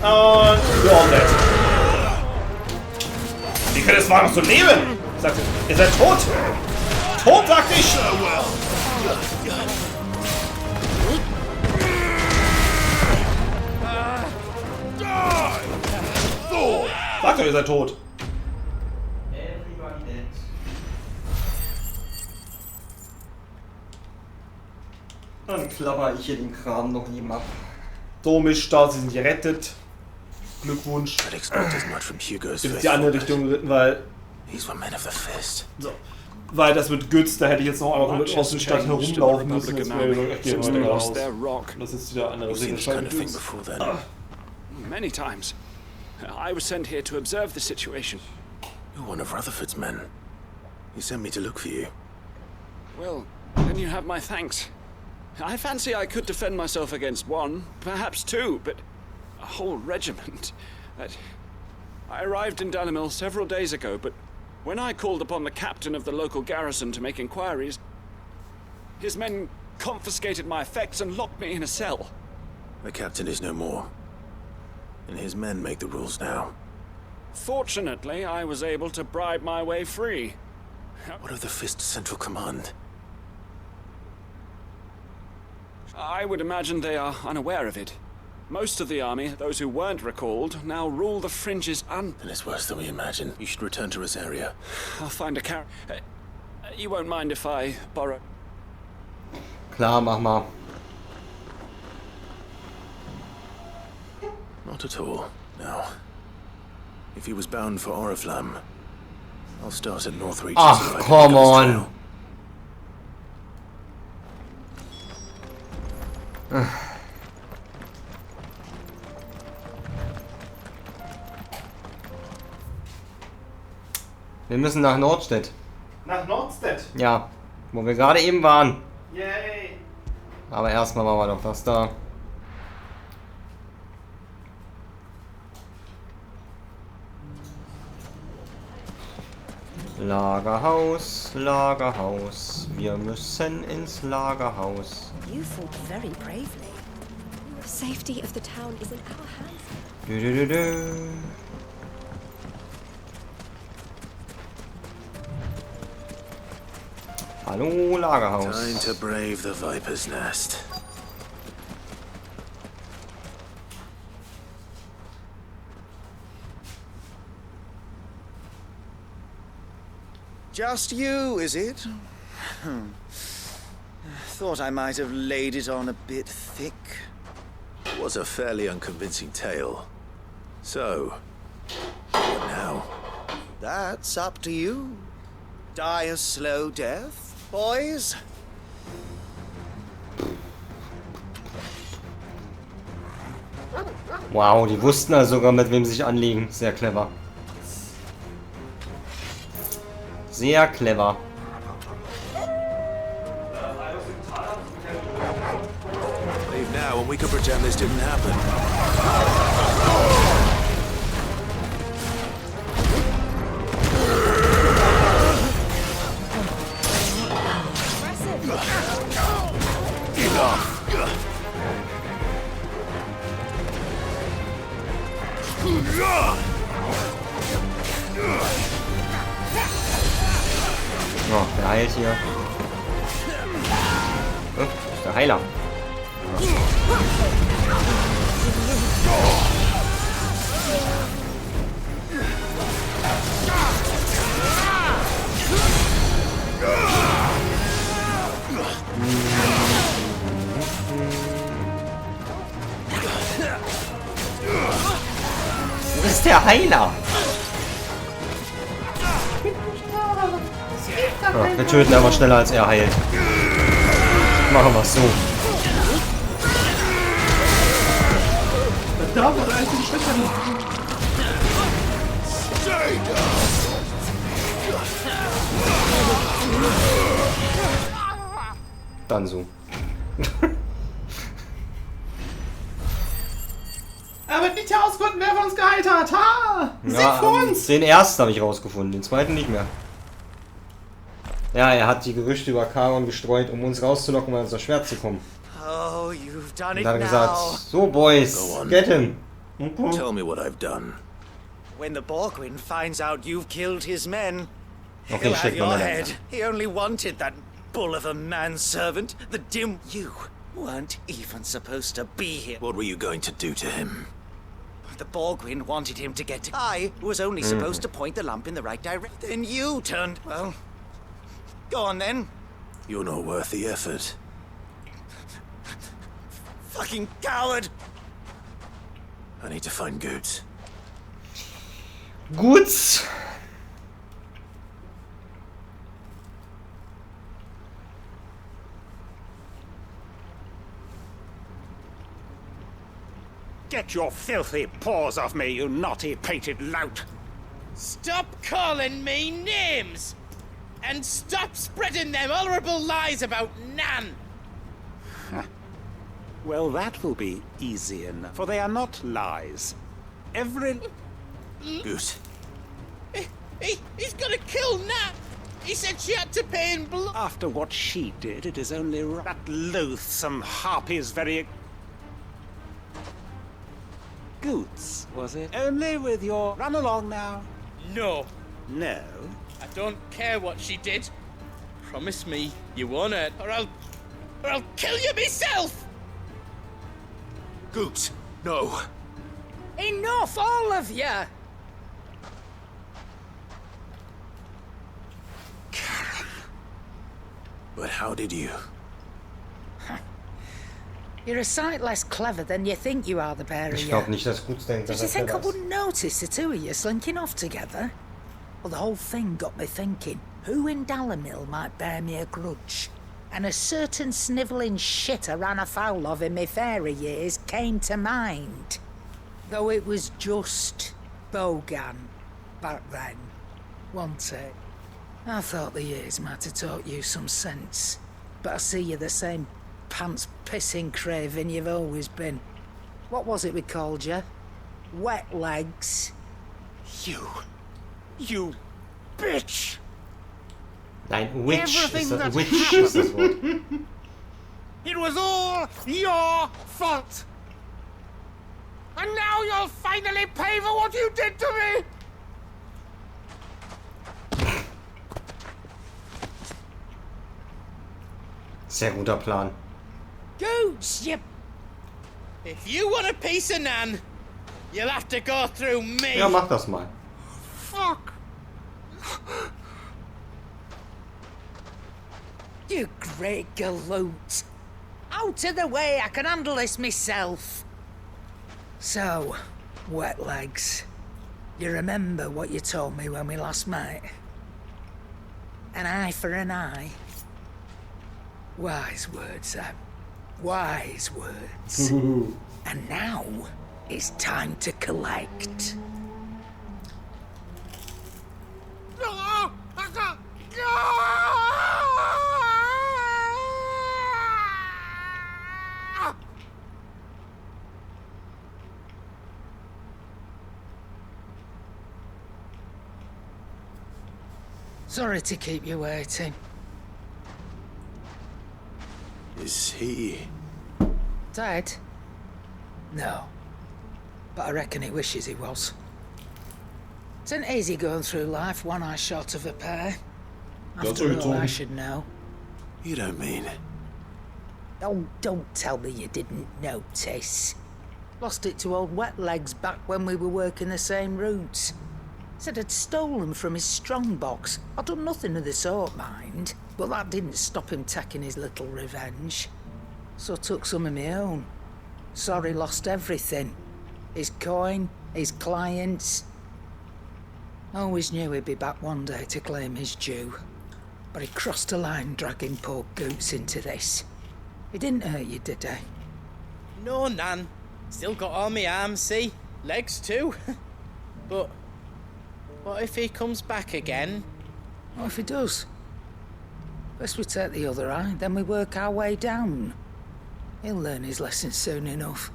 Und you're dead. Wie kann es wagen, noch zu leben? Sagt ihr seid tot. Tot, sagt ich. Sagt doch, ihr seid tot. Dann klapper ich hier den Kram noch eben ab. So, Mischstart, sie sind gerettet. Glückwunsch. Ist die andere Richtung geritten, weil. So. Weil das mit Götz, da hätte ich jetzt noch einmal komplett aus der Stadt herumlaufen müssen. Jetzt wäre ich so, okay, raus. Das ist wieder andere Sache. Many times. I was sent here to observe the situation. You're one of Rutherford's men. He sent me to look for you. Well, then you have my thanks. I fancy I could defend myself against one, perhaps two, but a whole regiment. I arrived in Dalimil several days ago, but when I called upon the captain of the local garrison to make inquiries, his men confiscated my effects and locked me in a cell. The captain is no more, and his men make the rules now. Fortunately, I was able to bribe my way free. What of the Fist Central Command? I would imagine they are unaware of it. Most of the army, those who weren't recalled, now rule the fringes and... Then it's worse than we imagine. You should return to Rosaria. I'll find a car... you won't mind if I borrow... Klar, mach mal. Not at all. No. If he was bound for Oriflamme, I'll start at North Reaches. Ah, come on. Wir müssen nach Nordstedt. Nach Nordstedt? Ja, wo wir gerade eben waren. Yay! Aber erstmal machen wir doch was da. Lagerhaus, Lagerhaus. Wir müssen ins Lagerhaus. You fought very bravely. The safety of the town is in our hands. Du, du, du, du. Hallo, Lagerhaus. Time to brave the Viper's Nest. Just you, is it? Thought I might have laid it on a bit thick. It was a fairly unconvincing tale. So, what now? That's up to you. Die a slow death, boys? Wow, die wussten also sogar, mit wem sie sich anlegen. Sehr clever. Sehr clever. Leave now and we can pretend this didn't happen. Oh, der heilt hier. Oh, das ist der Heiler. Das ist der Heiler. Ja, wir töten aber schneller als er heilt. Machen wir es so. Da wurde eigentlich die Schwester nicht. Dann so. uns geheitert! Ha! Sieg Ja, für uns! den ersten habe ich rausgefunden, den zweiten nicht mehr. Ja, er hat die Gerüchte über Charon gestreut, um uns rauszulocken, weil uns das Schwert zu kommen. Oh, you've done Und it dann now. gesagt, so Boys, get him. Tell me what I've done. When the Borgwin finds out you've killed his men, Okay, he'll have shit, your man, head. He only wanted that bull of a manservant, the dim. You weren't even supposed to be here. What were you going to do to him? The Borgwin wanted him to get. I was only supposed to point the lamp in the right direction. Then you turned. Well, go on then. You're not worth the effort. Fucking coward! I need to find Goots. Gut. Get your filthy paws off me, you naughty painted lout! Stop calling me names! And stop spreading them horrible lies about Nan! Well, that will be easy enough, for they are not lies. Every... Goot. He's gonna kill Nan! He said she had to pay in blood! After what she did, it is only that loathsome harpy's very... Goots, was it? Only with your... Run along now. No. No? I don't care what she did. Promise me you won't hurt, or I'll kill you myself! Goots, no. Enough, all of you! Karen. But how did you? You're a sight less clever than you think you are, the pair of you. Ich glaube nicht, dass Guts denkt, Did dass you think I das. wouldn't notice the two of you slinking off together? Well, the whole thing got me thinking, who in Dalamil might bear me a grudge? And a certain snivelling shit I ran afoul of in my fairy years came to mind. Though it was just Bogan back then, wasn't it? I thought the years might have taught you some sense, but I see you're the same pants-pissing craven you've always been. What was it we called you? Wet legs? You bitch! Nein, Witch Everything ist das, that Witch ist das Wort. It was all your fault! And now you'll finally pay for what you did to me! Sehr guter Plan. Goots, you... If you want a piece of Nan, you'll have to go through me! Ja, mach das mal. Fuck! You great galoot! Out of the way, I can handle this myself! So, wet legs, you remember what you told me when we last met? An eye for an eye? Wise words, Sam. Wise words. And now, it's time to collect. Sorry to keep you waiting. Is he... Dead? No. But I reckon he wishes he was. It's an easy going through life, one eye short of a pair. After all, I should know. You don't mean... Oh, don't tell me you didn't notice. Lost it to old Wet Legs back when we were working the same routes. Said I'd stolen from his strongbox. I'd done nothing of the sort, mind. But that didn't stop him taking his little revenge. So I took some of my own. Sorry, lost everything. His coin, his clients. Always knew he'd be back one day to claim his due. But he crossed a line dragging poor Goots into this. He didn't hurt you, did he? No, Nan. Still got all my arms, see? Legs too. But what if he comes back again? What if he does? First we take the other eye, then we work our way down. He'll learn his lesson soon enough.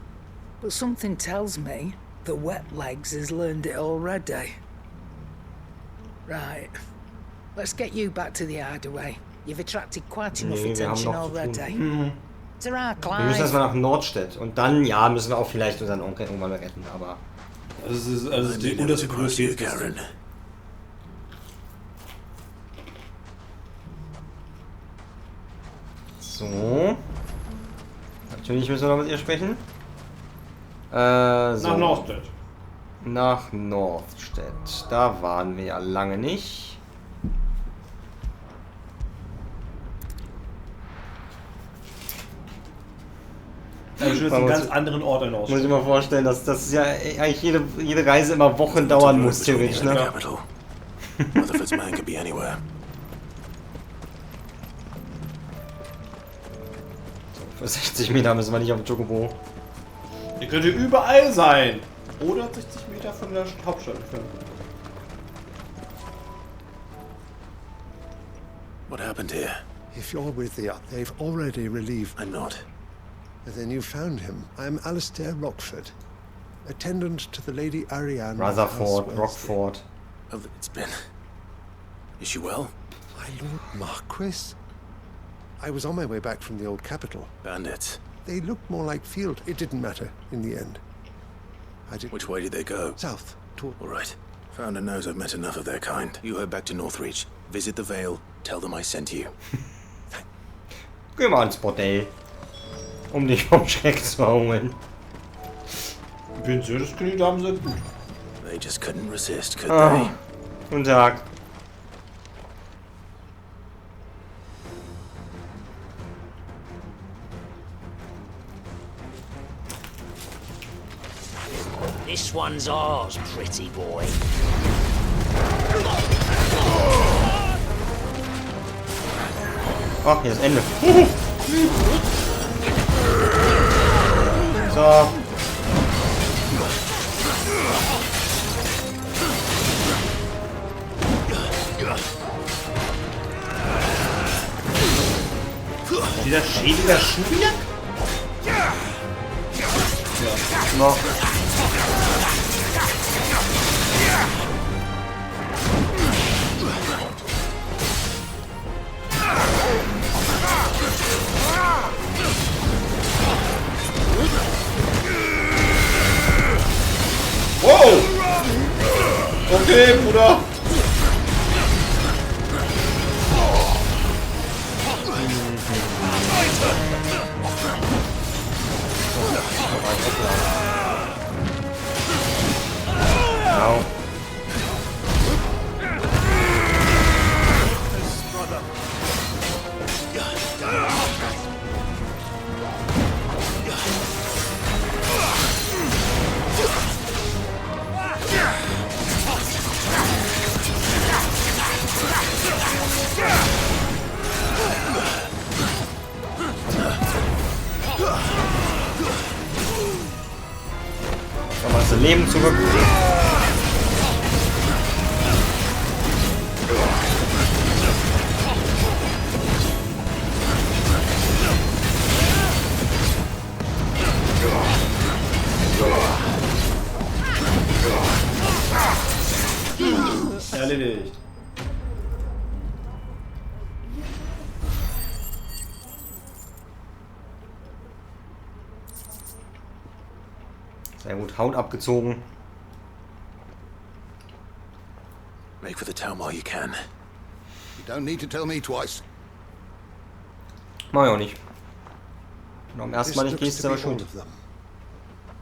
But something tells me the wet legs has learned it already. Right. Let's get you back to the hideaway. You've attracted quite enough attention already. Wir müssen erstmal nach Nordstedt und dann, ja, müssen wir auch vielleicht unseren Onkel irgendwann mal retten, aber... Also die Unterschied größte Karen. So. Natürlich müssen wir noch mit ihr sprechen. So. Nach Nordstedt. Nach Nordstedt. Da waren wir ja lange nicht. Ja, ich will einen ganz anderen Ort in Nordstedt. Muss ich mir vorstellen, dass das ja eigentlich jede Reise immer Wochen dauern muss, theoretisch, ne? Rutherford's man could be anywhere. Für 60 Meter müssen wir nicht auf dem Chocobo. Ihr könnt überall sein. Oder 60 Meter von der Hauptstadt entfernt. What happened here? If you're with the they've already relieved. I'm not. Then you found him. I am Alistair Rockford, attendant to the Lady Ariane. Rutherford, Rockford. Oh, it's been... Is she well? My Lord Marquis? I was on my way back from the old capital. Bandits. They looked more like field. It didn't matter in the end. Which way did they go? South. All right. Founder knows I've met enough of their kind. You head back to Northreach. Visit the Vale. Tell them I sent you. Geh mal ins Bordell. Um dich vom Schreck zu holen. Bin so, das können die Damen sind gut. They just couldn't resist, could they? Guten Tag. This one's ours, pretty boy. Ach, hier ist Ende. So. Dieser schädliche Schuhjagd? Ja. Noch. Wow! Okay, Bruder. Au. Nochmal das Leben zurück. Erledigt. Sehr gut, Haut abgezogen. Make for the town while you can. You don't need to tell me twice. Mach ich auch nicht. Und am ersten Mal nicht gehst du aber schon.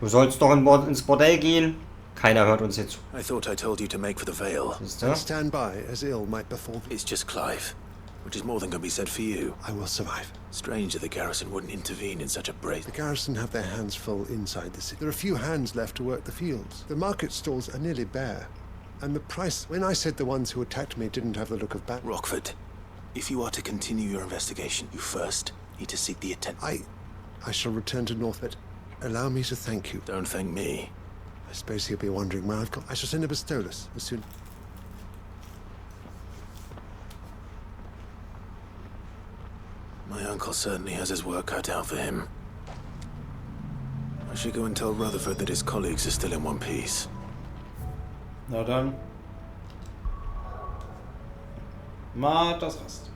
Du sollst doch ins Bordell gehen. Keiner hört uns jetzt. I thought I told you to make for the Vale. Stand by, as ill might befall thee. It's just Clive, which is more than can be said for you. I will survive. Strange that the garrison wouldn't intervene in such a brace. The garrison have their hands full inside the city. There are few hands left to work the fields. The market stalls are nearly bare. And the price... When I said the ones who attacked me didn't have the look of battle... Rockford, if you are to continue your investigation, you first need to seek the attention. I shall return to Northbit. Allow me to thank you. Don't thank me. I suppose he'll be wondering where I've got... I shall send a pistolus as soon... My uncle certainly has his work cut out for him. I should go and tell Rutherford that his colleagues are still in one piece. Na dann. Macht das Rast.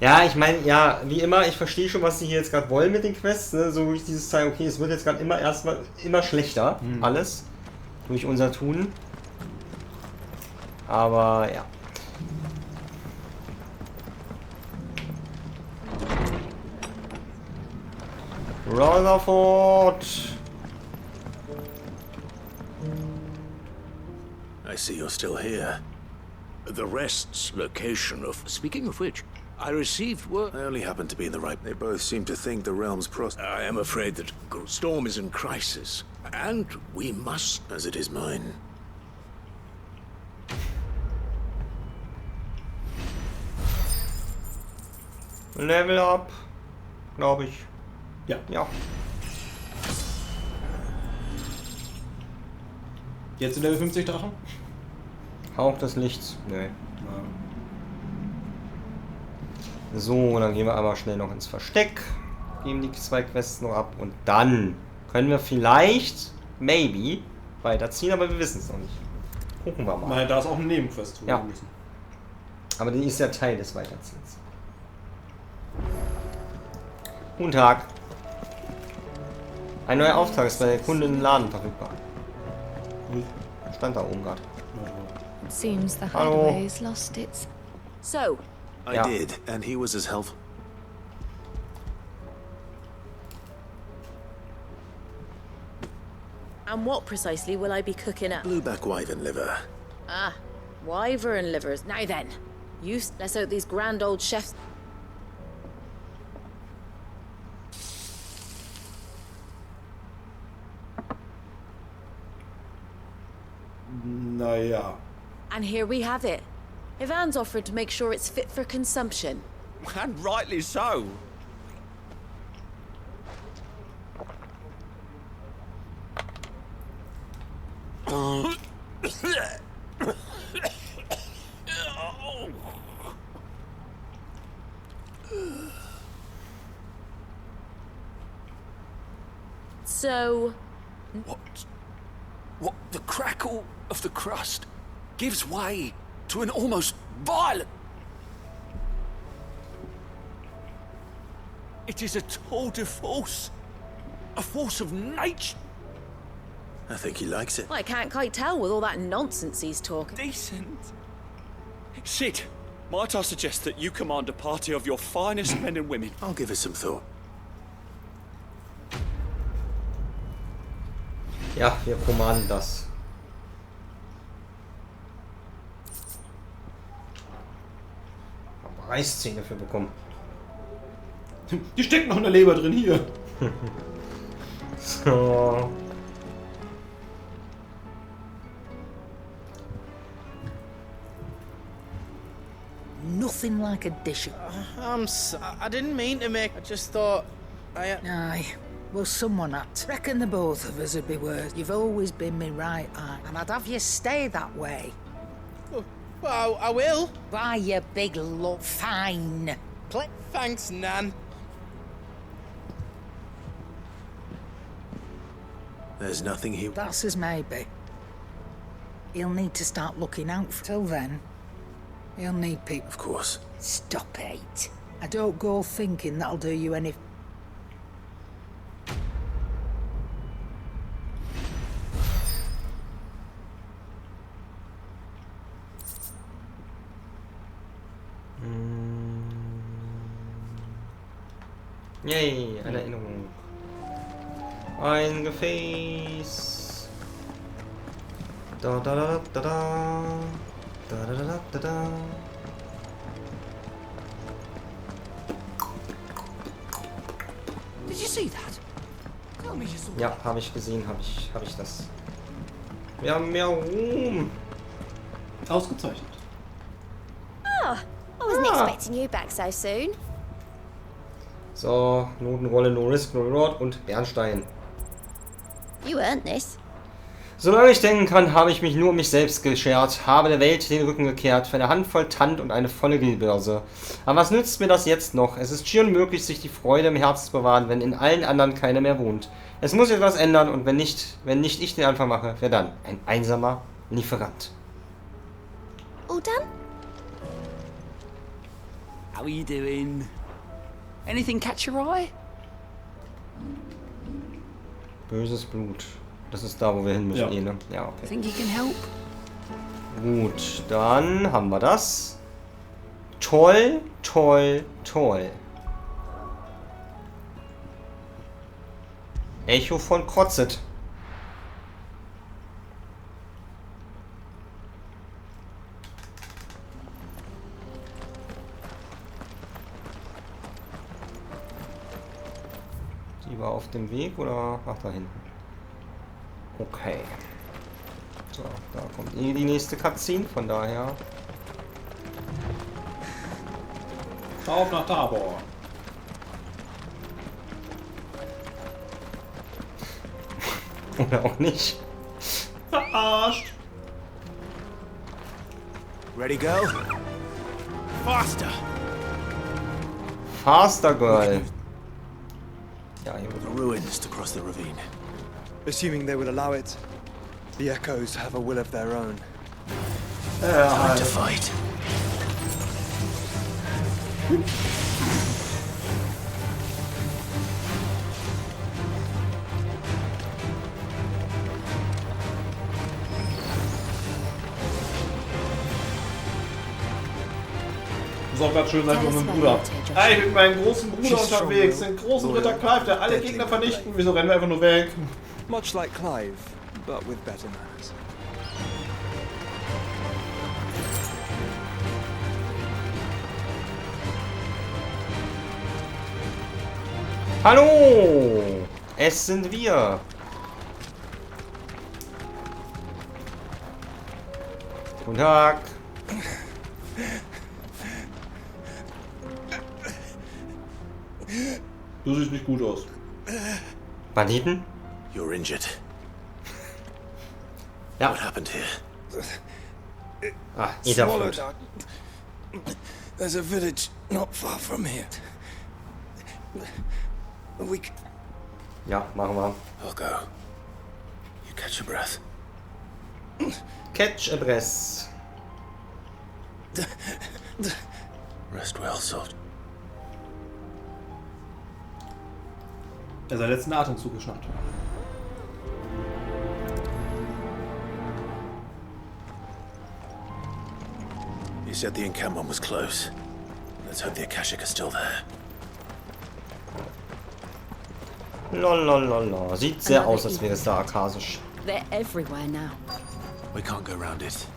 Ja, ich meine, ja, wie immer, ich verstehe schon, was sie hier jetzt gerade wollen mit den Quests, ne? So durch dieses Teil, okay, es wird jetzt gerade immer schlechter, alles, durch unser Tun. Aber, ja. Rutherford! I see you're still here. The rest's location of... Speaking of which, I received word... I only happen to be in the right... They both seem to think the realm's I am afraid that Storm is in crisis, and we must... As it is mine. Level up, glaube ich. Ja. Ja. Jetzt in Level 50 Drachen? Hauch des Lichts. Nee. So, dann gehen wir aber schnell noch ins Versteck. Geben die 2 Quests noch ab und dann können wir vielleicht, maybe, weiterziehen, aber wir wissen es noch nicht. Gucken wir mal. Weil da ist auch eine Nebenquest. Ja. Aber die ist ja Teil des Weiterziehens. Guten Tag. Ein neuer Auftrag ist bei der Kundin im Laden verfügbar. Stand da oben gerade. Seems the hideaway's lost its. So. I did, and he was as helpful. And what precisely will I be cooking up? Blueback wyvern liver. Ah, wyvern livers. Now then, let's hope these grand old chefs. Naja. And here we have it. Ivan's offered to make sure it's fit for consumption. And rightly so. So... What? The crackle of the crust gives way to an almost violent... It is a tour de force. A force of nature. I think he likes it. Well, I can't quite tell with all that nonsense he's talking. Decent. Sid, might I suggest that you command a party of your finest men and women? I'll give it some thought. Ja, wir kommanden das. Reißzähne für bekommen. Die steckt noch eine Leber drin, hier. So. Nothing like a dish. I didn't mean to make... I just thought... Aye. Well, someone had to. Reckon the both of us would be worse. You've always been me right eye, and I'd have you stay that way. Well, I will. Why, you big lot. Fine. Thanks, Nan. There's nothing he... That's as maybe. He'll need to start looking out for... Till then, he'll need people... Of course. Stop it. I don't go thinking that'll do you any... Yay, eine Erinnerung. Ein Gefäß. Da da da da da. Da da da da da. Did you see that? Tell me you saw Ja, habe ich gesehen, habe ich das. Wir haben mehr Ruhm. Ausgezeichnet. Oh, I wasn't expecting you back so soon. So, Notenrolle, No Risk, No Reward und Bernstein. You earned this. Solange ich denken kann, habe ich mich nur um mich selbst geschert, habe der Welt den Rücken gekehrt, für eine Handvoll Tand und eine volle Geldbörse. Aber was nützt mir das jetzt noch? Es ist schier unmöglich, sich die Freude im Herzen zu bewahren, wenn in allen anderen keiner mehr wohnt. Es muss etwas ändern und wenn nicht ich den Anfang mache, wer dann? Ein einsamer Lieferant. All done? How are you doing? Anything catch your eye? Böses Blut. Das ist da, wo wir hin müssen, ne? Ja, okay. Think you can help? Gut, dann haben wir das. Toll, toll, toll. Echo von Krotzet. Die war auf dem Weg oder? Ach, da hinten. Okay. So, da kommt die nächste Cutscene, von daher. Auf nach Tabor. Oder auch nicht. Verarscht. Ready, go? Faster! Faster, girl. Ja, hier The ruins to cross the ravine. Assuming they will allow it, the echoes have a will of their own. Time to fight. Das ist auch ganz schön sein von meinem Bruder. Hey, ich bin mit meinem großen Bruder unterwegs, den großen Ritter Clive, der alle Gegner vernichten. Wieso rennen wir einfach nur weg? Much like Clive, but with better manners. Hallo! Es sind wir. Guten Tag. Du siehst nicht gut aus. Banditen? You're injured. Ja. What happened here? Ah, jeder There's a village not far from here. Ja, machen wir. I'll go. You catch your breath. Catch a breath. Rest well, soldier. Er seinen letzten Atemzug geschnappt. You said the encampment was close. Let's hope the Akashic is still there. Lolololol. Sieht sehr aus, als wäre es da akasisch. They're everywhere now. We can't go around it.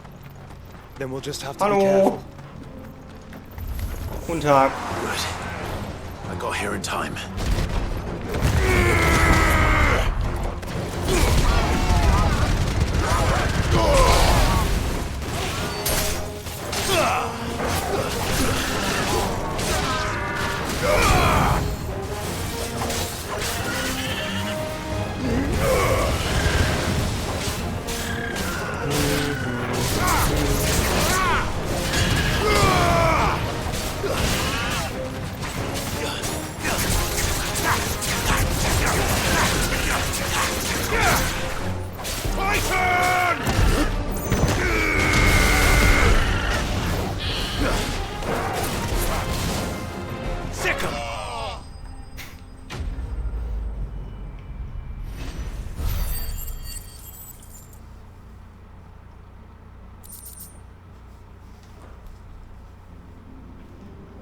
Then we'll just have to Hallo. be careful. Guten Tag. Good. I got here in time.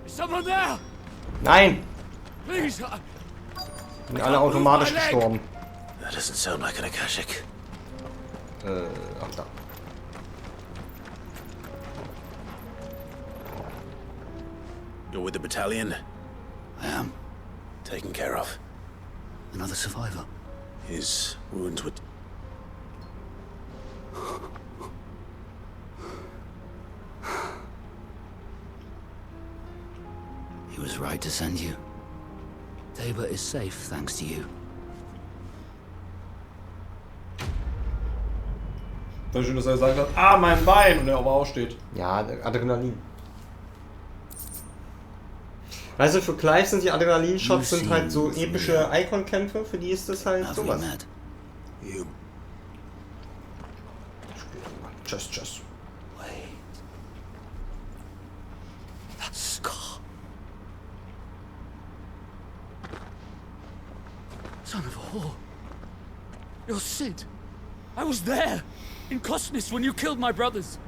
Someone there? Nein! Please. Sind alle automatisch gestorben. That doesn't sound like an Akashic. Ach da. You're with the battalion? I am. Taken care of. Another survivor. His wounds were... He was right to send you. Tabor is safe thanks to you. War schön, dass er gesagt hat, ah, mein Bein, und er aber aufsteht. Ja, Adrenalin. Weißt du, für Clive sind die Adrenalin-Shots sind halt so epische Icon-Kämpfe, für die ist das halt sowas. Just. Wait. That's Scar. Son of a whore. You're Sid. I was there in Cosnis when you killed my brothers.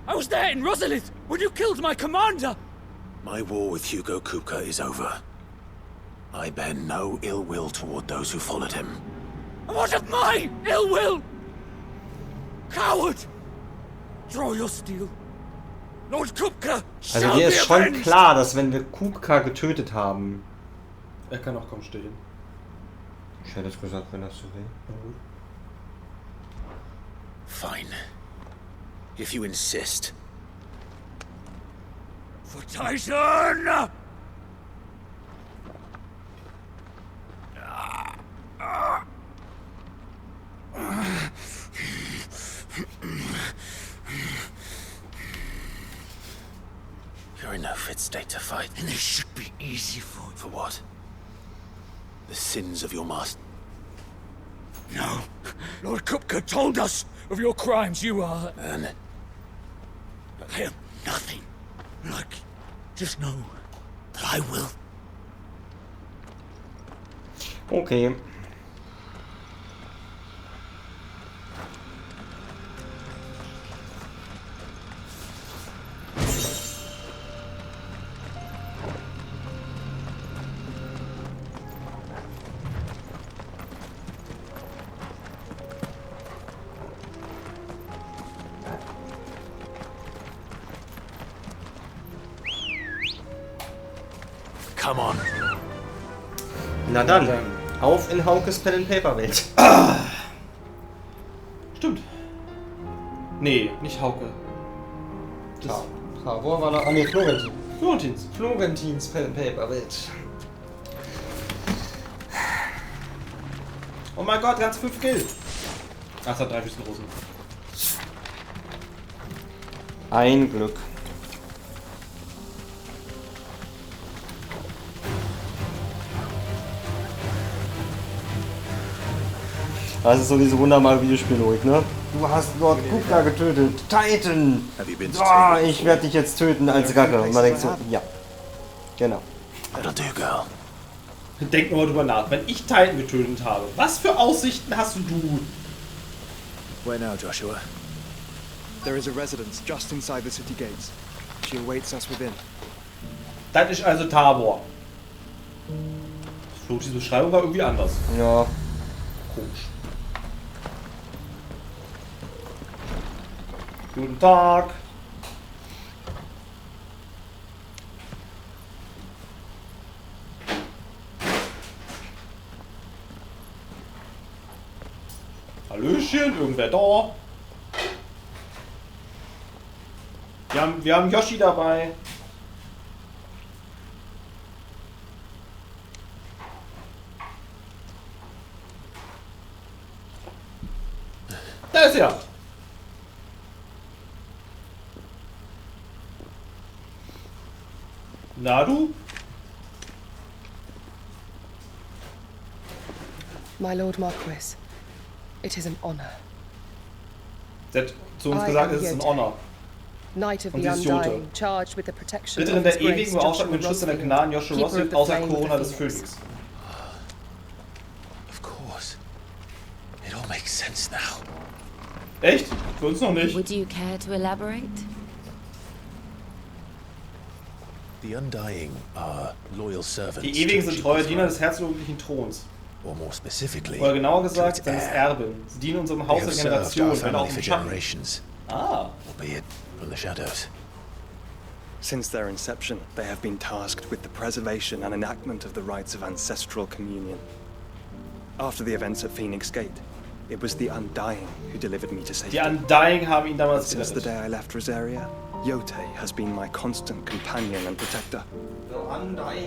I was there in Rosalith when you killed my commander. My war with Hugo Kupka is over. I bear no ill will toward those who followed him. And what of my ill will? Coward! Draw your steel. Lord Kupka shall Also dir ist schon avenged. klar, dass wenn wir Kupka getötet haben... Er kann auch kaum stehen. Ich hätte es gesagt, wenn das so will. Fine. If you insist. For Titan! You're in no fit state to fight. And this should be easy for you. For what? The sins of your master? No. Lord Kupka told us of your crimes. You are... And? I am nothing. Like, just know that I will. Okay. Come on. Na dann, auf in Haukes Pen and Paper Welt. Stimmt. Nee, nicht Hauke. Tabor war da. Ah ne, Florentin. Florentins. Florentins Pen and Paper Welt. Oh mein Gott, ganz 5 Kills. Ach, es hat 3 Wüstenrosen. Ein Glück. Das ist so diese wunderbare Videospiellogik, ne? Du hast Lord Kupka getötet. Titan! Oh, ich werde dich jetzt töten als Rache. Und man denkt so, ja. Genau. That'll do, girl. Denk nur mal drüber nach. Wenn ich Titan getötet habe, was für Aussichten hast du? Where now, Joshua? There is a residence just inside the city gates. She awaits us within. Das ist also Tabor. Flotis Beschreibung war irgendwie anders. Ja. Komisch. Guten Tag. Hallöchen, irgendwer da? Wir haben Yoshi dabei. Da ist er. Na du? My Lord Marquis, it is an honor. Sie hat zu uns gesagt, es ist ein Honor. Knight of the Undying, charged with the protection Ritterin der Ewigen, beauftragt mit Schutz der Kanal, Joshua Rossif, außer Corona des Phönix. Of course. It all makes sense now. Echt? Für uns noch nicht. Would you care to elaborate? The Undying are loyal servants. Die Ewigen sind treue Diener des herzoglichen Throns. Or more specifically, oder genauer gesagt, seines Erben. Sie dienen unserem Haus der Generation, wenn auch im Schatten. Ah. Albeit from the shadows. Since their inception, they have been tasked with the preservation and enactment of the rites of ancestral communion. After the events at Phoenix Gate, it was the Undying who delivered me to safety. Die Undying haben ihn damals Since the day I left Rosaria, Yote has been my constant companion and protector.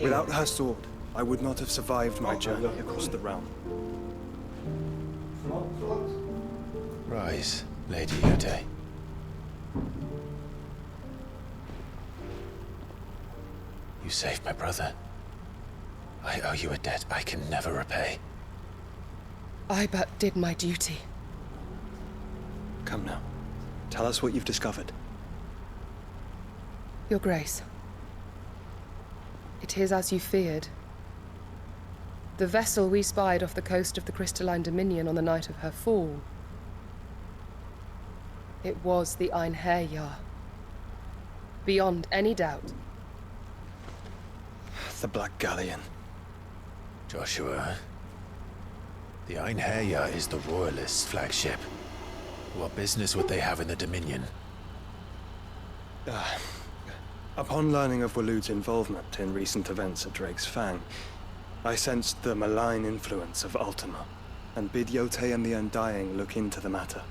Without her sword, I would not have survived my journey across the realm. Rise. Lady Yute. You saved my brother. I owe you a debt I can never repay. I but did my duty. Come now. Tell us what you've discovered. Your Grace. It is as you feared. The vessel we spied off the coast of the Crystalline Dominion on the night of her fall. It was the Einherjar. Beyond any doubt. The Black Galleon. Joshua. The Einherjar is the Royalist flagship. What business would they have in the Dominion? Upon learning of Waloed's involvement in recent events at Drake's Fang, I sensed the malign influence of Ultima, and bid Yotei and the Undying look into the matter.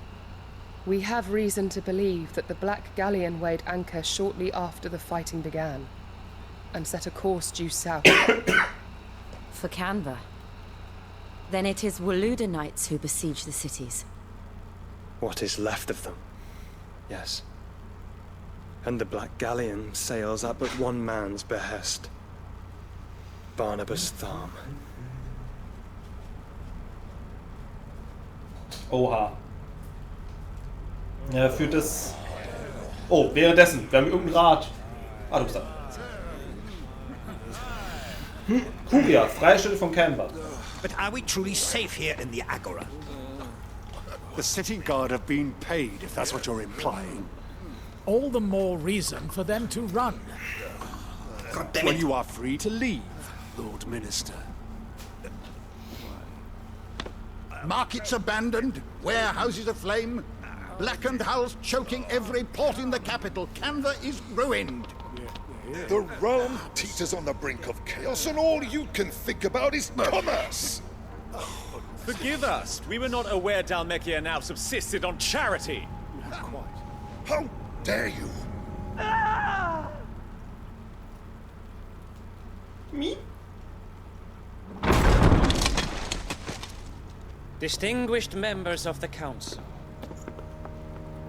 We have reason to believe that the Black Galleon weighed anchor shortly after the fighting began, and set a course due south. For Canva. Then it is Waloed knights who besiege the cities. What is left of them? Yes. And the Black Galleon sails at but one man's behest. Barnabas Tharm. Oha. Er führt es... Oh, währenddessen. Wir haben irgendein Rad. Ah, du bist da. Kuria, Freistätte von Canva. But are we truly safe here in the Agora? The city guard have been paid, if that's what you're implying. All the more reason for them to run. God damn it. Well, you are free to leave, Lord Minister. Markets abandoned, warehouses aflame, blackened hulls choking every port in the capital. Canva is ruined. The realm teeters on the brink of chaos, and all you can think about is commerce. Forgive us. We were not aware Dhalmekia now subsisted on charity. How dare you? Me? Distinguished members of the Council,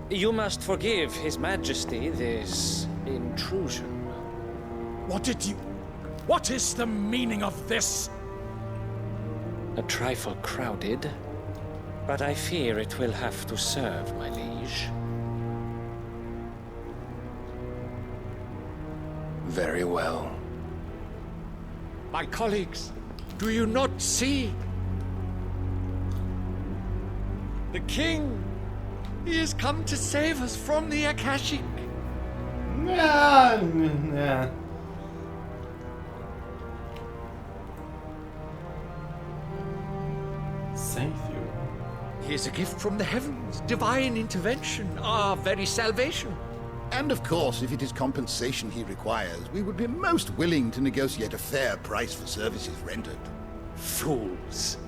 you must forgive His Majesty this intrusion. What is the meaning of this? A trifle crowded, but I fear it will have to serve, my liege. Very well. My colleagues, do you not see? The king, he has come to save us from the Akashic. Yeah. Save you. He is a gift from the heavens, divine intervention, our very salvation. And of course, if it is compensation he requires, we would be most willing to negotiate a fair price for services rendered. Fools!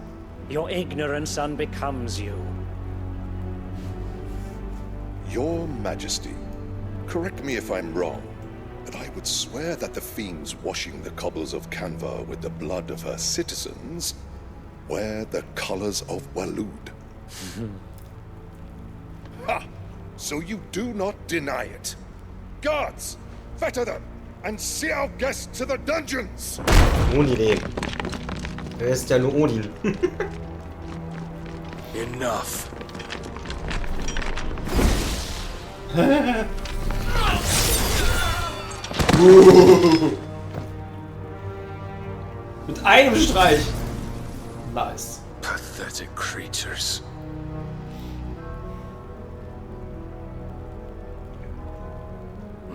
Your ignorance unbecomes you. Your Majesty, correct me if I'm wrong, but I would swear that the fiends washing the cobbles of Canva with the blood of her citizens wear the colors of Waloed. Ha! So you do not deny it. Guards, fetter them and see our guests to the dungeons. Odin. Ist ja nur Odin. Enough. Mit einem Streich. Nice. Pathetic creatures.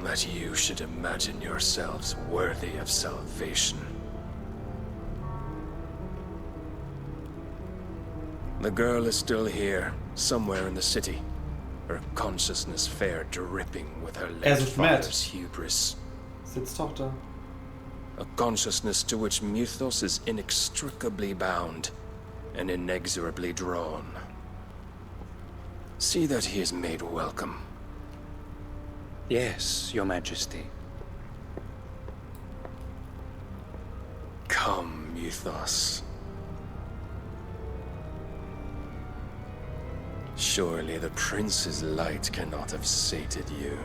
That you should imagine yourselves worthy of salvation. The girl is still here, somewhere in the city. Her consciousness fair dripping with her late father's hubris. Sitztochter. A consciousness to which Mythos is inextricably bound and inexorably drawn. See that he is made welcome. Yes, Your Majesty. Come, Mythos. Surely the prince's light cannot have sated you.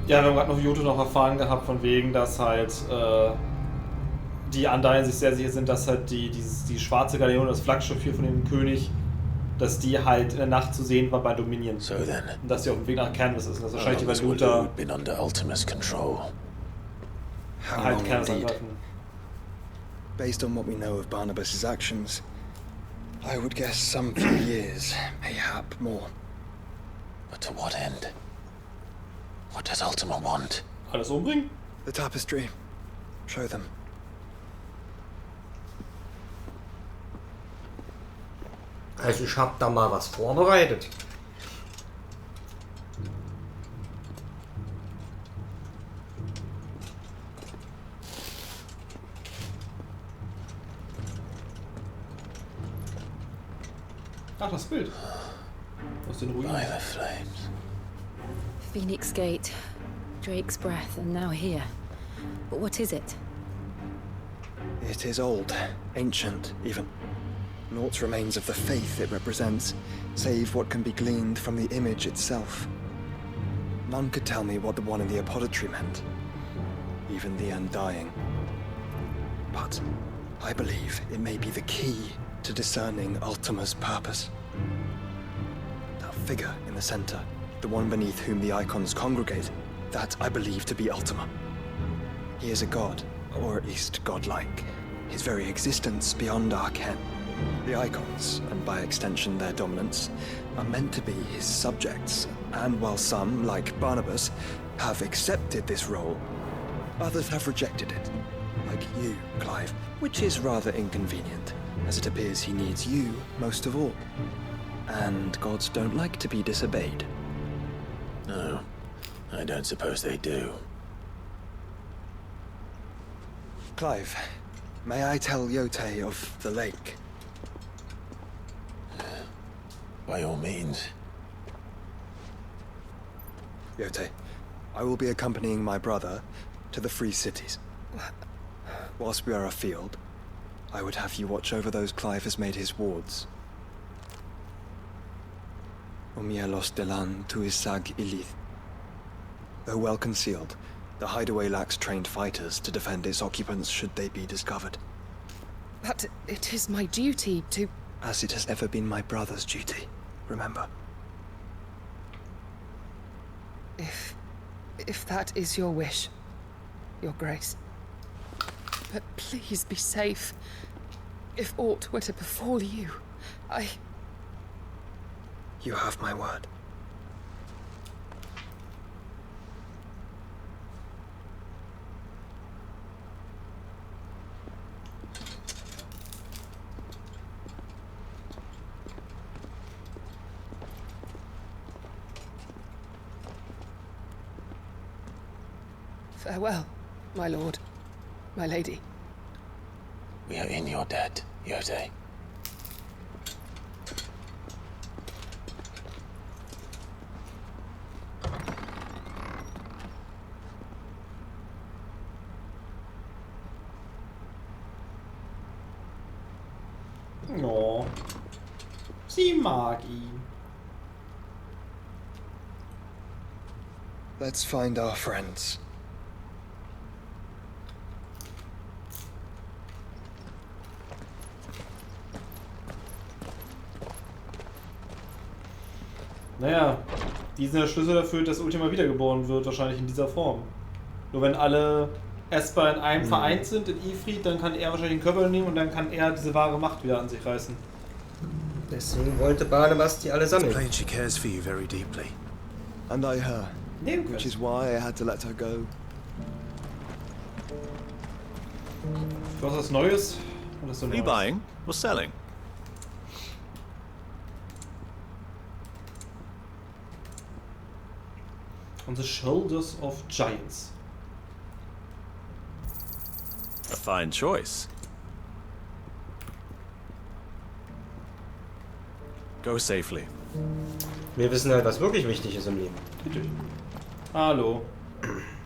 Ja, wir haben gerade noch Joto noch erfahren gehabt, von wegen, dass halt die Undying sich sehr sicher sind, dass halt die schwarze Galeone, das Flaggschiff hier von dem König, dass die halt in der Nacht zu sehen war bei Dominion. So then, und dass sie auf dem Weg nach Canvas ist. Und das wahrscheinlich die Valuta been under Ultima's control. halt Canvas angreifen. Based on what we know of Barnabas's actions, I would guess some few years, mayhap more. But to what end? What does Ultima want? Alles umbringen? The tapestry. Show them. Also ich hab da mal was vorbereitet. Ach, das Bild. Aus den Ruinen. By the flames. Phoenix Gate, Drake's Breath, and now here. But what is it? It is old, ancient even. Naught remains of the faith it represents, save what can be gleaned from the image itself. None could tell me what the one in the apothecary meant, even the Undying. But I believe it may be the key to discerning Ultima's purpose. That figure in the center, the one beneath whom the icons congregate, that I believe to be Ultima. He is a god, or at least godlike, his very existence beyond our ken. The icons, and by extension their dominance, are meant to be his subjects, and while some, like Barnabas, have accepted this role, others have rejected it, like you, Clive, which is rather inconvenient, as it appears he needs you most of all. And gods don't like to be disobeyed. No, I don't suppose they do. Clive, may I tell Yote of the lake? By all means. Yote, I will be accompanying my brother to the Free Cities. Whilst we are afield, I would have you watch over those Clive has made his wards. Omielos delan tuisag ilith. Though well concealed, the hideaway lacks trained fighters to defend its occupants should they be discovered. But it is my duty to... As it has ever been my brother's duty, remember. If that is your wish, your grace. But please be safe. If aught were to befall you, You have my word. Farewell, my lord, my lady. We are in your debt, Yote. Oh, sie mag ihn. Let's find our friends. Naja, die sind der Schlüssel dafür, dass Ultima wiedergeboren wird, wahrscheinlich in dieser Form. Nur wenn alle Esper in einem vereint sind, in Ifrit, dann kann er wahrscheinlich den Körper nehmen und dann kann er diese wahre Macht wieder an sich reißen. Deswegen wollte Barnabas die alle sammeln. Plain she cares for you very deeply. And I her. Which is why I had to let her go. Du hast was Neues? Oder so Are you buying or selling? On the Shoulders of Giants. A fine choice. Go safely. Wir wissen halt, was wirklich wichtig ist im Leben. Hallo.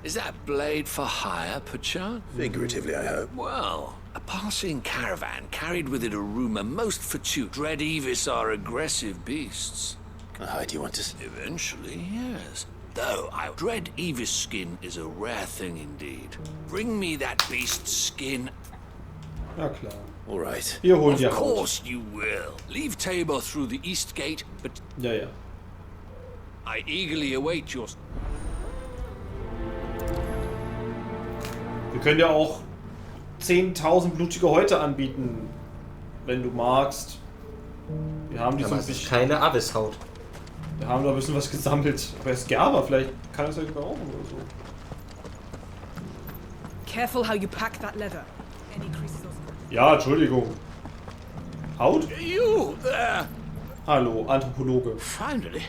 Is that blade for hire, perchance? Figuratively, I hope. Well, a passing caravan carried with it a rumor most fortuitous. Dread Evis are aggressive beasts. Do you want to... Eventually, yes. Though, dread Evis skin is a rare thing indeed. Bring me that beast's skin. Ja, klar. All right. Wir holen die Of Haut. course you will. Leave Tabor through the east gate, but... Ja, ja. I eagerly await your... Wir können ja auch 10.000 blutige Häute anbieten, wenn du magst. Wir haben die so ein bisschen... keine Abysshaut. Wir haben da ein bisschen was gesammelt. Aber er ist Gerber, vielleicht kann er es ja gebrauchen oder so. Careful how you pack that leather. Any creases or... Ja, Entschuldigung. Haut? You there! Hallo, Anthropologe. Finally.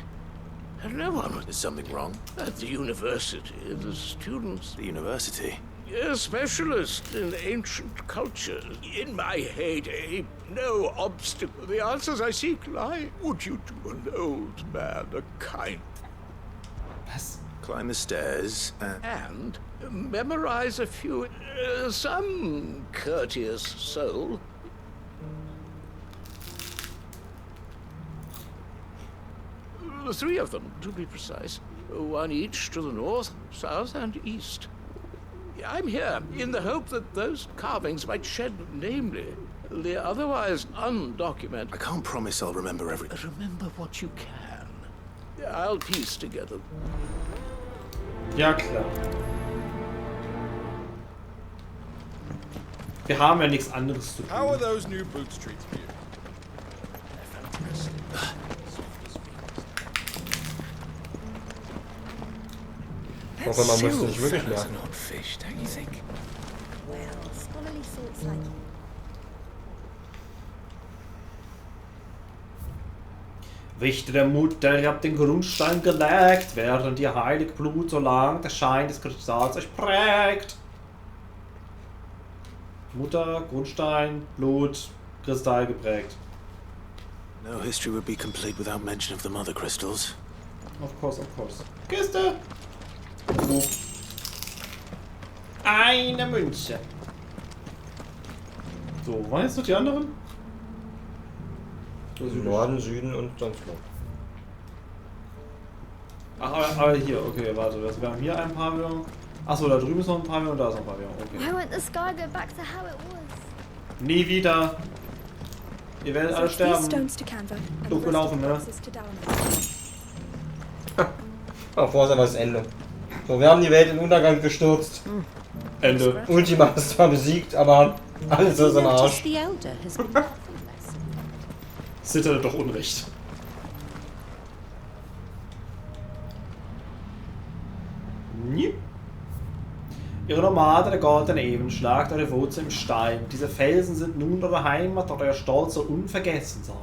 No one. Is something wrong? At the university, the students... The university? A specialist in ancient culture. In my heyday, no obstacle. The answers I seek lie. Would you do an old man a kind? Was? Climb the stairs And memorize a few... some courteous soul. Three of them, to be precise. One each to the north, south, and east. I'm here in the hope that those carvings might shed, namely, the otherwise undocumented... I can't promise I'll remember everything. Remember what you can. I'll piece together. Ja, klar. Wir haben ja nichts anderes zu tun. How are those new boots treating you? Ich hoffe, man muss nicht wirklich merken. Wächter der Mutter, ihr habt den Grundstein gelegt, während ihr Heiligblut so lang der Schein des Kristalls euch prägt. Mutter, Grundstein, Blut, Kristall geprägt. No history would be complete without mention of the mother crystals. Of course, of course. Kiste! Eine Münze. So, waren jetzt noch die anderen? Norden, Süden und sonst wo. Ach, aber hier, okay, warte. Wir haben hier ein Pavillon. Achso, da drüben ist noch ein Pavillon und da ist noch ein Pavillon. Okay. Why won't the sky go back to how it was? Nie wieder. Ihr werdet alle sterben. Doof gelaufen, ne? Oh, vorher war das Ende. So, wir haben die Welt in Untergang gestürzt. Ende. Ultima ist zwar besiegt, aber alles ist am Arsch. Sid hatte doch Unrecht. Nie. Ihre Nomaden der goldenen Eben schlagt eure Wurzel im Stein. Diese Felsen sind nun eure Heimat und euer Stolz soll unvergessen sein.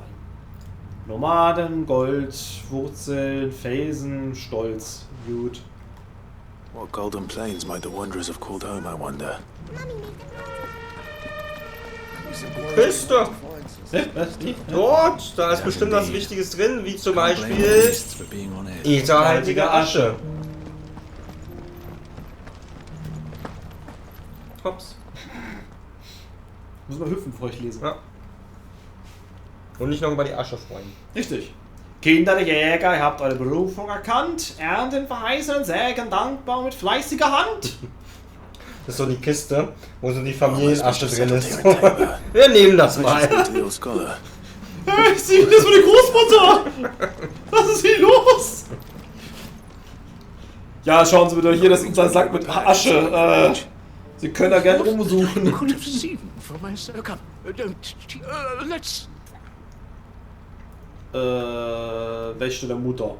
Nomaden, Gold, Wurzeln, Felsen, Stolz. Gut. What golden plains might the wanderers have called home, I wonder? Kiste! Dort! Da ist bestimmt was Wichtiges drin, wie zum Beispiel ätherhaltige Asche. Hops. Muss man hüpfen, bevor ich lese. Ja. Und nicht noch über die Asche freuen. Richtig. Kinder der Jäger, ihr habt eure Berufung erkannt. Ernten, verheißen, sägen dankbar mit fleißiger Hand. Das ist so die Kiste, wo so die Familienasche drin ist. Wir nehmen das mal. Hey, sieh, das ist meine Großmutter! Was ist hier los? Ja, schauen Sie bitte, hier, das ist unser Sack mit Asche. Sie können da gerne rumsuchen. Wächter der Mutter.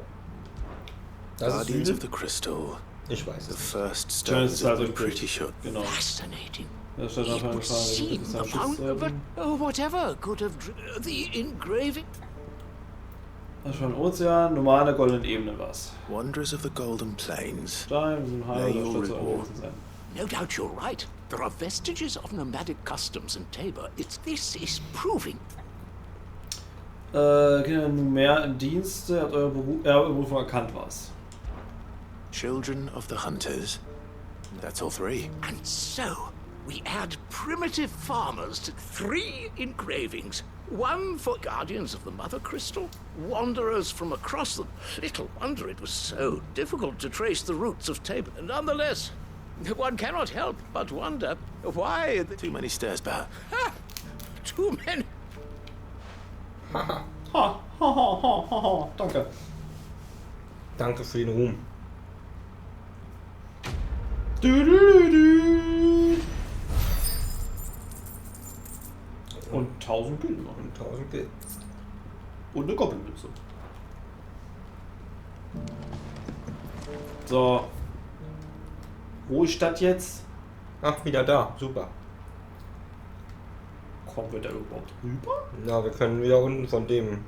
Guardians of the Crystal. Ich weiß The first stones of the pretty shut. Genau. Fascinating. Das steht auf jeden Fall. Whatever could have the engraving. Das ist schon ein Ozean, normale goldenen Ebene was. Wanderers of the Golden Plains. Stein, sind Heil, das soll zu sein. No doubt you're right. There are vestiges of nomadic customs in Tabor. This is proving. Kinder, nun mehr im Dienste, habt eure Berufung erkannt was. children of the hunters. That's all 3. And so, we add primitive farmers to 3 engravings. 1 for guardians of the Mother Crystal, wanderers from across the... Little wonder it was so difficult to trace the roots of Tabor. Nonetheless, one cannot help but wonder why... Too many stairs, perhaps. Too many... Danke. Danke für den Ruhm. Und 1000 Gülden. Und 1000 Gülden. Und eine Goblin-Mütze. So. Wo ist das jetzt? Ach, wieder da. Super. Kommen wir da überhaupt rüber? Ja, wir können wieder unten von dem,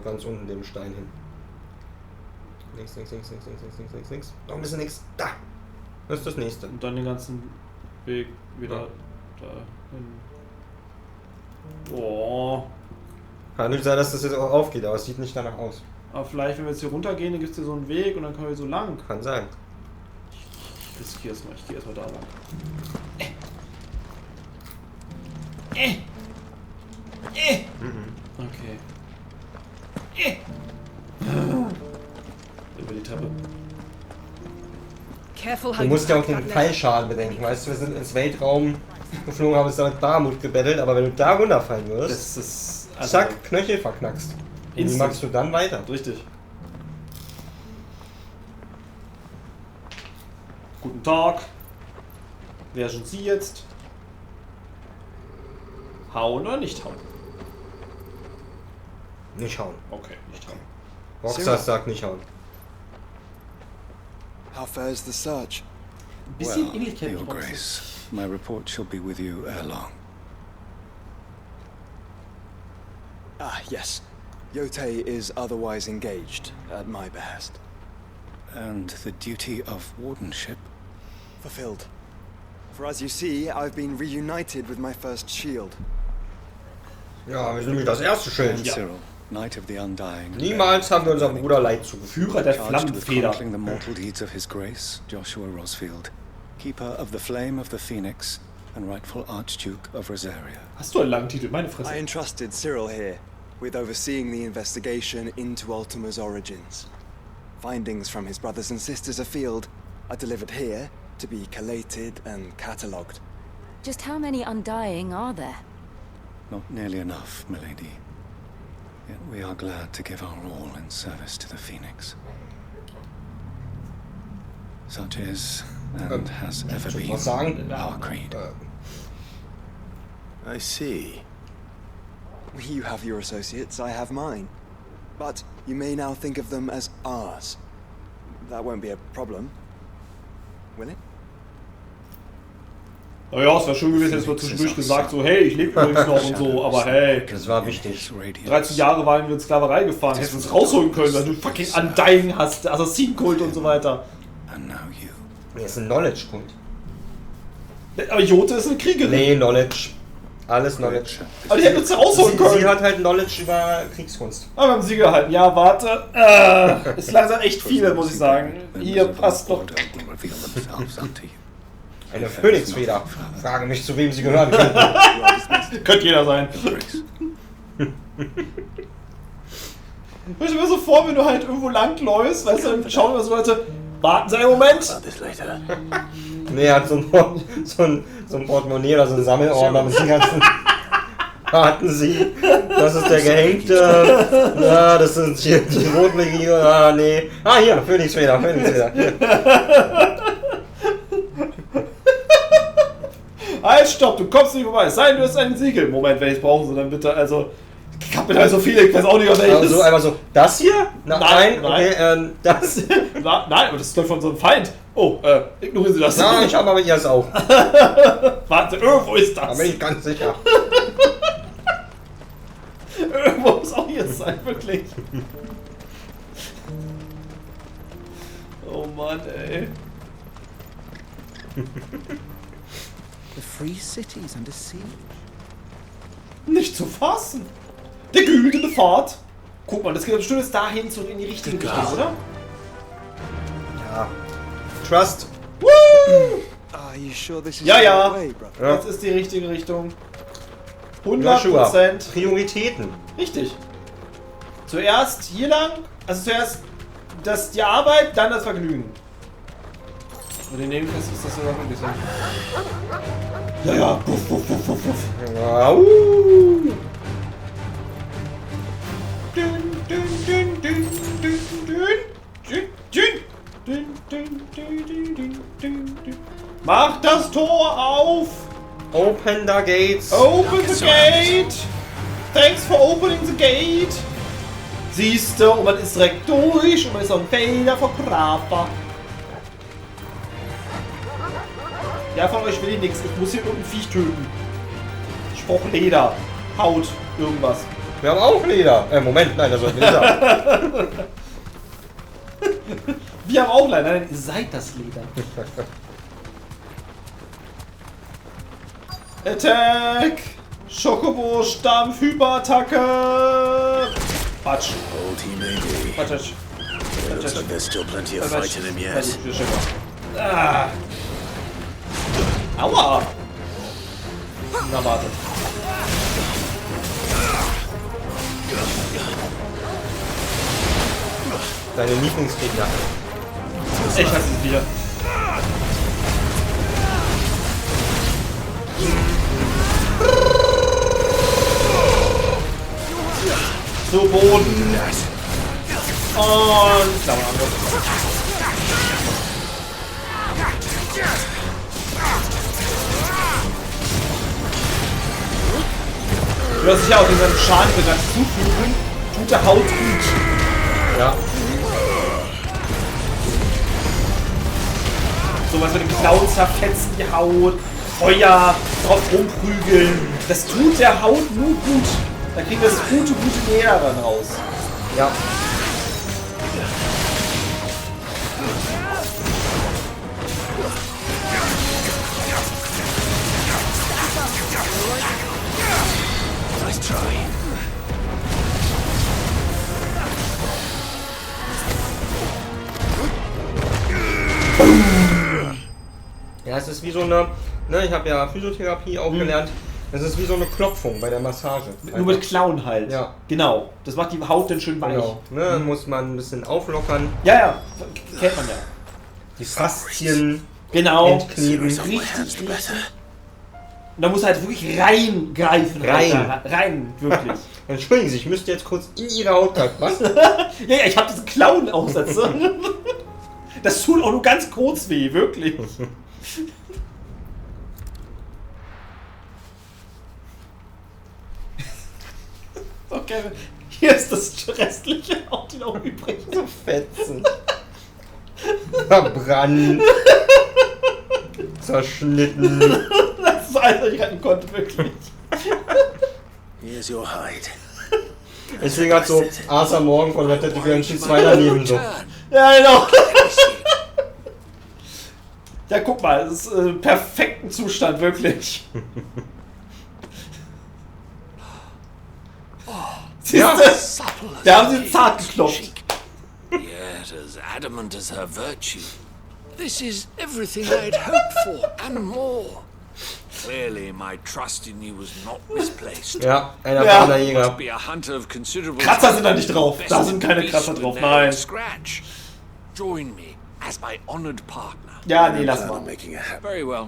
ganz unten dem Stein hin. Links, links, links, links, links, links, links, links, links. Noch ein bisschen links. Da! Das ist das nächste. Und dann den ganzen Weg wieder da hin. Boah. Kann nicht sein, dass das jetzt auch aufgeht, aber es sieht nicht danach aus. Aber vielleicht, wenn wir jetzt hier runtergehen, dann gibt es hier so einen Weg und dann können wir so lang. Kann sein. Ich riskiere es mal, ich gehe erstmal da lang. Okay. Über die Treppe. Du musst ja auch den Fallschaden bedenken, weißt du, wir sind ins Weltraum geflogen, haben uns da mit Barmut gebettelt, aber wenn du da runterfallen wirst, das ist also zack, Knöchel verknackst. Und wie machst du dann weiter? Richtig. Guten Tag. Wer sind Sie jetzt? Hauen oder nicht hauen? Nicht hauen. Okay, nicht hauen. Roxas sagt nicht hauen. How fares the search? Bisschen Ähnlichkeit Your Grace, my report shall be with you ere long. Ah, yes. Yotei is otherwise engaged, at my behest. And the duty of wardenship? Fulfilled. For as you see, I've been reunited with my first shield. Ja, wir sind nämlich das erste Schild. And Cyril, Knight of the Undying. Niemals haben wir unserem Bruder Leid zugefügt. Führer der Charged with Flammenfeder. chronicling the mortal deeds of his grace, Joshua Rosfield, Keeper of the Flame of the Phoenix, and rightful Archduke of Rosaria. Hast du einen langen Titel? Meine Fresse. I entrusted Cyril here with overseeing the investigation into Ultima's origins. Findings from his brothers and sisters afield are delivered here to be collated and catalogued. Just how many Undying are there? Not nearly enough, milady. Yet we are glad to give our all in service to the Phoenix. Such is, and has ever been, our creed. I see. You have your associates, I have mine. But you may now think of them as ours. That won't be a problem. Will it? Naja, es wäre schön gewesen, jetzt wird zwischendurch gesagt, so, hey, ich lebe übrigens noch und so, aber hey. Das war wichtig. 13 Jahre waren wir in Sklaverei gefahren, hättest du uns rausholen können, weil du fucking Undying hast, Assassinenkult und so weiter. Nee, ist ein Knowledge-Kult. Aber Jote ist eine Kriegerin. Nee, Knowledge. Alles Knowledge. Aber die hätten uns rausholen können. Sie hat halt Knowledge über Kriegskunst. Aber wir haben sie gehalten. Ja, warte. Ist langsam echt viel, muss ich sagen. Hier passt doch. Eine Phönixfeder. Frage mich, zu wem sie gehören könnten. Könnte jeder sein. Ich stelle mir so vor, wenn du halt irgendwo langläufst, weißt du, dann schauen wir so Leute, warten Sie einen Moment. Nee, er hat so ein Portemonnaie oder so ein Sammelordner mit den ganzen... Warten Sie, das ist der Gehängte. Ja, das sind hier die Rotlegion. Ah, nee. Ah, hier, Phönixfeder, Phönixfeder. Halt, stopp, du kommst nicht vorbei. Es sei denn, du hast ein Siegel. Moment, welches brauchen Sie dann bitte? Also, ich hab mir da so viele, ich weiß auch nicht, auf welches. Also einmal so, das hier? Nein. Okay, das. Nein, aber das ist doch von so einem Feind. Oh, ignorieren Sie das. Nein, ich habe aber ihr es auch. Warte, irgendwo ist das. Da bin ich ganz sicher. Irgendwo muss auch hier sein, wirklich. Oh Mann, ey. The free cities under siege. Nicht zu fassen. Der güldene Pfad. Guck mal, das geht bestimmt jetzt dahin, so in die richtige Richtung, oder? Ah. Trust. Woo! Are you sure this is Ja, the ja. right way, brother? Das ist die richtige Richtung. Joshua. 100%. Prioritäten. Richtig. Zuerst hier lang, also zuerst die Arbeit, dann das Vergnügen. Und in dem Fall ist das sogar wirklich so. Ja, ja. Puff, puff, puff, puff, puff. Wow. Mach das Tor auf! Open the gates. Open the gate! Thanks for opening the gate! Siehste, und man ist direkt durch und man ist auf dem Felder vor Krafer. Ja, von euch will ich nichts. Ich muss hier irgendein Viech töten. Ich brauche Leder, Haut, irgendwas. Wir haben auch Leder. Moment, nein, das soll nicht sein. Wir haben auch Leder. Nein, ihr seid das Leder. Attack! Schokobo-Stampf, Hyperattacke! Quatsch. Quatsch. Looks like there's still plenty of fight in him yet. Ah. Aua! Na warte. Deine Lieblingsgegner. Ich hasse es wieder. So, Boden. Und Klauenangriff. Du hast sicher auch den ganzen Schaden für das zufügen. Tut der Haut gut. Ja. Sowas mit den Klauen zerfetzen die Haut. Feuer drauf rumprügeln. Das tut der Haut nur gut. Da kriegt das gute Leder dann raus. Ja. Nice try. Ja, es ist wie so eine, ne, ich habe ja Physiotherapie auch gelernt. Es ist wie so eine Klopfung bei der Massage. Nur mit Klauen halt. Ja. Genau. Das macht die Haut dann schön weich. Genau. Ne, dann muss man ein bisschen auflockern. Ja, ja. Kennt man ja. Die Faszien genau. entkleben. Richtig. Und da muss halt wirklich reingreifen. Rein, wirklich. Entschuldigen Sie, ich müsste jetzt kurz in Ihre Haut greifen. Was? Ja, ich habe diese Klauenaufsätze. Das tut auch nur ganz kurz weh, wirklich. Okay, hier ist das restliche auch die noch übrig. So Fetzen. Verbrannt. Zerschnitten. Das ist alles, was ich retten konnte, wirklich. Here's your hide. Deswegen hat so Arthur Morgan von Red Dead Redemption 2 daneben so. Ja, genau. Ja, guck mal, es ist im perfekten Zustand, wirklich. Ja. Da haben sie zart geklopft. Yet as adamant as her virtue. This is everything I'd hoped for and more. Clearly, my trust in you was not misplaced. Ja, ein erfahrener Jäger. Must be a hunter of considerable. Kratzer sind da nicht drauf. Da sind keine Kratzer drauf. Nein. Scratch. Join me as my honored partner. Ja, nee, lass mal. Very well.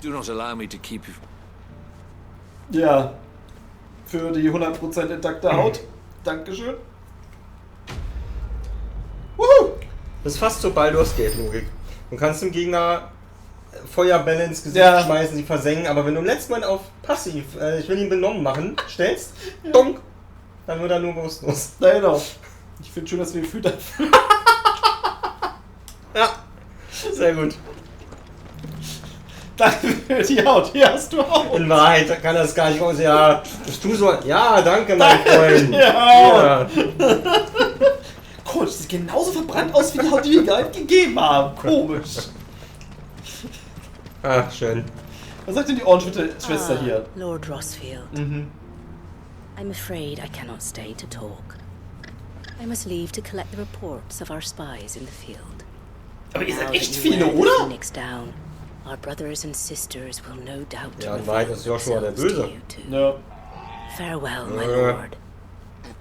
Do not allow me to keep you. Ja. Für die 100% intakte Haut. Dankeschön. Wuhu! Das ist fast so Baldur's Gate Logik. Du kannst dem Gegner Feuerbälle ins Gesicht schmeißen, sie versenken, aber wenn du im letzten Mal auf Passiv, ich will ihn benommen machen, stellst, donk, dann wird er nur bewusstlos. Na genau. Ich finde schön, dass wir füttern. Ja, sehr gut. Danke für die Haut. Hier hast du Haut. In Wahrheit kann das gar nicht aus. Ja, bist du so. Ja, danke, mein Freund. Ja. Coach, das sieht genauso verbrannt aus wie die Haut, die wir gerade gegeben haben. Komisch. Ach, schön. Was sagt denn die Ohrenschwester hier? Lord Rosfield. I'm afraid I cannot stay to talk. I must leave to collect the reports of our spies in the field. Aber ihr seid echt viele, oder? Our brothers and sisters will no doubt Ja, in Wahrheit ist Joshua der Böse. Ja. Farewell, my lord.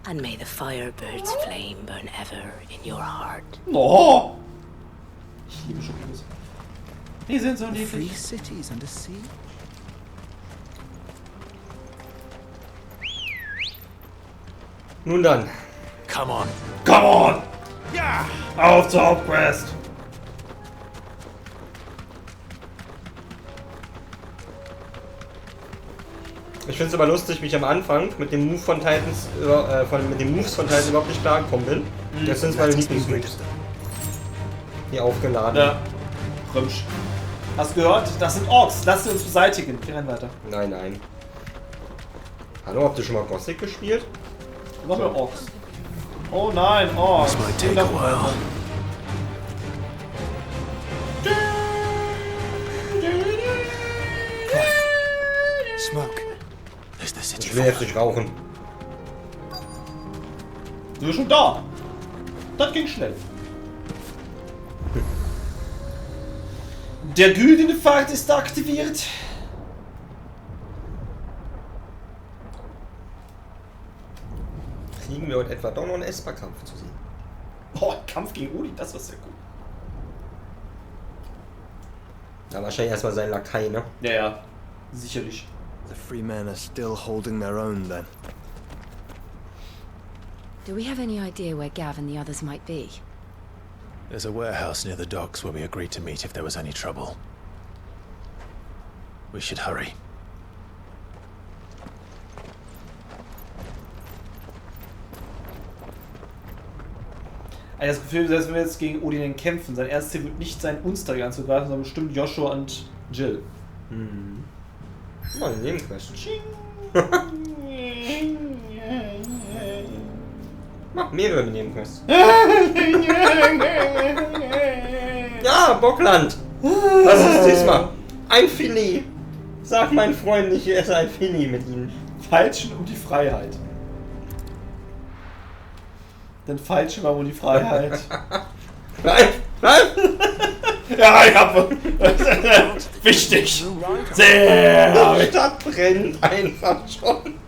And may the Firebird's flame burn ever in your heart. Oh! Ich liebe Schokolos. Die sind so niedlich. Free cities and a sea. Nun dann. Come on. Come on! Ja! Auf zur Hauptquest! Ich finde es aber lustig, wie ich am Anfang mit dem Move von Titans, mit den Moves von Titans überhaupt nicht klargekommen bin. Das sind meine Lieblingsmoves. Hier aufgeladen. Ja. Rümsch. Hast du gehört? Das sind Orks. Lass sie uns beseitigen. Wir rennen weiter. Nein, nein. Hallo, habt ihr schon mal Gothic gespielt? Noch mehr Orks. Oh nein, Orks. Smoke. Ich will jetzt nicht rauchen. Du bist schon da. Das ging schnell. Der güldene Pfad ist aktiviert. Kriegen wir heute etwa doch noch einen Esper-Kampf zu sehen? Oh, Kampf gegen Uli, das war sehr gut. Ja, wahrscheinlich erstmal sein Lakai, ne? Ja, ja. Sicherlich. The free men are still holding their own then. Do we have any idea where Gav and the others might be? There's a warehouse near the docks where we agreed to meet if there was any trouble. We should hurry. Ich habe das Gefühl, selbst wenn wir jetzt gegen Odin kämpfen, sein erstes Ziel wird nicht sein, uns da anzugreifen, sondern bestimmt Joshua und Jill. Mhm. Mal eine Nebenquest. Mach mehrere Nebenquests. Ja, Bockland! Was ist diesmal? Ein Filet! Sag mein Freund, ich esse ein Filet mit ihnen. Feilschen um die Freiheit. Denn feilschen wir um die Freiheit. Nein! Nein! Ja, ich hab. Wichtig! Sehr! Die Stadt brennt einfach schon.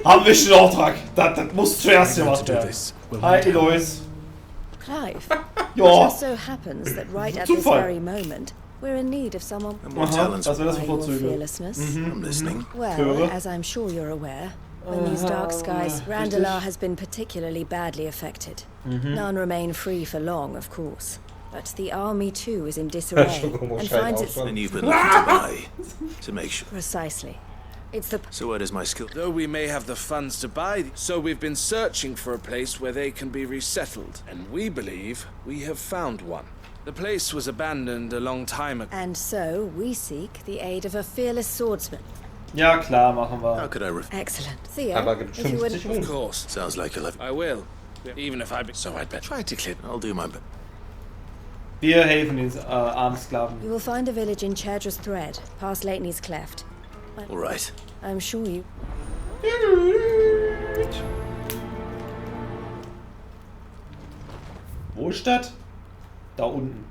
Haben wir schon Auftrag? Das muss zuerst gemacht werden. Hi, Eloise. Clive, Ja. it just so happens that right at this very moment, we're in need of someone. Was wäre das für Vorzüge? Fearlessness. I'm listening. Well, as I'm sure you're aware, when these dark skies, Randalar has been particularly badly affected. None remain free for long, of course. But the army too is in disarray and finds its... And you've been looking to buy, to make sure. Precisely. It's the... So where does my skill... Though we may have the funds to buy, so we've been searching for a place where they can be resettled. And we believe we have found one. The place was abandoned a long time ago. And so, we seek the aid of a fearless swordsman. Ja, klar, machen wir. How could I Excellent. Theo, Aber gibt if you would... 50 Of course. Sounds like you'll have... I will. Even if I... So I'd better try to clear... I'll do my best. Wir helfen den armen Sklaven. You will find a village in Chedra's Thread, past Leitney's Cleft. All right. I'm sure you... Wo ist das? Da unten.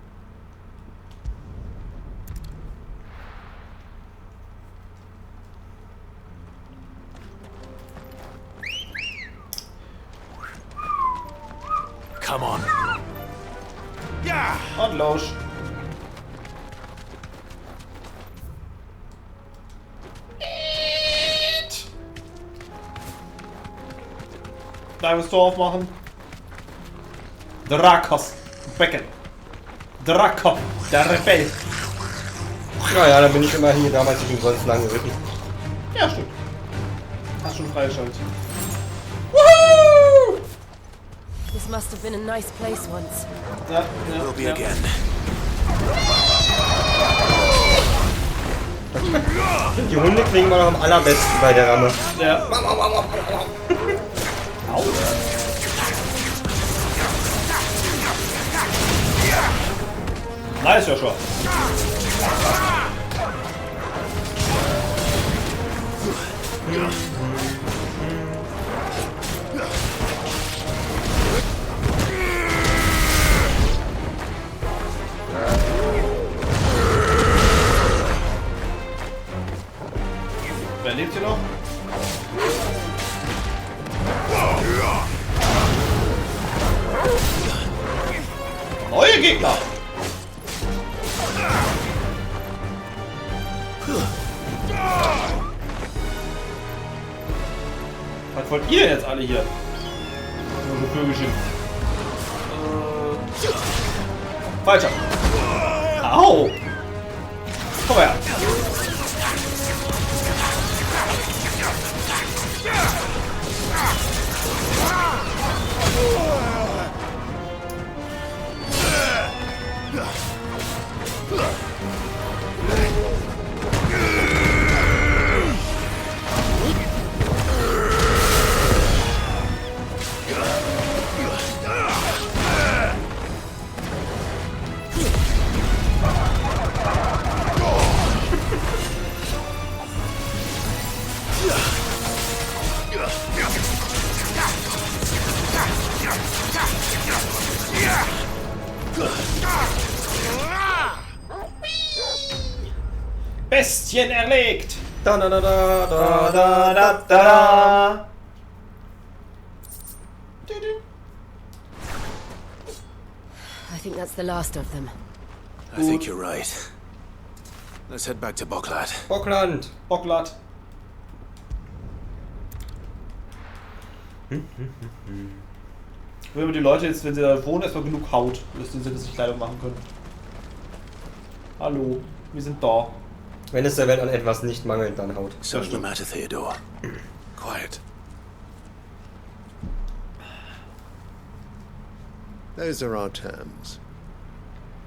Come on. Ja! Und los. Da musst du aufmachen. Drakos Becken. Drakos, der Rebell. Naja, dann bin ich immer hier damals nicht umsonst lang geritten. Ja, stimmt. Hast schon freigeschaltet. Woohoo! This must have been a nice place once. Ja, Will be again. Die Hunde klingen immer noch am allerbesten bei der Ramme. Ja. Au. Nice, Joshua. Gegner! Was wollt ihr jetzt alle hier? So Vögelchen. Falscher. Au! Komm her! Bestien erlegt! Da da da da da da da da. I think that's the last of them. I think you're right. Let's head back to Bockland. Bockland. Bockland. Wenn man die Leute jetzt, wenn sie da wohnen, erstmal genug Haut, dass sie sich Kleidung machen können. Hallo, wir sind da. Wenn es der Welt an etwas nicht mangelt, dann Haut. So the matter, Theodore. Quiet. Those are our terms.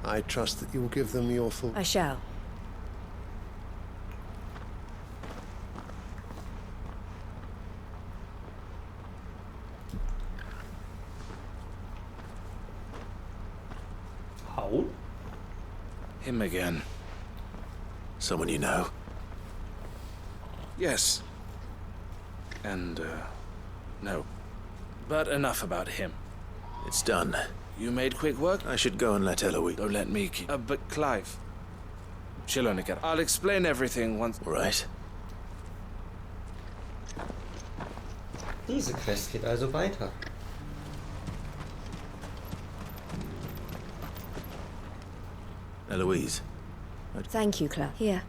I trust that you will give them your full... I shall. How? Him again. Someone you know? Yes. And, no. But enough about him. It's done. You made quick work? I should go and let Eloise... Don't let me keep... but Clive. Chill on again. I'll explain everything once... Right. Diese Quest geht also weiter. Eloise. Thank you, Clive. Here.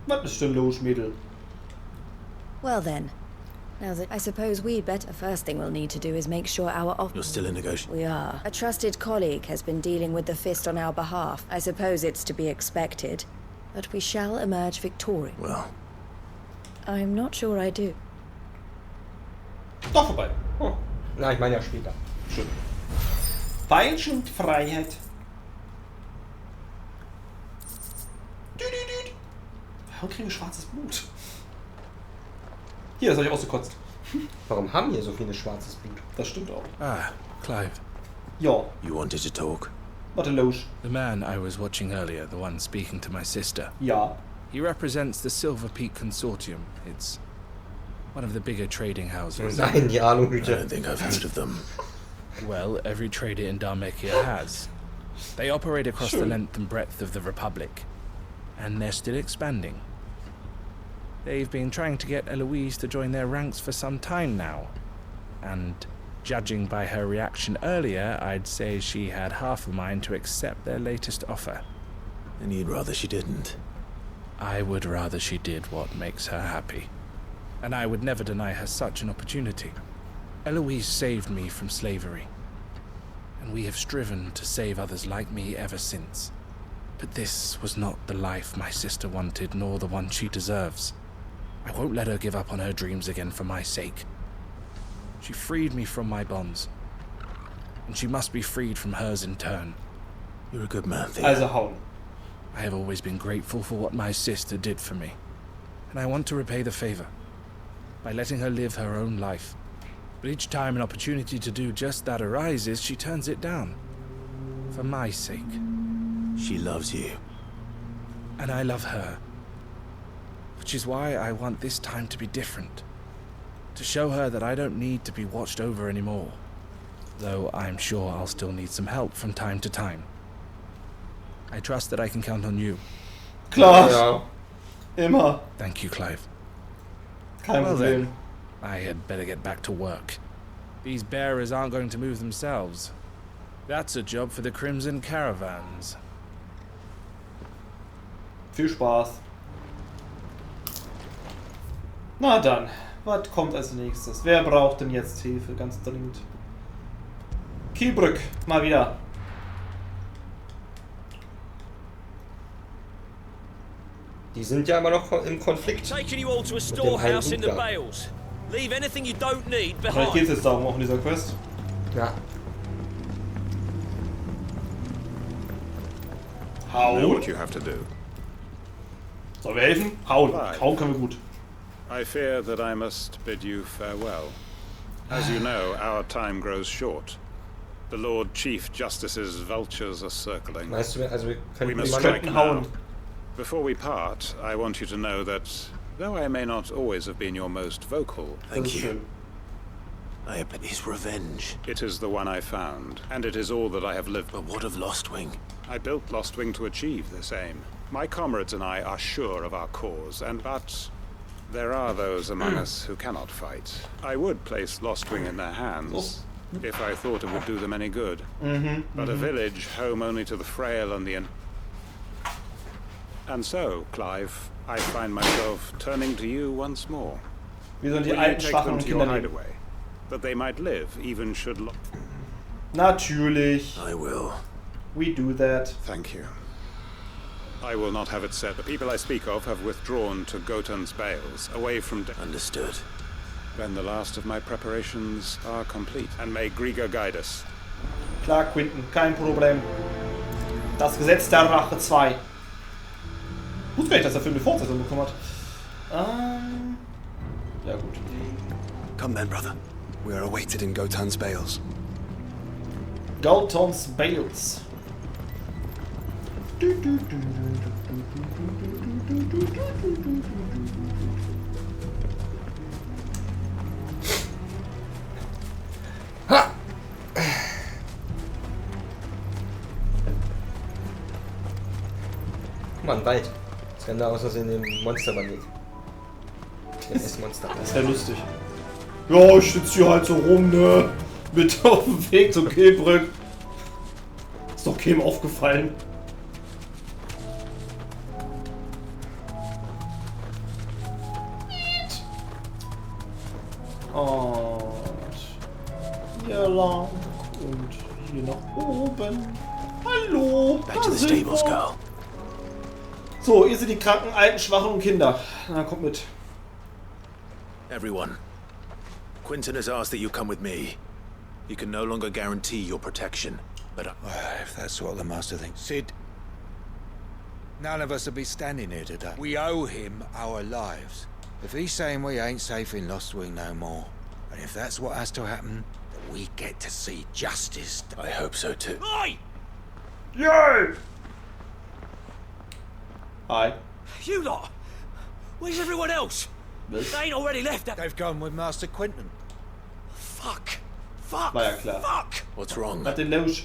Was ist denn los, Mädel? Well then. Now that I suppose we'd better. First thing we'll need to do is make sure our You're still in negotiation. We are. A trusted colleague has been dealing with the Fist on our behalf. I suppose it's to be expected. But we shall emerge victorious. Well. I'm not sure I do. Doch vorbei. Oh. Na, ich meine ja später. Schön. Falsch und Freiheit. Warum kriegen wir schwarzes Blut? Hier, das habe ich ausgekotzt. Warum haben hier so viele schwarzes Blut? Das stimmt auch. Ah, Clive. Ja. You wanted to talk? What a loge. The man I was watching earlier, the one speaking to my sister. Ja. He represents the Silver Peak Consortium. It's one of the bigger trading houses. Nein, die Aluhüte. I don't think I've heard of them. Well, every trader in Dharmekia has. They operate across the length and breadth of the Republic. And they're still expanding. They've been trying to get Eloise to join their ranks for some time now. And judging by her reaction earlier, I'd say she had half a mind to accept their latest offer. And you'd rather she didn't? I would rather she did what makes her happy. And I would never deny her such an opportunity. Eloise saved me from slavery. And we have striven to save others like me ever since. But this was not the life my sister wanted, nor the one she deserves. I won't let her give up on her dreams again for my sake. She freed me from my bonds. And she must be freed from hers in turn. You're a good man, Theo. Also hauen. I have always been grateful for what my sister did for me. And I want to repay the favor by letting her live her own life. But each time an opportunity to do just that arises, she turns it down. For my sake. She loves you. And I love her. Which is why I want this time to be different. To show her that I don't need to be watched over anymore. Though I'm sure I'll still need some help from time to time. I trust that I can count on you. Klar. Ja. Immer. Thank you, Clive. Kein Well Problem. then, I had better get back to work. These bearers aren't going to move themselves. That's a job for the Crimson Caravans. Viel Spaß. Na dann, was kommt als nächstes? Wer braucht denn jetzt Hilfe? Ganz dringend. Kielbrück, mal wieder. Die sind ja immer noch im Konflikt. Taking you all to a storehouse in the Bales. Leave anything you don't need behind. Vielleicht geht es jetzt darum auch in dieser Quest. Ja. Hauen. Know what you have to do. Sollen wir helfen? Hauen. Hauen können wir gut. I fear that I must bid you farewell. As you know, our time grows short. The Lord Chief Justice's vultures are circling. Weißt du, also we must strike now. Before we part, I want you to know that, though I may not always have been your most vocal... Thank you. I bet his revenge. It is the one I found, and it is all that I have lived. But what of Lostwing? I built Lostwing to achieve this aim. My comrades and I are sure of our cause, but there are those among us who cannot fight. I would place Lostwing in their hands, if I thought it would do them any good. But a village home only to the frail and the... And so, Clive, I find myself turning to you once more. Wir sollen die alten, schwachen Kinder nehmen. That they might live, even should... Natürlich. I will. We do that. Thank you. I will not have it said. The people I speak of have withdrawn to Gotun's Bales, away from... Understood. Then the last of my preparations are complete. And may Grieger guide us. Klar, Quinten, kein Problem. Das Gesetz der Rache 2. Wusste gar nicht, dass er für eine Fortsetzung bekommen hat. Ja gut. Come then, brother. We are awaited in Gotun's Bales. Grauton's Bales. Ha! Mann, Wald. Das kann da aus Versehen den Monster wandelt. Den S-Monster. Das wäre lustig. Ja, ich sitze hier halt so rum, ne? Mit auf dem Weg zum Kielbrück. Ist doch keinem aufgefallen. Und hier lang und hier nach oben. Hallo! Back to the stables, girl. So, ihr seid die kranken, alten, schwachen und Kinder. Na, kommt mit. Everyone. Quinton has asked that you come with me. He can no longer guarantee your protection, but if that's what the master thinks. Sid, none of us will be standing here today. We owe him our lives. If he's saying we ain't safe in Lostwing no more, and if that's what has to happen, then we get to see justice. I hope so too. Oi! Yay! Hi. You lot! Where's everyone else? They ain't already left that. They've gone with Master Quinton. Fuck! Fuck! War ja klar. Fuck! What's wrong? Hat den los.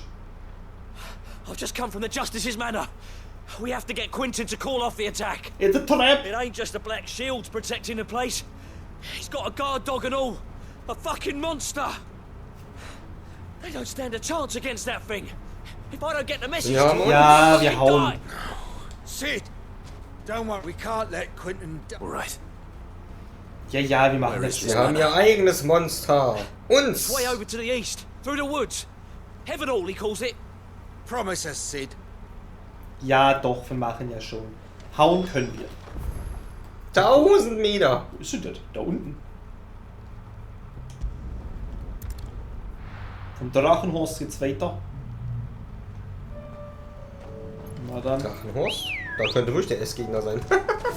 I've just come from the Justice's manor. We have to get Quinton to call off the attack. It's a trap. It ain't just the black shields protecting the place. He's got a guard dog and all. A fucking monster. They don't stand a chance against that thing. If I don't get the message to him, ja, wir hauen. Sid, don't worry, we can't let Quinton. All right. Ja, ja, wir machen das. Wir haben ihr eigenes Monster. Uns. Way over to the east, through the woods. Heaven Hall, he calls it. Promise us, Sid. Ja, doch, wir machen ja schon. Hauen können wir. 1000 Meter. Wo ist denn das? Da unten. Vom Drachenhorst geht's weiter. Na dann. Drachenhorst? Da könnte ruhig der S-Gegner sein.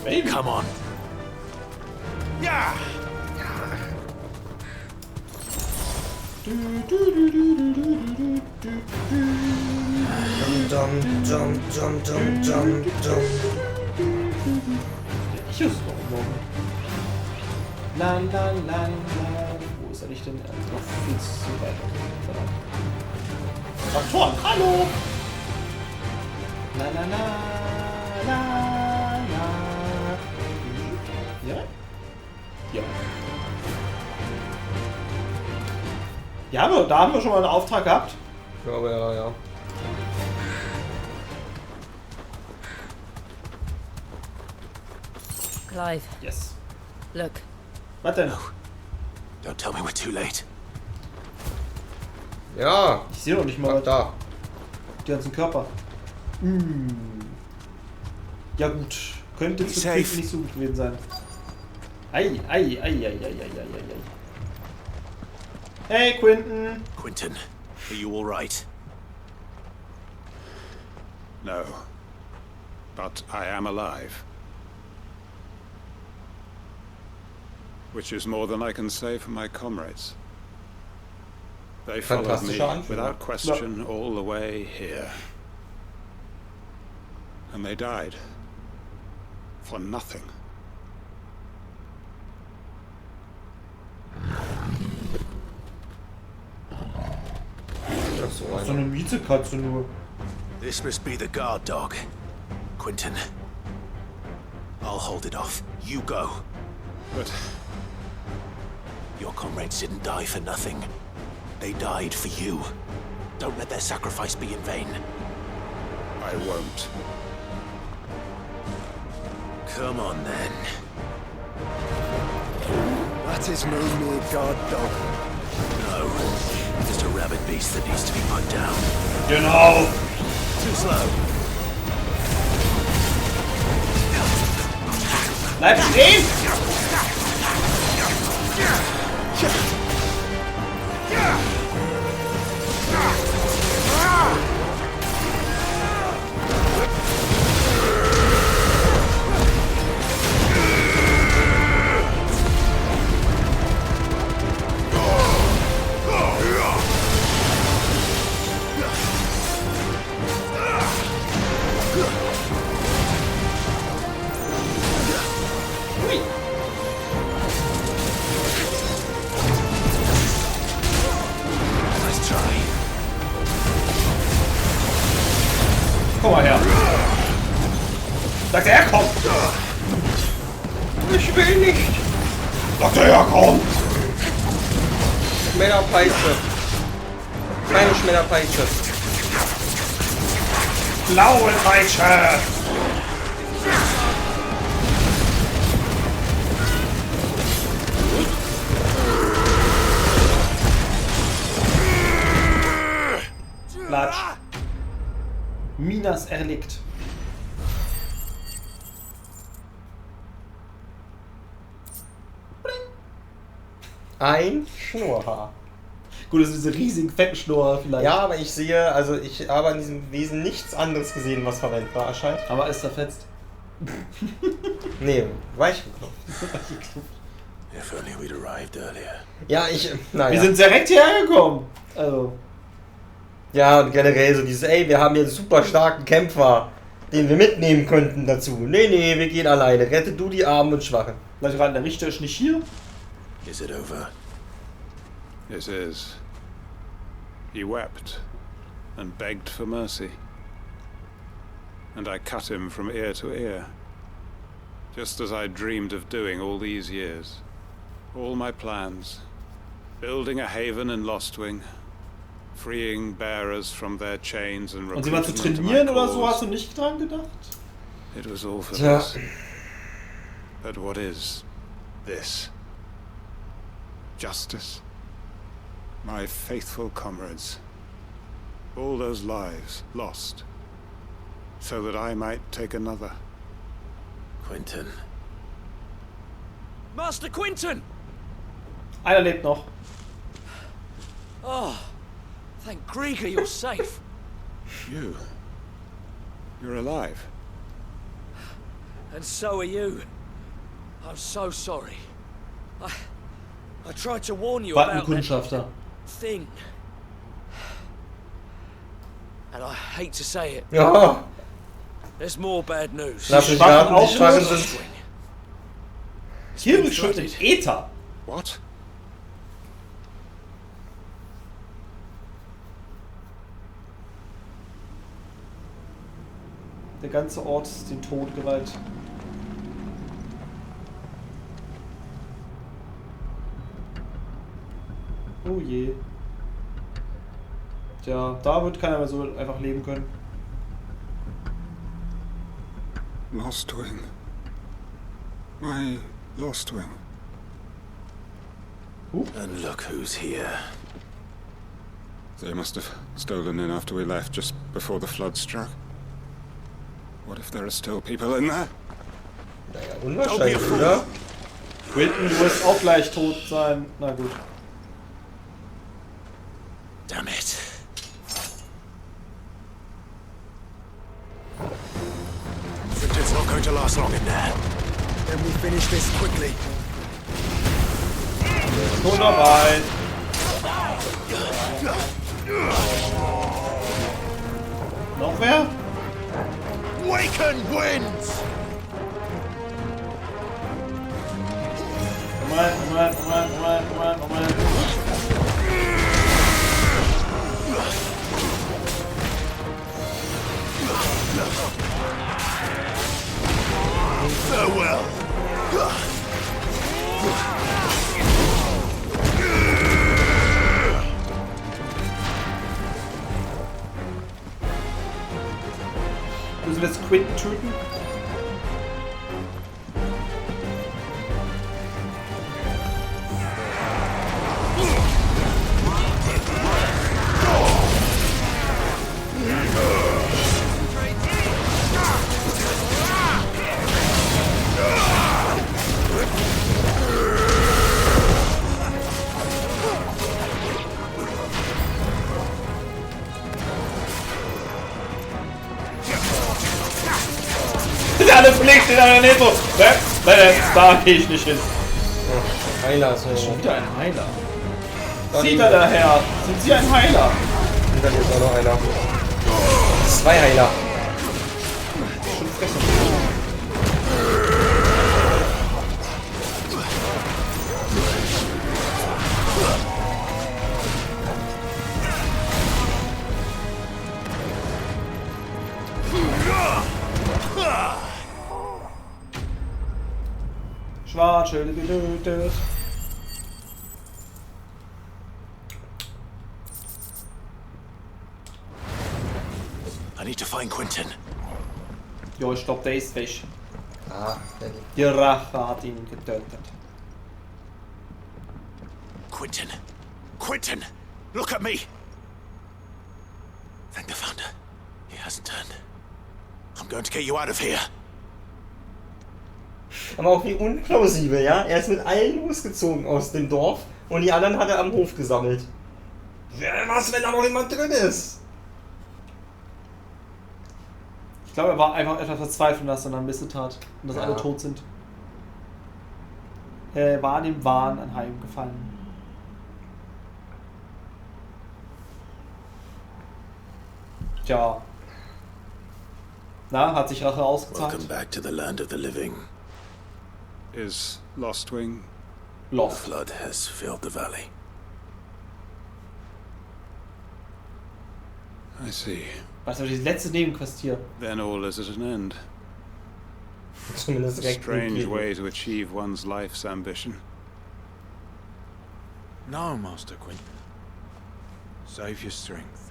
Hey, come on. Ja! Ich ist noch morgen. La la la la. Wo ist er nicht denn? Noch viel zu weit. Traktoren, hallo! La la la la la. Ja? Ja. Ja, da haben wir schon mal einen Auftrag gehabt. Ich glaube ja. Clive. Yes. Look. Was denn? Don't tell me we're too late. Ja. Ich sehe doch nicht mal da. Die ganzen Körper. Ja gut. Könnte jetzt wirklich nicht so gut gewesen sein. Ei. Hey, Quentin. Quentin, are you all right? No. But I am alive. Which is more than I can say for my comrades. They followed me without question all the way here. And they died. For nothing. So eine Miezekatze nur. This must be the guard dog. Quentin. I'll hold it off. You go. But your comrades didn't die for nothing. They died for you. Don't let their sacrifice be in vain. I won't. Come on then. That is no mere guard dog. No. Just a rabid beast that needs to be put down. Genau. Too slow. Bleib stehen! Komm mal her. Sagt er, komm. Ich will nicht. Sagt er, ja, komm. Schmetterpeitsche. Keine Schmetterpeitsche. Blaue Peitsche. Platsch. Minas erlegt. Ein Schnurrhaar. Gut, das ist diese riesigen fetten Schnurrhaar vielleicht. Ja, aber ich sehe, also ich habe an diesem Wesen nichts anderes gesehen, was verwendbar erscheint. Aber ist zerfetzt. Nee, weichgeklopft. If only we'd arrived earlier. Ja, naja. Wir sind direkt hierher gekommen. Also. Ja, und generell so dieses, ey, wir haben hier einen super starken Kämpfer, den wir mitnehmen könnten dazu. Nee, wir gehen alleine. Rette du die Armen und Schwachen. Vielleicht gerade der Richter ist nicht hier. Is it over? It is. He wept and begged for mercy. And I cut him from ear to ear. Just as I dreamed of doing all these years. All my plans. Building a haven in Lostwing. Freeing bearers from their chains and Und sie mal zu trainieren oder so, hast du nicht dran gedacht? It was all for this. But what is this? Justice? My faithful comrades. All those lives lost. So that I might take another. Quentin. Master Quentin! Einer lebt noch. Oh, thank Krieger you're safe. You're alive. And so are you. I'm so sorry. I tried to warn you about that thing. And I hate to say it. Ja. There's more bad news. Lass mich raten, die Schwachen sind... Hier ist schon in Äther. What? Der ganze Ort ist dem Tod geweiht. Oh je. Tja, da wird keiner mehr so einfach leben können. Lost Wing. My Lost Wing. And look who's here. They must have stolen in after we left, just before the flood struck. What if there are still people in there? Naja, unwahrscheinlich, oder? Quentin, du wirst auch gleich tot sein. Na gut. Damn it. It's not going to last long in there. Then we finish this quickly. Wunderbar. Noch wer? Waken winds! Moment. Farewell! Müssen wir jetzt Quentin töten? Alle Pflicht in einer Nähe. Da gehe ich nicht hin. Oh, Heiler ist schon wieder ein Heiler. Sieht er daher? Sind Sie ein Heiler? Und dann ist auch noch einer. 2 Heiler. Schon fressen. Schwarzschilde getötet. I need to find Quentin. Jo, ich glaube, der ist weg. Ah, die Rache hat ihn getötet. Quentin, look at me. Thank the Founder. He hasn't turned. I'm going to get you out of here. Aber auch wie unplausibel, ja? Er ist mit allen losgezogen aus dem Dorf und die anderen hat er am Hof gesammelt. Was, wenn da noch jemand drin ist? Ich glaube, er war einfach etwas verzweifelt, dass er dann Mist tat und dass alle tot sind. Er war dem Wahn anheimgefallen. Tja. Na, hat sich Rache ausgezahlt? Welcome back to the land of the living. Is Lost Wing? Lost. The flood has filled the valley. I see. Was war die letzte Nebenquest hier? Then all is at an end. Zumindest Strange way to achieve one's life's ambition. No, Master Quentin. Save your strength.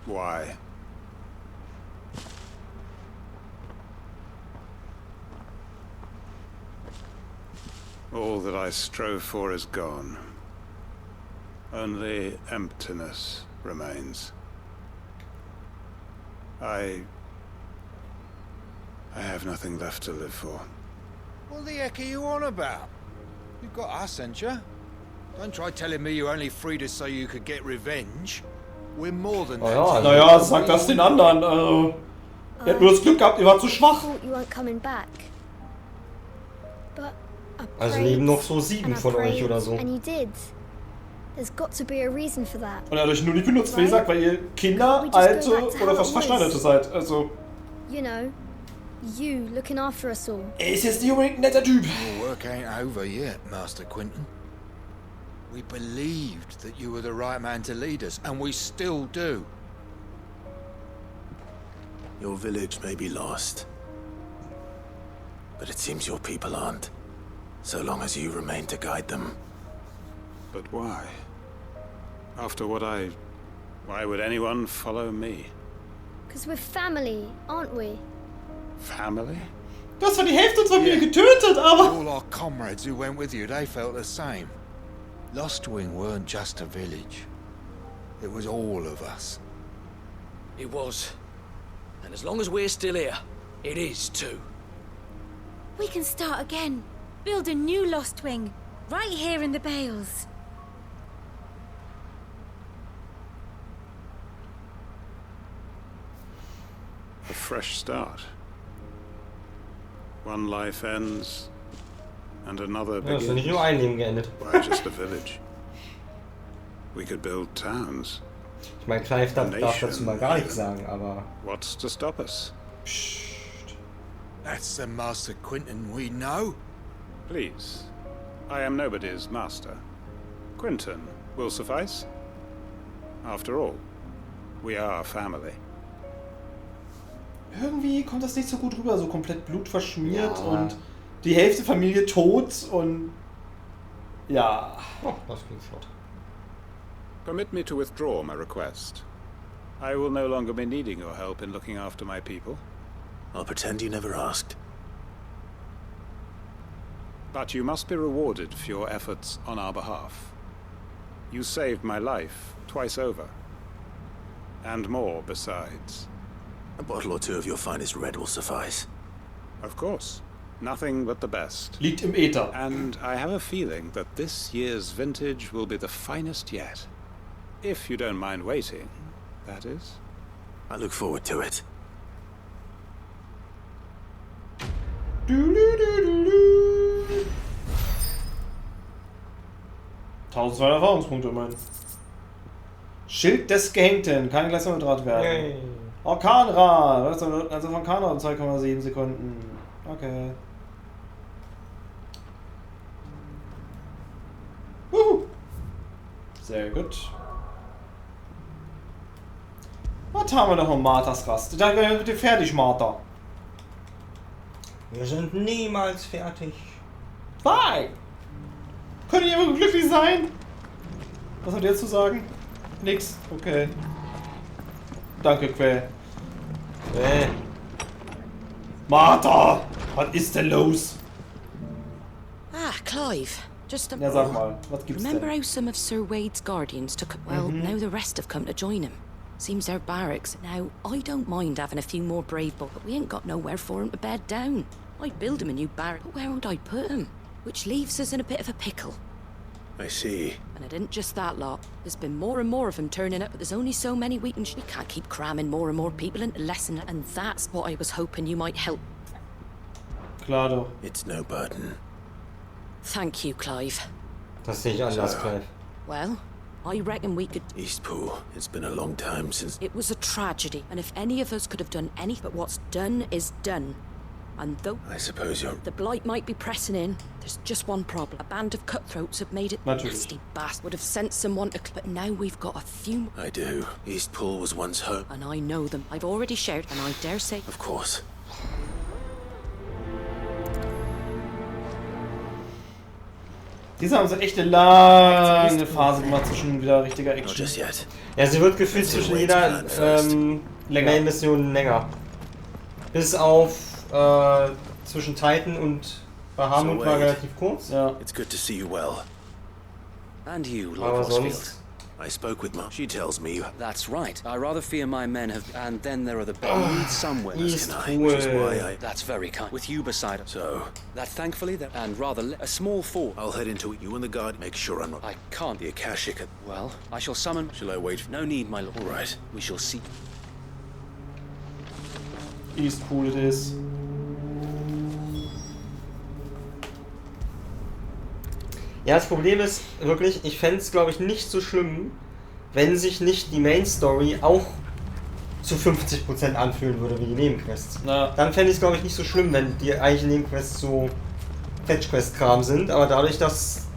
Why? All that I strove for is gone. Only emptiness remains. I have nothing left to live for. What the heck are you on about? You've got us, ain't you? Don't try telling me you only freed us so you could get revenge. We're more than that. Naja, sag das den anderen. Also, ihr habt nur das Glück gehabt, ihr wart zu schwach. Also leben noch so 7 von euch oder so. Und er hat euch nur nicht benutzt, wie gesagt, weil ihr Kinder, Alte oder fast Verschneiderte seid. Also. Er ist jetzt nicht unbedingt ein netter Typ. Your work ain't over yet, Master Quentin. We believed that you were the right man to lead us, and we still do. Your village may be lost, but it seems your people aren't, so long as you remain to guide them. But why? After what I Why would anyone follow me? Because we're family, aren't we? Family? Du hast zwar die Hälfte unserer Familie getötet, aber... All our comrades who went with you, they felt the same. Lostwing weren't just a village. It was all of us. It was. And as long as we're still here, it is too. We can start again. Build a new Lostwing. Right here in the Bales. A fresh start. One life ends, and another Ja, begins. ist ja nicht nur ein Leben geendet. Why just a village? We could build towns. Ich meine, Clive darf dazu mal gar nichts sagen, aber... What's to stop us? Psst. That's the Master Quentin we know. Please. I am nobody's master. Quentin will suffice. After all, we are family. Irgendwie kommt das nicht so gut rüber, so komplett blutverschmiert und die Hälfte Familie tot und... Ja. Oh, das ging flott. Permit me to withdraw my request. I will no longer be needing your help in looking after my people. I'll pretend you never asked. But you must be rewarded for your efforts on our behalf. You saved my life twice over. And more besides. A bottle or two of your finest red will suffice. Of course. Nothing but the best. Liegt im Äther. And I have a feeling that this year's vintage will be the finest yet. If you don't mind waiting, that is. I look forward to it. 1200 Erfahrungspunkte immerhin. Schild des Gehängten. Keine Gleichung übertragen werden. Yay. Orkanrad. Also von Kanal 2,7 Sekunden. Okay. Sehr gut. Was haben wir noch um Marthas Rast? Dann werden wir bitte fertig, Martha. Wir sind niemals fertig. Nein! Könnt ihr immer glücklich sein? Was habt ihr zu sagen? Nix. Okay. Danke, Quell. Martha! Was ist denn los? Ah, Clive. Just a... Ja, sag mal, was gibt's Remember denn? how some of Sir Wade's guardians took... Well, now the rest have come to join him. Seems they're barracks. Now, I don't mind having a few more brave but we ain't got nowhere for 'em to bed down. I'd build him a new barrack, but where would I put him? Which leaves us in a bit of a pickle. I see. And it isn't just that lot. There's been more and more of them turning up, but there's only so many we can... We can't keep cramming more and more people into lesson, and that's what I was hoping you might help. Klar doch. It's no burden. Thank you, Clive. Das sehe ich anders, Clive. Well, I reckon we could... Eastpool, it's been a long time since... It was a tragedy, and if any of us could have done any... But what's done is done. And though... I suppose you're... The blight might be pressing in, there's just one problem. A band of cutthroats have made it... Nasty bastard would have sent someone to... But now we've got a few... I do. Eastpool was once home. And I know them. I've already shared, and I dare say... Of course. Diese haben so echt eine lange Phase gemacht zwischen wieder richtiger Action. Ja, sie wird gefühlt zwischen jeder Main-Mission länger. Bis auf zwischen Titan und Bahamut war relativ kurz. Ja. It's good to see you well. And you, Aber Lord Rosfield. sonst... I spoke with Mom. She tells me you... That's right. I rather fear my men have... And then there are the bones somewhere. Which is why I... That's very kind. With you beside us. So... That thankfully, that and rather a small fort. I'll head into it. You and the guard make sure I'm not... I can't. The Akashic... Well, I shall summon... Shall I wait? No need, my lord. All right. We shall see. Eastpool it is. Ja, das Problem ist wirklich, ich fände es glaube ich nicht so schlimm, wenn sich nicht die Main Story auch zu 50% anfühlen würde wie die Nebenquests. Ja. Dann fände ich es glaube ich nicht so schlimm, wenn die eigentlichen Nebenquests so Fetch-Quest-Kram sind, aber dadurch, dass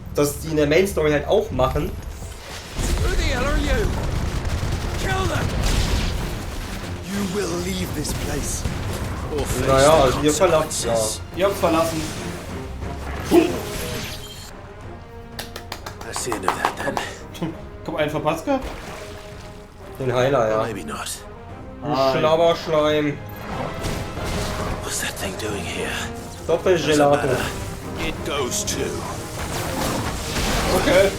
die in der Main Story halt auch machen. Who the hell are you? Kill them! You will leave this place. Naja, also ihr verlassen. Ja. Ihr habt verlassen. I see into that then. Komm, einen verpasst gehabt? Den Heiler, ja. Maybe not. Schlabberschleim. What's that thing doing here? Doppelgelato. It goes to. Okay.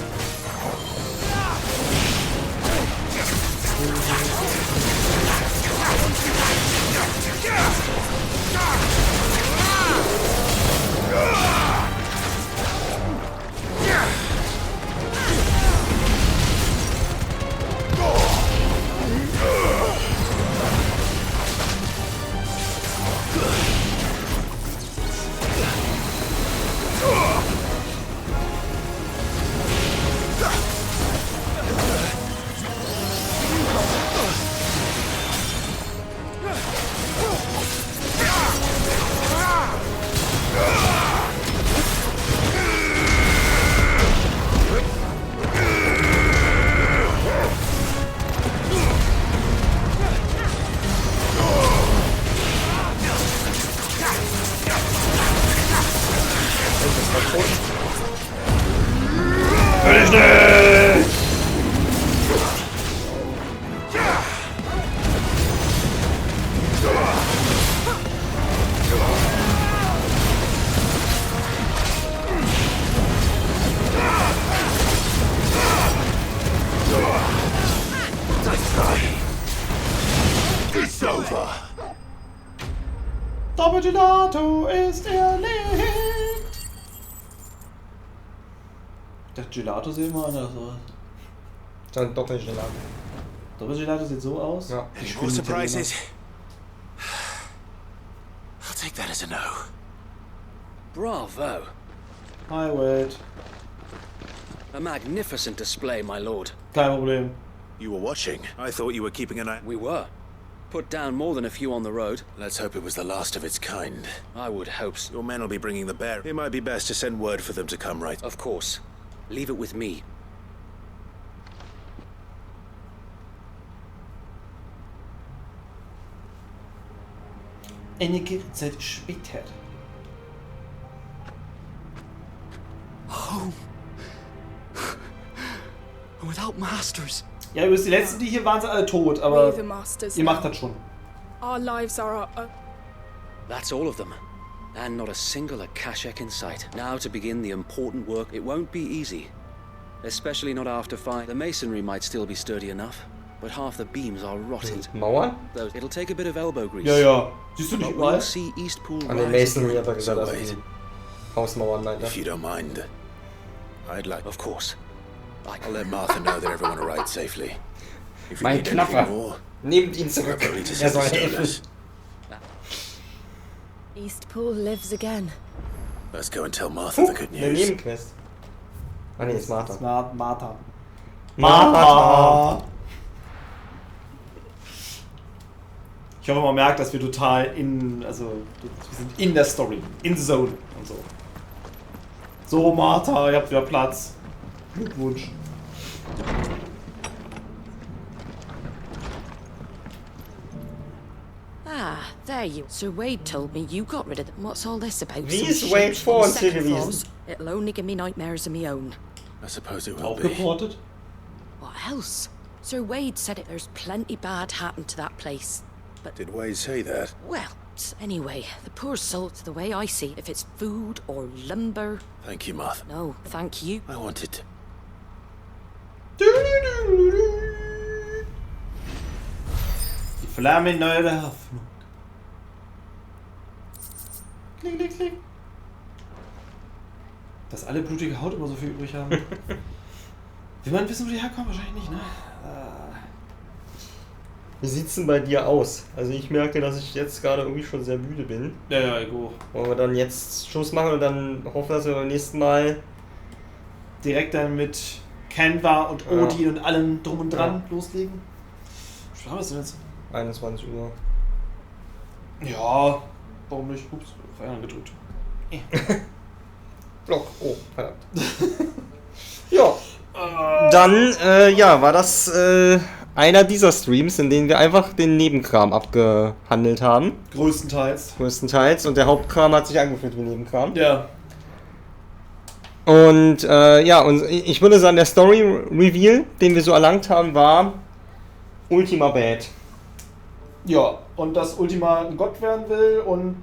Doppelgelato ist erlegt. Das Gelato sieht immer anders aus. Dann Doppelgelato. Doppelgelato sieht so aus? Ja. More surprises. I'll take that as a no. Bravo. Hi, Wade. A magnificent display, my lord. Kein Problem. You were watching. I thought you were keeping an eye. We were. Put down more than a few on the road. Let's hope it was the last of its kind. I would hope so. Your men will be bringing the bear. It might be best to send word for them to come, right? Of course. Leave it with me. Einige Zeit später. Home. Without masters. Ja, übrigens, die letzten, die hier waren, sind alle tot, aber We're the masters ihr macht now. das schon. Our lives are our own. That's all of them. And not a single Akashek in sight. Now to begin the important work. It won't be easy. Especially not after fire. The masonry might still be sturdy enough, but half the beams are rotted. Mauern? Though it'll take a bit of elbow grease. Ja, ja. Siehst du nicht But überall? we'll see Eastpool An den rise Masonry again. hat er gesagt, dass die Hausmauern meint. If you don't mind, I'd like. Of course. I'll let Martha know that everyone arrived safely. If you Mein need anything Knapper. more, Nehmt ihn zurück. probably to Er soll send helfen. us. Eastpool lives again. Let's go and tell Martha the good Eine news. Nebenquest. Ah ne, ist Martha. Martha. Martha! Ich hoffe, man merkt, dass wir total wir sind in der Story, in Zone und so. So, Martha, ihr habt wieder Platz. Glückwunsch. Ah, there you. Sir Wade told me you got rid of them. What's all this about? Wie Some ist Wade shit vor on uns the hier second gewesen? floors? It'll only give me nightmares of me own. I suppose it will Auch be. geportet? What else? Sir Wade said it. There's plenty bad happened to that place. But Did Wade say that? well, anyway, the poor souls. The way I see, if it's food or lumber. Thank you, Martha. No, thank you. I wanted to. Die Flamme neue Hoffnung. Klick, klick, klick. Dass alle blutige Haut immer so viel übrig haben. Will man wissen, wo die herkommen? Wahrscheinlich nicht, ne? Wie sieht's denn bei dir aus? Also ich merke, dass ich jetzt gerade irgendwie schon sehr müde bin. Ja, Ego. Wollen wir dann jetzt Schluss machen und dann hoffen, dass wir beim nächsten Mal direkt dann mit Canva und Odin und allem drum und dran loslegen? Was haben wir denn jetzt? 21 Uhr. Ja, warum nicht? Ups, Feuer gedrückt. Block. Oh, verdammt. Ja. Dann, war das einer dieser Streams, in denen wir einfach den Nebenkram abgehandelt haben. Größtenteils. Und der Hauptkram hat sich angefühlt wie Nebenkram. Ja. Und und ich würde sagen, der Story-Reveal, den wir so erlangt haben, war, Ultima Bad. Ja, und dass Ultima ein Gott werden will und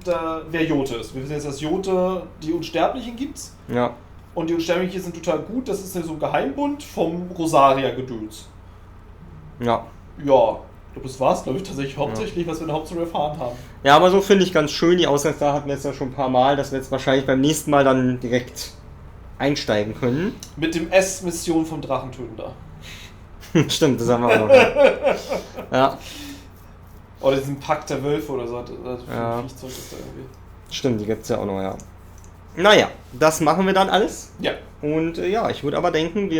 wer Jote ist. Wir wissen jetzt, dass Jote die Unsterblichen gibt. Ja. Und die Unsterblichen sind total gut. Das ist so ein Geheimbund vom Rosaria-Gedöns. Ja. Ja, das war's, glaube ich, tatsächlich hauptsächlich, was wir in der Hauptstory erfahren haben. Ja, aber so finde ich ganz schön. Die Ausgangssache hatten wir jetzt ja schon ein paar Mal, dass wir jetzt wahrscheinlich beim nächsten Mal dann direkt einsteigen können. Mit dem S-Mission vom Drachentöten da. Stimmt, das haben wir auch noch. Ja. Oder diesen Pakt der Wölfe oder so. Ja. Viechzeug ist da irgendwie. Stimmt, die gibt's ja auch noch, ja. Naja, das machen wir dann alles. Ja. Und ja, ich würde aber denken,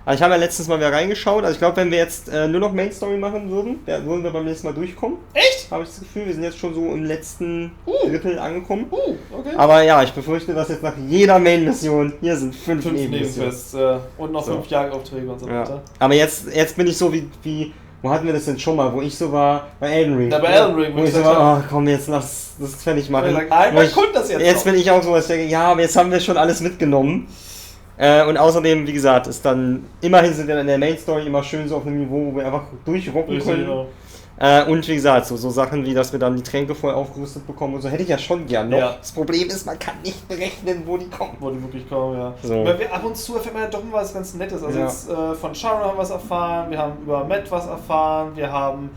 also ich habe ja letztens mal wieder reingeschaut. Also ich glaube, wenn wir jetzt nur noch Main Story machen würden, würden wir beim nächsten Mal durchkommen. Echt? Habe ich das Gefühl, wir sind jetzt schon so im letzten Drittel angekommen. Okay. Aber ja, ich befürchte, dass jetzt nach jeder Main-Mission, hier sind 5 Nebenmissionen. Und noch 5 Jagdaufträge und so weiter. Ja. Aber jetzt bin ich so wie wo hatten wir das denn schon mal, wo ich so war, bei Elden Ring. Ja, bei Elden Ring, wo ich so war, oh komm, jetzt lass das fertig machen. Einmal kommt das jetzt bin ich auch so, dass ich denke, ja, aber jetzt haben wir schon alles mitgenommen. Und außerdem, wie gesagt, ist dann, immerhin sind wir in der Main Story immer schön so auf einem Niveau, wo wir einfach durchrocken können. Genau. Und wie gesagt, so Sachen wie, dass wir dann die Tränke voll aufgerüstet bekommen und so, hätte ich ja schon gern noch. Ja. Das Problem ist, man kann nicht berechnen, wo die kommen. Wo die wirklich kommen, ja. So. Weil ab und zu erfährt man ja doch mal was ganz Nettes. Also jetzt von Sharon haben wir was erfahren, wir haben über Matt was erfahren, wir haben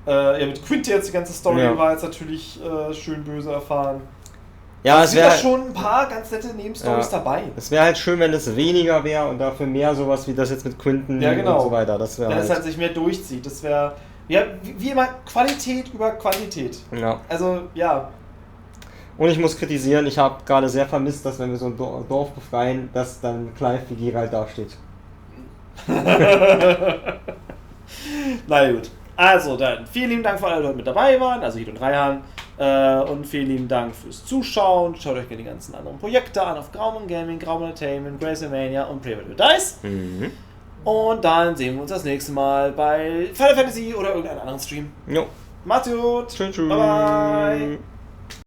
mit Quinty jetzt die ganze Story war jetzt natürlich schön böse erfahren. Ja, es wäre schon ein paar ganz nette Nebenstories dabei. Es wäre halt schön, wenn es weniger wäre und dafür mehr sowas wie das jetzt mit Quinten und so weiter. Das wäre es halt sich mehr durchzieht. Das wäre wie immer Qualität über Quantität. Ja. Also, ja. Und ich muss kritisieren, ich habe gerade sehr vermisst, dass wenn wir so ein Dorf befreien, dass dann Clive wie Geralt dasteht. Na gut. Also dann, vielen lieben Dank für alle, die heute mit dabei waren, also Hid und Reihan. Und vielen lieben Dank fürs Zuschauen. Schaut euch gerne die ganzen anderen Projekte an auf GraumenGaming, GraumenEntertainment, GraumenMania und Play With Dice. Und dann sehen wir uns das nächste Mal bei Final Fantasy oder irgendeinem anderen Stream. Jo. Macht's gut. Tschüss. Bye bye.